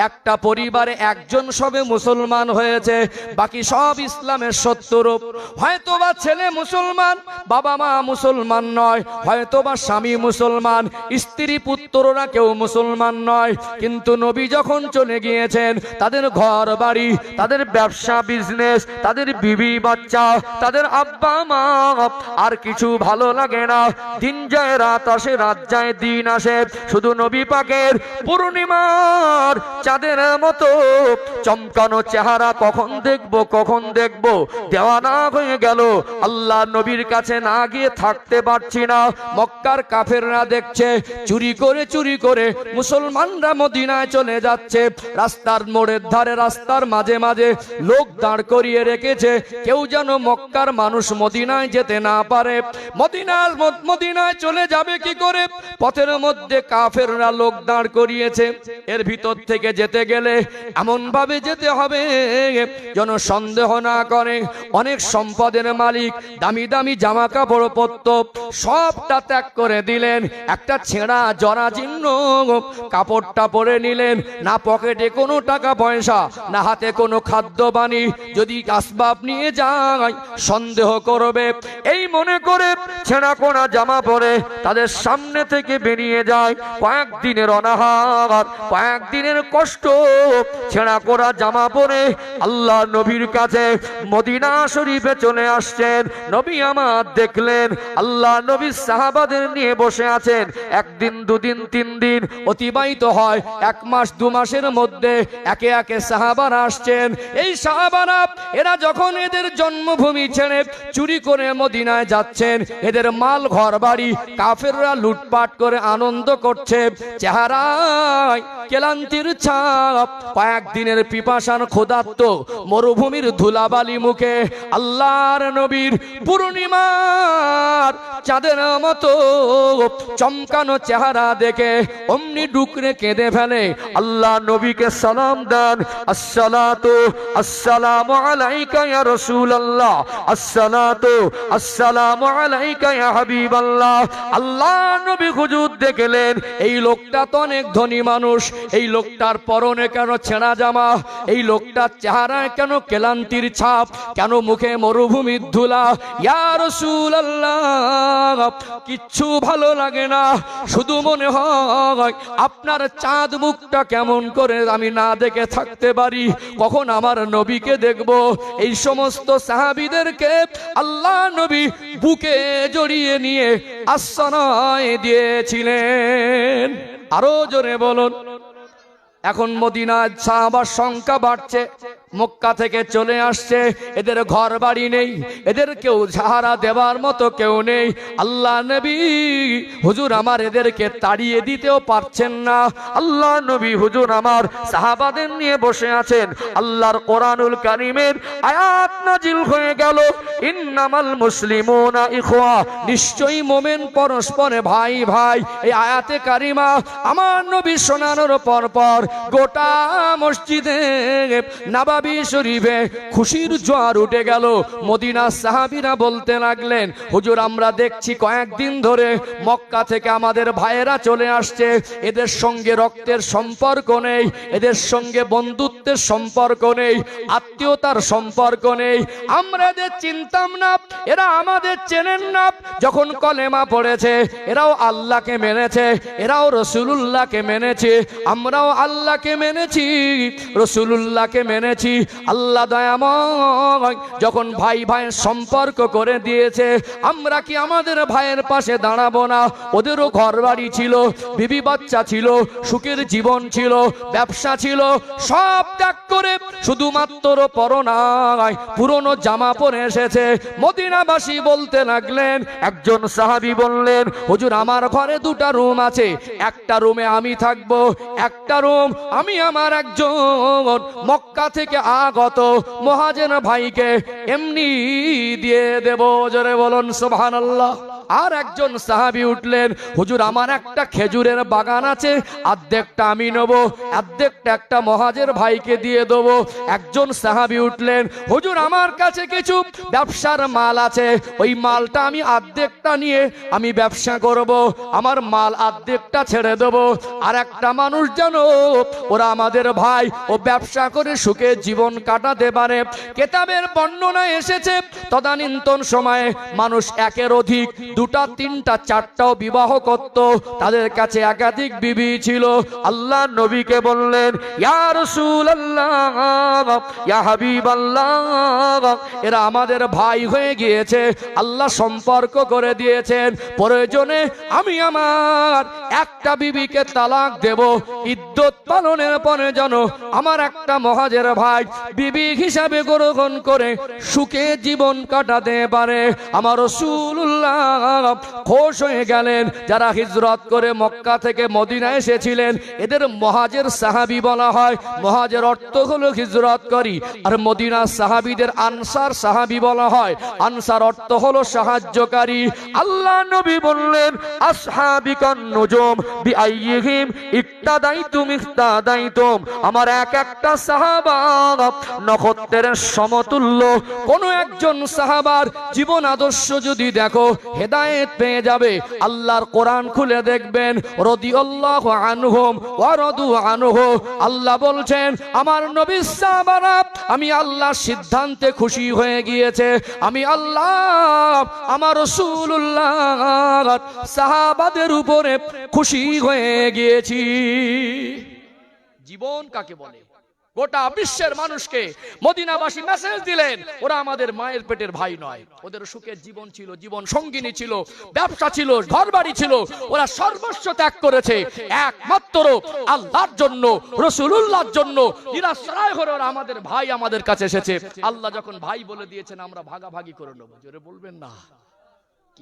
একটা পরিবারে একজন সবে মুসলমান হয়েছে, বাকি সব ইসলামের শত্রু। হয়তোবা ছেলে মুসলমান, বাবা মা মুসলমান নয়, হয়তোবা স্বামী মুসলমান, স্ত্রী পুত্ররা কেউ মুসলমান নয়। কিন্তু নবী যখন চলে গিয়েছেন, তাদের ঘর বাড়ি, তাদের ব্যবসা বিজনেস, তাদের বিবি বাচ্চা, তাদের আব্বা মা, আর কিছু ভালো লাগে না। দিন যায় রাত আসে, রাত যায় দিন আসে, শুধু নবী পাকের পূর্ণিমার চাঁদের মতো চমকানো চেহারা কখন দেখবো কখন দেখবো, দেওয়ানা হয়ে গেল। আল্লাহ নবীর কাছে না গিয়ে থাকতে পারছি না। মক্কার কাফেররা দেখছে, চুরি করে মুসলমানরা মদিনায় চলে যাচ্ছে। রাস্তার মোড়ের ধারে, রাস্তার মাঝে মাঝে লোক দাঁড় করিয়ে রেখেছে, কেউ যেন মক্কার মানুষ মদিনায় যেতে না পারে। মদিনায় চলে যাবে কি করে? পথের মধ্যে কাফেররা লোক দাঁড় করিয়েছে। এর ভিতর থেকে যেতে গেলে এমন ভাবে যেতে হবে যেন সন্দেহ না করে। অনেক সম্পদের মালিক, দামি দামি জামা কাপড় পরত, সবটা ত্যাগ করে দিলেন। একটা ছেঁড়া জরাজীর্ণ কাপড়টা পরে নিলেন। না পকেটে কোনো টাকা পয়সা, না হাতে কোনো খাদ্য বাণী। যদি আসবাব নিয়ে যায় সন্দেহ করবে, এই মনে করে ছেঁড়া কোনা জামা পরে তাদের সামনে থেকে বেরিয়ে যায়। কয়েকদিনের অনাহার, কয়েকদিনের কষ্ট, ছেঁড়া কোনা জামা পরে আল্লাহ নবীর কাছে মদিনা শরীফে চলে আসছেন। নবী আমার দেখলেন আল্লাহ নবী সাহাবাদের নিয়ে বসে আছেন। একদিন, দুদিন, 3 দিন অতিবাহিত হয়। 1 মাস 2 মাসের মধ্যে একে একে সাহাবারা আসছেন। এই সাহাবারা এরা যখন এদের জন্মভূমি ছেড়ে চুরি করে মদিনায় যাচ্ছেন, এদের মাল ঘর বাড়ি কাফেররা লুটপাট করে আনন্দ করছে। চেহারায় ক্লান্তির ছাপ, কয়েকদিনের পিপাসার ক্ষুধার্ত মরুভূমির ধুলাবালি মুখে আল্লাহর নবীর পূর্ণিমার চাঁদের মতো চমকানো চেহারা দেখে অমনি ডুকরে কেঁদে ফেলে। আল্লাহ নবীকে সালাম দেন, আসসালাতু আসসালামু আলাইকা ইয়া রাসূলুল্লাহ, আসসালাতু আসসালামু আলাইকা ইয়া হাবিবাল্লাহ। আল্লাহ নবী হুজুর দেখলেন এই লোকটা তো অনেক ধনী মানুষ, এই লোকটার পরনে কেন ছেঁড়া জামা, এই লোকটার চেহারায় কেন ক্লান্তির ছাপ, কেন মুখে মরুভূমির ধুলা। ইয়া রাসূলুল্লাহ, কিচ্ছু ভালো লাগে না, শুধু মনে হয় আপনার চাঁদ মুখটা কেমন করে আমি না দেখে থাকতে পারি, কখন আমার নবীকে দেখব। এই সমস্ত সাহাবীদেরকে আল্লাহ নবী বুকে জড়িয়ে নিয়ে আশ্রয় দিয়েছিলেন। আরো জোরে বলুন। এখন মদিনায় সাহাবার সংখ্যা বাড়ছে, মক্কা থেকে চলে আসছে, এদের ঘর বাড়ি নেই, এদের কেউ সাহারা দেওয়ার মতো কেউ নেই। আল্লাহ নবী হুজুর আমার এদেরকে তাড়িয়ে দিতেও পারছেন না। আল্লাহ নবী হুজুর আমার সাহাবাদের নিয়ে বসে আছেন। আল্লাহর কোরআনুল কারীমের আয়াত নাজিল হয়ে গেল, ইন্নামাল মুসলিমুনা ইখওয়া, নিশ্চয়ই মুমিন পরস্পরে ভাই ভাই। এই আয়াতে কারিমা আমার নবী শোনানোর পর পর গোটা মসজিদে নববী শরীফে খুশির জোয়ার উঠে গেল। মদিনার সাহাবীরা বলতে লাগলেন, হুজুর আমরা দেখছি কয়েকদিন ধরে মক্কা থেকে আমাদের ভাইয়েরা চলে আসছে, এদের সঙ্গে রক্তের সম্পর্ক নেই, এদের সঙ্গে বন্ধুত্বের সম্পর্ক নেই, আত্মীয়তার সম্পর্ক নেই, আমরা এদের চিনতাম না, এরা আমাদের চেনেন না। যখন কলেমা পড়েছে এরাও আল্লাহকে মেনেছে, এরাও রাসূলুল্লাহকে মেনেছে, আমরাও আল্লাহকে মেনেছি, রাসূলুল্লাহকে মেনেছি। করেছি। আল্লাহ দয়াময় যখন ভাই ভাইয়ের সম্পর্ক করে দিয়েছে, আমরা কি আমাদের ভাইয়ের পাশে দাঁড়াবো না? ওদেরও ঘর বাড়ি ছিল, বিবি বাচ্চা ছিল, সুখের জীবন ছিল, ব্যবসা ছিল, সব ত্যাগ করে শুধুমাত্র পরনায় পুরনো জামা পরে এসেছে। মদিনাবাসী বলতে লাগলেন, একজন সাহাবী বললেন, হুজুর আমার ঘরে দুটা রুম আছে, একটা রুমে আমি থাকবো, একটা রুম আমি আমার একজন মক্কা থেকে আগত মুহাজির ভাইকে এমনি দিয়ে দেব। জোরে বলুন সুবহানাল্লাহ। আর একজন সাহাবী উঠলেন, হুজুর আমার একটা খেজুরের বাগান আছে, অর্ধেকটা আমি নেব, অর্ধেকটা একটা মুহাজির ভাইকে দিয়ে দেব। একজন সাহাবী উঠলেন, হুজুর আমার কাছে কিছু ব্যবসার মাল আছে, ওই মালটা আমি অর্ধেকটা নিয়ে আমি ব্যবসা করব, আমার মাল অর্ধেকটা ছেড়ে দেব। আর একটা মানুষ জানো, ওরা আমাদের ভাই, ও ব্যবসা করে সুখে জীবন কাটাতে পারে। কিতাবের বর্ণনায় এসেছে তদানীন্তন সময়ে মানুষ একের অধিক দুটা তিনটা চারটাও বিবাহ করত, তাদের কাছে একাধিক বিবি ছিল। আল্লাহ নবীকে বললেন, ইয়া রাসূলুল্লাহ, ইয়া হাবিবাল্লাহ, এরা আমাদের ভাই হয়ে গিয়েছে, আল্লাহ সম্পর্ক করে দিয়েছেন, প্রয়োজনে আমি আমার একটা বিবিকে তালাক দেব, ইদ্যত পালনের পরে যেন আমার একটা মুহাজির ভাই বিবি হিসাবে গ্রহণ করে সুখে জীবন কাটাতে পারে। আমার রাসূলুল্লাহ খুশ হয়ে গেলেন। যারা হিজরত করে মক্কা থেকে মদিনা এসেছিলেন, এদের মুহাজির সাহাবী বলা হয়। মুহাজির অর্থ হলো হিজরতকারী, আর মদিনা সাহাবীদের আনসার সাহাবী বলা হয়। আনসার অর্থ হলো সাহায্যকারী। আল্লাহ নবী বললেন, আসহাবিকান নুজুম বিআইয়িহিম ইক্তাদাইতুম ইক্তাদাইতুম, আমার এক একটা সাহাবা নক্ষত্রের সমতুল্য। কোন একজন সাহাবার জীবন আদর্শ যদি দেখো, হেদায়েত পেয়ে যাবে। আল্লাহর কোরআন খুলে দেখবেন, রাদিয়াল্লাহু আনহুম ওয়া রাদু আনহু, আল্লাহ বলছেন আমার নবীর সাহাবারা আমি আল্লাহর সিদ্ধান্তে খুশি হয়ে গিয়েছে, আমি আল্লাহ আমার রাসূলুল্লাহ সাহাবাদের উপরে খুশি হয়ে গিয়েছি। জীবন কাকে বলে? গোটা বিশ্বের মানুষকে মদিনাবাসী মেসেজ দিলেন, ওরা আমাদের মায়ের পেটের ভাই নয়, ওদের সুখের জীবন ছিল, জীবন সঙ্গিনী ছিল, ব্যবসা ছিল, ঘরবাড়ি ছিল, ওরা সর্বস্ব ত্যাগ করেছে একমাত্র আল্লাহর জন্য, রাসূলুল্লাহর জন্য। নিরাশ্রয় হয়ে ওরা আমাদের ভাই আমাদের কাছে এসেছে। আল্লাহ যখন ভাই বলে দিয়েছেন, আমরা ভাগাভাগি করে নেব। জোরে বলবেন না?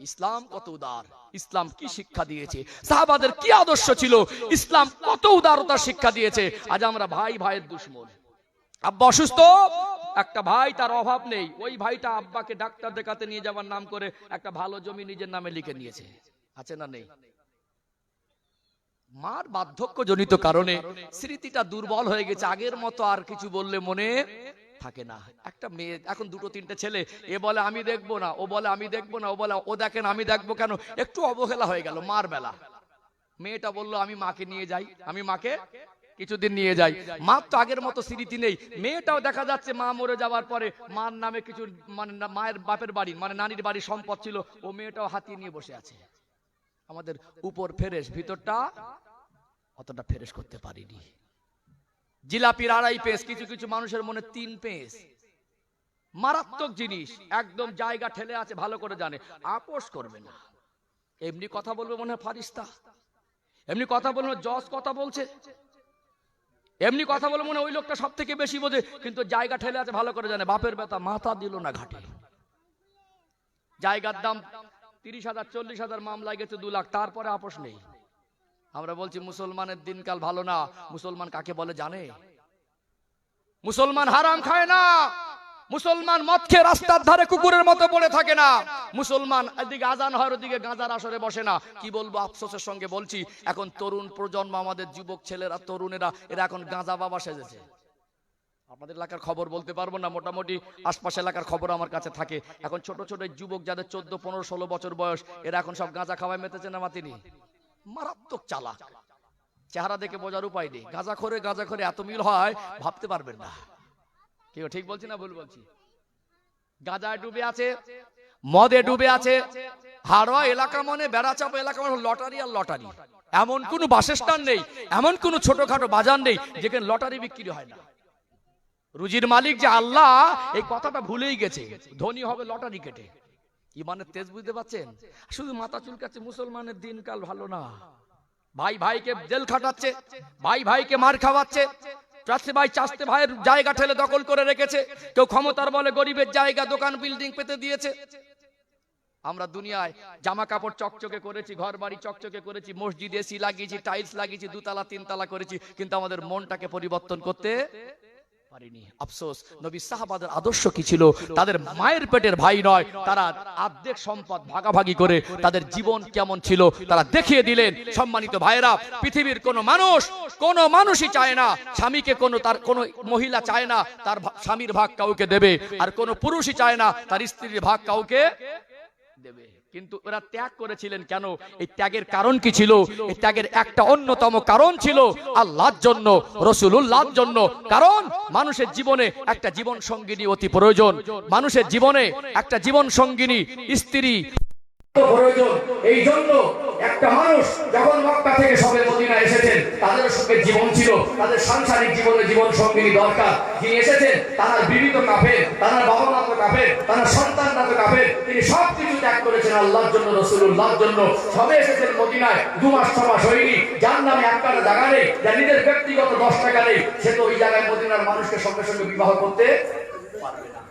ইসলাম কত উদার, ইসলাম কি শিক্ষা দিয়েছে, সাহাবাদের কি আদর্শ ছিল, ইসলাম কত উদারতার শিক্ষা দিয়েছে। আজ আমরা ভাই ভাইয়ের দুশমন। আব্বা অসুস্থ, একটা ভাই তার অভাব নেই, ওই ভাইটা আব্বাকে ডাক্তার দেখাতে নিয়ে যাওয়ার নাম করে একটা ভালো জমি নিজের নামে লিখে নিয়েছে। আছে না নেই? মার বার্ধক্য জনিত কারণে স্মৃতিটা দুর্বল হয়ে গেছে, আগের মতো আর কিছু বললে মনে থাকে না। একটা মেয়ে, এখন দুটো তিনটে ছেলে, এ বলে আমি দেখবো না, ও বলে আমি দেখবো না, ও বলে ও দেখেন আমি দেখবো কেন। একটু অবহেলা হয়ে গেল মার বেলা। মেয়েটা বললো আমি মাকে নিয়ে যাই, আমি মাকে কিছুদিন নিয়ে যাই। মার তো আগের মতো স্মৃতি নেই। মেয়েটাও দেখা যাচ্ছে মা মরে যাওয়ার পরে মার নামে কিছু, মানে মায়ের বাপের বাড়ি মানে নানির বাড়ির সম্পদ ছিল, ও মেয়েটাও হাতিয়ে নিয়ে বসে আছে। আমাদের উপর ফেরেশ, ভিতরটা অতটা ফেরেশ করতে পারিনি। জিলাপির 2.5 পেস, কিছু কিছু মানুষের মনে 3 পেস। মারাত্মক জিনিস, একদম জায়গা ঠেলে আছে, ভালো করে জানে, আপোষ করবে না। এমনি কথা বলবে মনে হয় ফারিস্তা, এমনি কথা বলবে জজ কথা বলছে, এমনি কথা বলবে মনে ওই লোকটা সব থেকে বেশি বোঝে, কিন্তু জায়গা ঠেলে আছে, ভালো করে জানে। বাপের বেটা মাথা দিল না ঘাটে। জায়গার দাম 30,000 40,000, মামলায় গেছে 2 লাখ, তারপরে আপোষ নেই। আমরা বলছি মুসলমানের দিনকাল ভালো না। মুসলমান কাকে বলে জানে? মুসলমান হারাম খায় না, মুসলমান মদ খেয়ে রাস্তার ধারে কুকুরের মতো পড়ে থাকে না, মুসলমান এদিকে আজান হয় ওদিকে গাঁজার আসরে বসে না। কি বলবো, আফসোসের সঙ্গে বলছি, এখন তরুণ প্রজন্ম, আমাদের যুবক ছেলেরা, তরুণেরা, এরা এখন গাঁজা বাবা সেজেছে। আপনাদের এলাকার খবর বলতে পারবো না, মোটামুটি আশপাশ এলাকার খবর আমার কাছে থাকে। এখন ছোট ছোট যুবক যাদের 14, 15, 16 বছর বয়স, এরা এখন সব গাঁজা খাওয়ায় মেতেছে না মাতিনি। মারাত্মক চালাক, চেহারা দেখে বোঝার উপায় নেই। গাঁজা করে এত মিল হয় ভাবতে পারবেন না। কি ঠিক বলছি না ভুল বলছি? গাঁজায় ডুবে আছে, মদে ডুবে আছে। হাড়োয়া এলাকা মানে, বেড়াচাপা এলাকা মানে লটারি আর লটারি। এমন কোন বাসস্থান নেই, এমন কোন ছোটখাটো বাজার নেই যেখানে লটারি বিক্রি হয় না। রুজির মালিক যে আল্লাহ, এই কথাটা ভুলেই গেছে। ধনী হবে লটারি কেটে। ইমানের তেজ বুঝতে পারছেন? শুধু মাথা চুলকাচ্ছে। মুসলমানের দিনকাল ভালো না। ভাই ভাইকে জেল খাটাচ্ছে, ভাই ভাইকে মার খাওয়াচ্ছে, চাষতে ভাই চাষতে ভাইয়ের জায়গা ঠেলে দখল করে রেখেছে, কেউ ক্ষমতার বলে গরিবের জায়গা দোকান বিল্ডিং পেতে দিয়েছে। আমরা দুনিয়ায় জামা কাপড় চকচকে করেছি, ঘর বাড়ি চকচকে করেছি, মসজিদ এসি লাগিয়েছি, টাইলস লাগিয়েছি, 2 তলা 3 তলা করেছি, কিন্তু আমাদের মনটাকে পরিবর্তন করতে পারিনি। আফসোস, নবী সাহাবাদের আদর্শ কি ছিল? তাদের মায়ের পেটের ভাই নয়, তারা অর্ধেক সম্পদ ভাগাভাগি করে তাদের জীবন কেমন ছিল তারা দেখিয়ে দিলেন। সম্মানিত ভাইরা, পৃথিবীর কোনো মানুষই চায় না স্বামীকে, তার কোনো মহিলা চায় না তার স্বামীর ভাগ কাউকে দেবে, আর কোনো পুরুষই চায় না তার স্ত্রীর ভাগ কাউকে দেবে। কিন্তু ওরা ত্যাগ করেছিলেন কেন? এই ত্যাগের কারণ কি ছিল? এই ত্যাগের একটা অন্যতম কারণ ছিল আল্লাহর জন্য, রাসূলুল্লাহর জন্য। কারণ মানুষের জীবনে একটা জীবন সঙ্গিনী অতি প্রয়োজন। মানুষের জীবনে একটা জীবন সঙ্গিনী স্ত্রী প্রয়োজন। এই জন্য একটা মানুষ যখন মক্কা থেকে সবে মদিনা এসেছেন, তাদের সঙ্গে জীবন ছিল, তাদের সাংসারিক জীবনে জীবন সঙ্গিনী দরকার। যিনি এসেছেন তারা বিবিত কাফের, তারা বাবা মা তো কাফের, তারা সন্তানরা তো কাফের। তিনি সব কিছু ত্যাগ করেছেন আল্লাহর জন্য, রাসূলুল্লাহর জন্য। সবে এসেছেন মদিনায়, 2 মাস 6 মাস হয়নি। যার নামে একটা জায়গা নেই, যার নিজের ব্যক্তিগত 10 টাকা নেই, সে তো ওই জায়গায় মদিনার মানুষকে সঙ্গে সঙ্গে বিবাহ করতে পারবে না।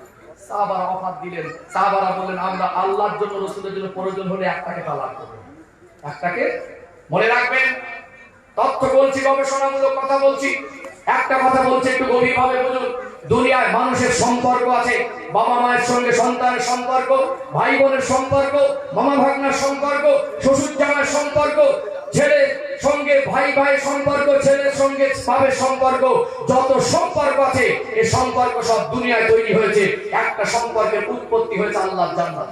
সাহাবারা অফার দিলেন, সাহাবারা বললেন আমরা আল্লাহর জন্য, রাসূলের জন্য প্রয়োজন হলে একটাকে তালাক দেব। একটাকে, মনে রাখবেন, তথ্য বলছি, গবেষণামূলক কথা বলছি। একটা কথা বলছি, একটু গভীরভাবে বুঝুন। দুনিয়ায় মানুষের সম্পর্ক আছে, বাবা মায়ের সঙ্গে সন্তানের সম্পর্ক, ভাই বোনের সম্পর্ক, মামা ভাগ্নার সম্পর্ক, শ্বশুর জামাইয়ের সম্পর্ক, ছেলের সঙ্গে ভাই ভাইয়ের সম্পর্ক, ছেলের সঙ্গে বাবার সম্পর্ক, যত সম্পর্ক আছে এই সম্পর্ক সব দুনিয়ায় তৈরি হয়েছে। একটা সম্পর্কের উৎপত্তি হয়েছে আল্লাহর জান্নাত।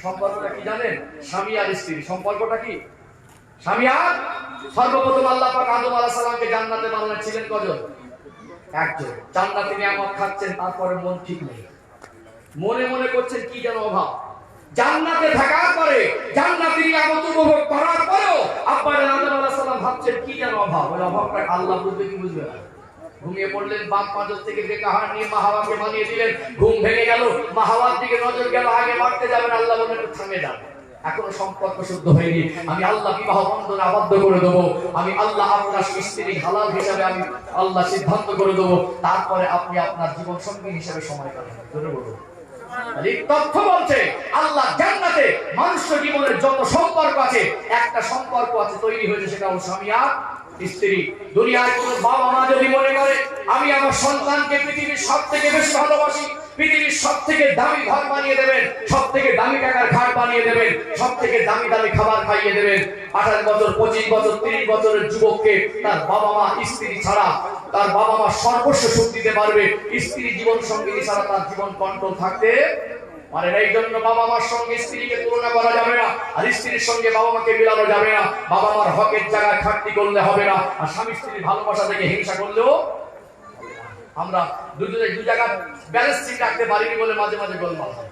সম্পর্কটা কি জানেন? স্বামী আর স্ত্রী। সম্পর্কটা কি? স্বামী আর, সর্বপ্রথম আল্লাহ পাক আদম আলাইহিস সালামকে জান্নাতে বানিয়েছিলেন কজন? একজন। জান্নাতে নিয়ামত খাচ্ছেন, তারপরে মন ঠিক নেই, মনে মনে করছেন কি যেন অভাব। জান্নাতে থাকার পরে, জান্নাতে নিয়ামত উপভোগ করার পরেও আব্বা আদম আলাইহিস সালাম ভাবছেন কি যেন অভাব। ওই অভাবটা আল্লাহ বুঝবে কি বুঝবে না? ঘুমিয়ে পড়লেন, বাপ মাদর থেকে ডেকে হাড় নিয়ে মা হাওয়াকে বানিয়ে দিলেন। ঘুম ভেঙে গেল, মা হাওয়ার দিকে নজর গেল, আগে মারতে যাবেন, আল্লাহ বলেন একটু থামে যান, এখনো সম্পর্ক শুদ্ধ হয়নি, আমি আল্লাহ বিবাহ বন্ধনে আবদ্ধ করে দেবো, আমি আল্লাহ আপনার স্ত্রী হালাল হিসাবে আমি আল্লাহ সিদ্ধান্ত করে দেবো, তারপরে আপনি আপনার জীবন সঙ্গী হিসেবে সময় কাটাবেন। ধরে বলুন, তথ্য বলছে আল্লাহ জান্নাতে মানুষের জীবনের যত সম্পর্ক আছে, একটা সম্পর্ক আছে তৈরি হয়েছে, সেটা হলো স্বামী আর স্ত্রী। দুনিয়ার কোন বাবা মা যদি মনে করে আমি আমার সন্তানকে পৃথিবীর সব থেকে বেশি ভালোবাসি, পৃথিবীর সব থেকে দামি ঘর বানিয়ে দেবেন, সব থেকে দামি টাকার খাট বানিয়ে দেবেন, সব থেকে দামি দামি খাবার খাইয়ে দেবেন, 28 বছর 25 বছর 30 বছরের যুবককে তার বাবা মা স্ত্রী ছাড়া, তার বাবা মা সর্বস্ব সুখ দিতে পারবে, স্ত্রী জীবন সঙ্গী ছাড়া তার জীবন কন্ট্রোল থাকতে পারে না। এই জন্য বাবা মার সঙ্গে স্ত্রীকে তুলনা করা যাবে না, আর স্ত্রীর সঙ্গে বাবা মাকে মিলানো যাবে না। বাবা মার হকের জায়গায় খাটতি করলে হবে না, আর স্বামী স্ত্রীর ভালোবাসা থেকে হিংসা করলেও আমরা দু জায়গা ব্যালেন্স ঠিক রাখতে পারিনি বলে মাঝে মাঝে গোলমাল হয়।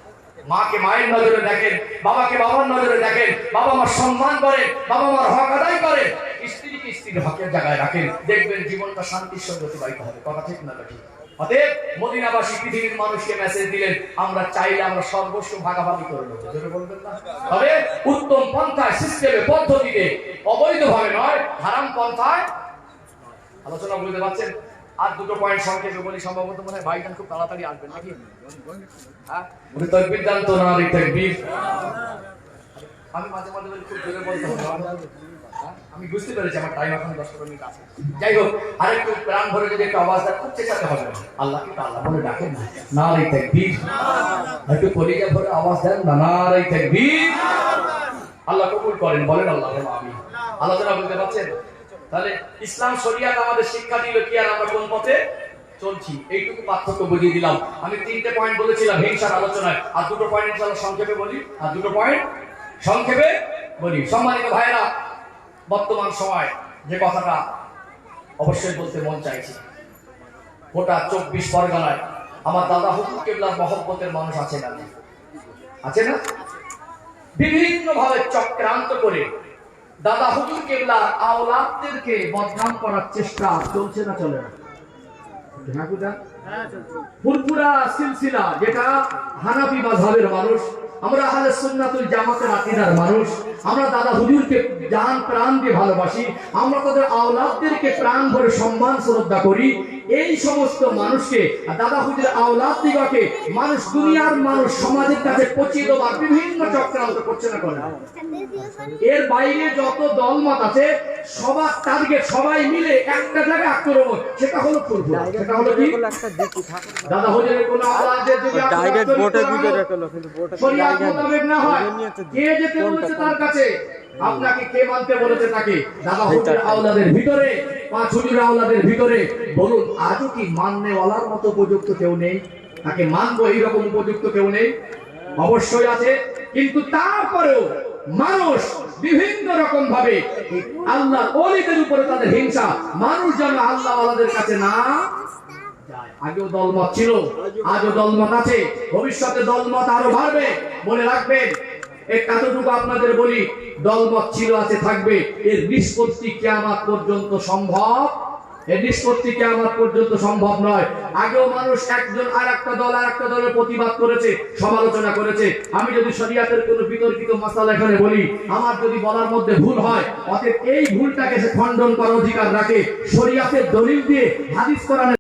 মাকে মায়ের নজরে দেখেন, বাবাকে বাবার নজরে দেখেন, বাবা মার সম্মান করেন, বাবা মার হক আদায় করেন, স্ত্রীকে স্ত্রীর হকের জায়গায় রাখেন, দেখবেন জীবনটা শান্তির সঙ্গে অতিবাহিত হবে। কথা ঠিক না ঠিক? অতএব মদিনাবাসী পৃথিবীর মানুষকে মেসেজ দিলেন আমরা চাইলে আমরা সর্বস্ব ভাগাভাগি করে নেব, যেটা বলবেন না, তবে উত্তম পন্থায়, সিস্টেমে, পদ্ধতিতে, অবৈধভাবে নয়, হারাম পন্থায়। আলোচনা বুঝতে পারছেন? আর দুটো পয়েন্ট সংক্ষেপে বলি, সম্ভবত মনে হয় ভাইজান খুব তাড়াতাড়ি আসবেন নাকি? হ্যাঁ, তাকবীর জানতো না, আরে তাকবীর। আমি মাঝে মাঝে বলি খুব জোরে বলতে হবে, আমি বুঝতে পেরেছি আমার টাইম এখন 10-15 মিনিট আছে। যাই হোক, আরেকটু প্রাণ ভরে যদি একটা আওয়াজ দেয়, খুব চেষ্টা হবে আল্লাহকে তো আল্লাহ বলে ডাকেন না, নারে তাকবীর, একটু কলিজা ভরে আওয়াজ দেন না, নারে তাকবীর। আল্লাহ কবুল করেন, বলেন আল্লাহুম্মা আমিন। আলোচনা বুঝতে পারছেন? তাহলে ইসলাম শরিয়াত আমাদের শিক্ষা দিল কি আর আমরা কোন পথে চলছি, এইটুকু পার্থক্য বুঝিয়ে দিলাম। আমি 3টে পয়েন্ট বলেছিলাম হিংসার আলোচনায়, আর দুটো পয়েন্ট ইনশাআল্লাহ সংক্ষেপে বলি, আর দুটো পয়েন্ট সংক্ষেপে বলি। সম্মানিত ভাইরা, বর্তমান সময় যে কথাটা অবশ্যই বলতে মন চাইছে, গোটা 24 পরগনায় আমার দাদা হুজুর কেবলার মহব্বতের মানুষ আছে না? আছে না? বিভিন্ন ভাবে চক্রান্ত করে দাদা হুজুর কেবলার আওলাদদেরকে বদনাম করার চেষ্টা চলছে না চলে না? ফুরফুরা সিলসিলা, যেটা হানাফি মাযহাবের মানুষ, আমরা আহলে সুন্নাতুল জামাতের আকীদার মানুষ, আমরা দাদা হুজুরকে জান প্রাণ দিয়ে ভালোবাসি, আমরা তাদের আওলাদদেরকে প্রাণ ভরে সম্মান শ্রদ্ধা করি। এই সমস্ত মানুষকে, দাদা হুজুরের আওলাদ দিগকে মানুষ, দুনিয়ার মানুষ সমাজের কাছে পচিয়ে দেওয়ার বিভিন্ন চক্রান্ত করছে না করে। এর বাইরে যত দলমত আছে সবার টার্গেট, সবাই মিলে একটা জায়গায় আক্রমণ, সেটা হলো ফুরফুরা। সেটা হলো কি? দাদা হুজুরের কোন আওলাদের যদি ডাইরেক্ট ভোটে দিতে রাখলো, কিন্তু ভোটে শরিয়াত মোতাবেক না হয়, কে যেতে বলেছে তার কাছে, আপনাকে কে মানতে বলেছে তাকে? দাদা হুজুরের আওলাদের ভিতরে, পাঁচ হুজুরের আওলাদের ভিতরে বলুন, আজও কি মাননেওয়ালার মতো উপযুক্ত কেউ নেই? তাকে মানবো এইরকম উপযুক্ত কেউ নেই? অবশ্যই আছে। কিন্তু তারপরেও মানুষ বিভিন্ন রকম ভাবে আল্লাহর ওলিদের উপরে তাদের হিংসা, মানুষ যেন আল্লাহ ওয়ালাদের কাছে না যায়। আগেও দলমত ছিল, আজও দলমত আছে, ভবিষ্যতে দলমত আরো বাড়বে। মনে রাখবেন, এতটুকু আপনাদের বলি, দলমত ছিল, আছে, থাকবে। এর নিষ্পত্তি কিয়ামত পর্যন্ত সম্ভব, এর নিষ্পত্তি কিয়ামত পর্যন্ত সম্ভব নয়। আগেও মানুষ একজন আর একটা দল আর একটা দলের প্রতিবাদ করেছে, সমালোচনা করেছে। আমি যদি শরিয়াতের কোনো বিতর্কিত মাসালা এখানে বলি, আমার যদি বলার মধ্যে ভুল হয়, অতএব এই ভুলটাকে সে খণ্ডন করার অধিকার রাখে শরিয়াতের দলিল দিয়ে, হাদিস কোরআনের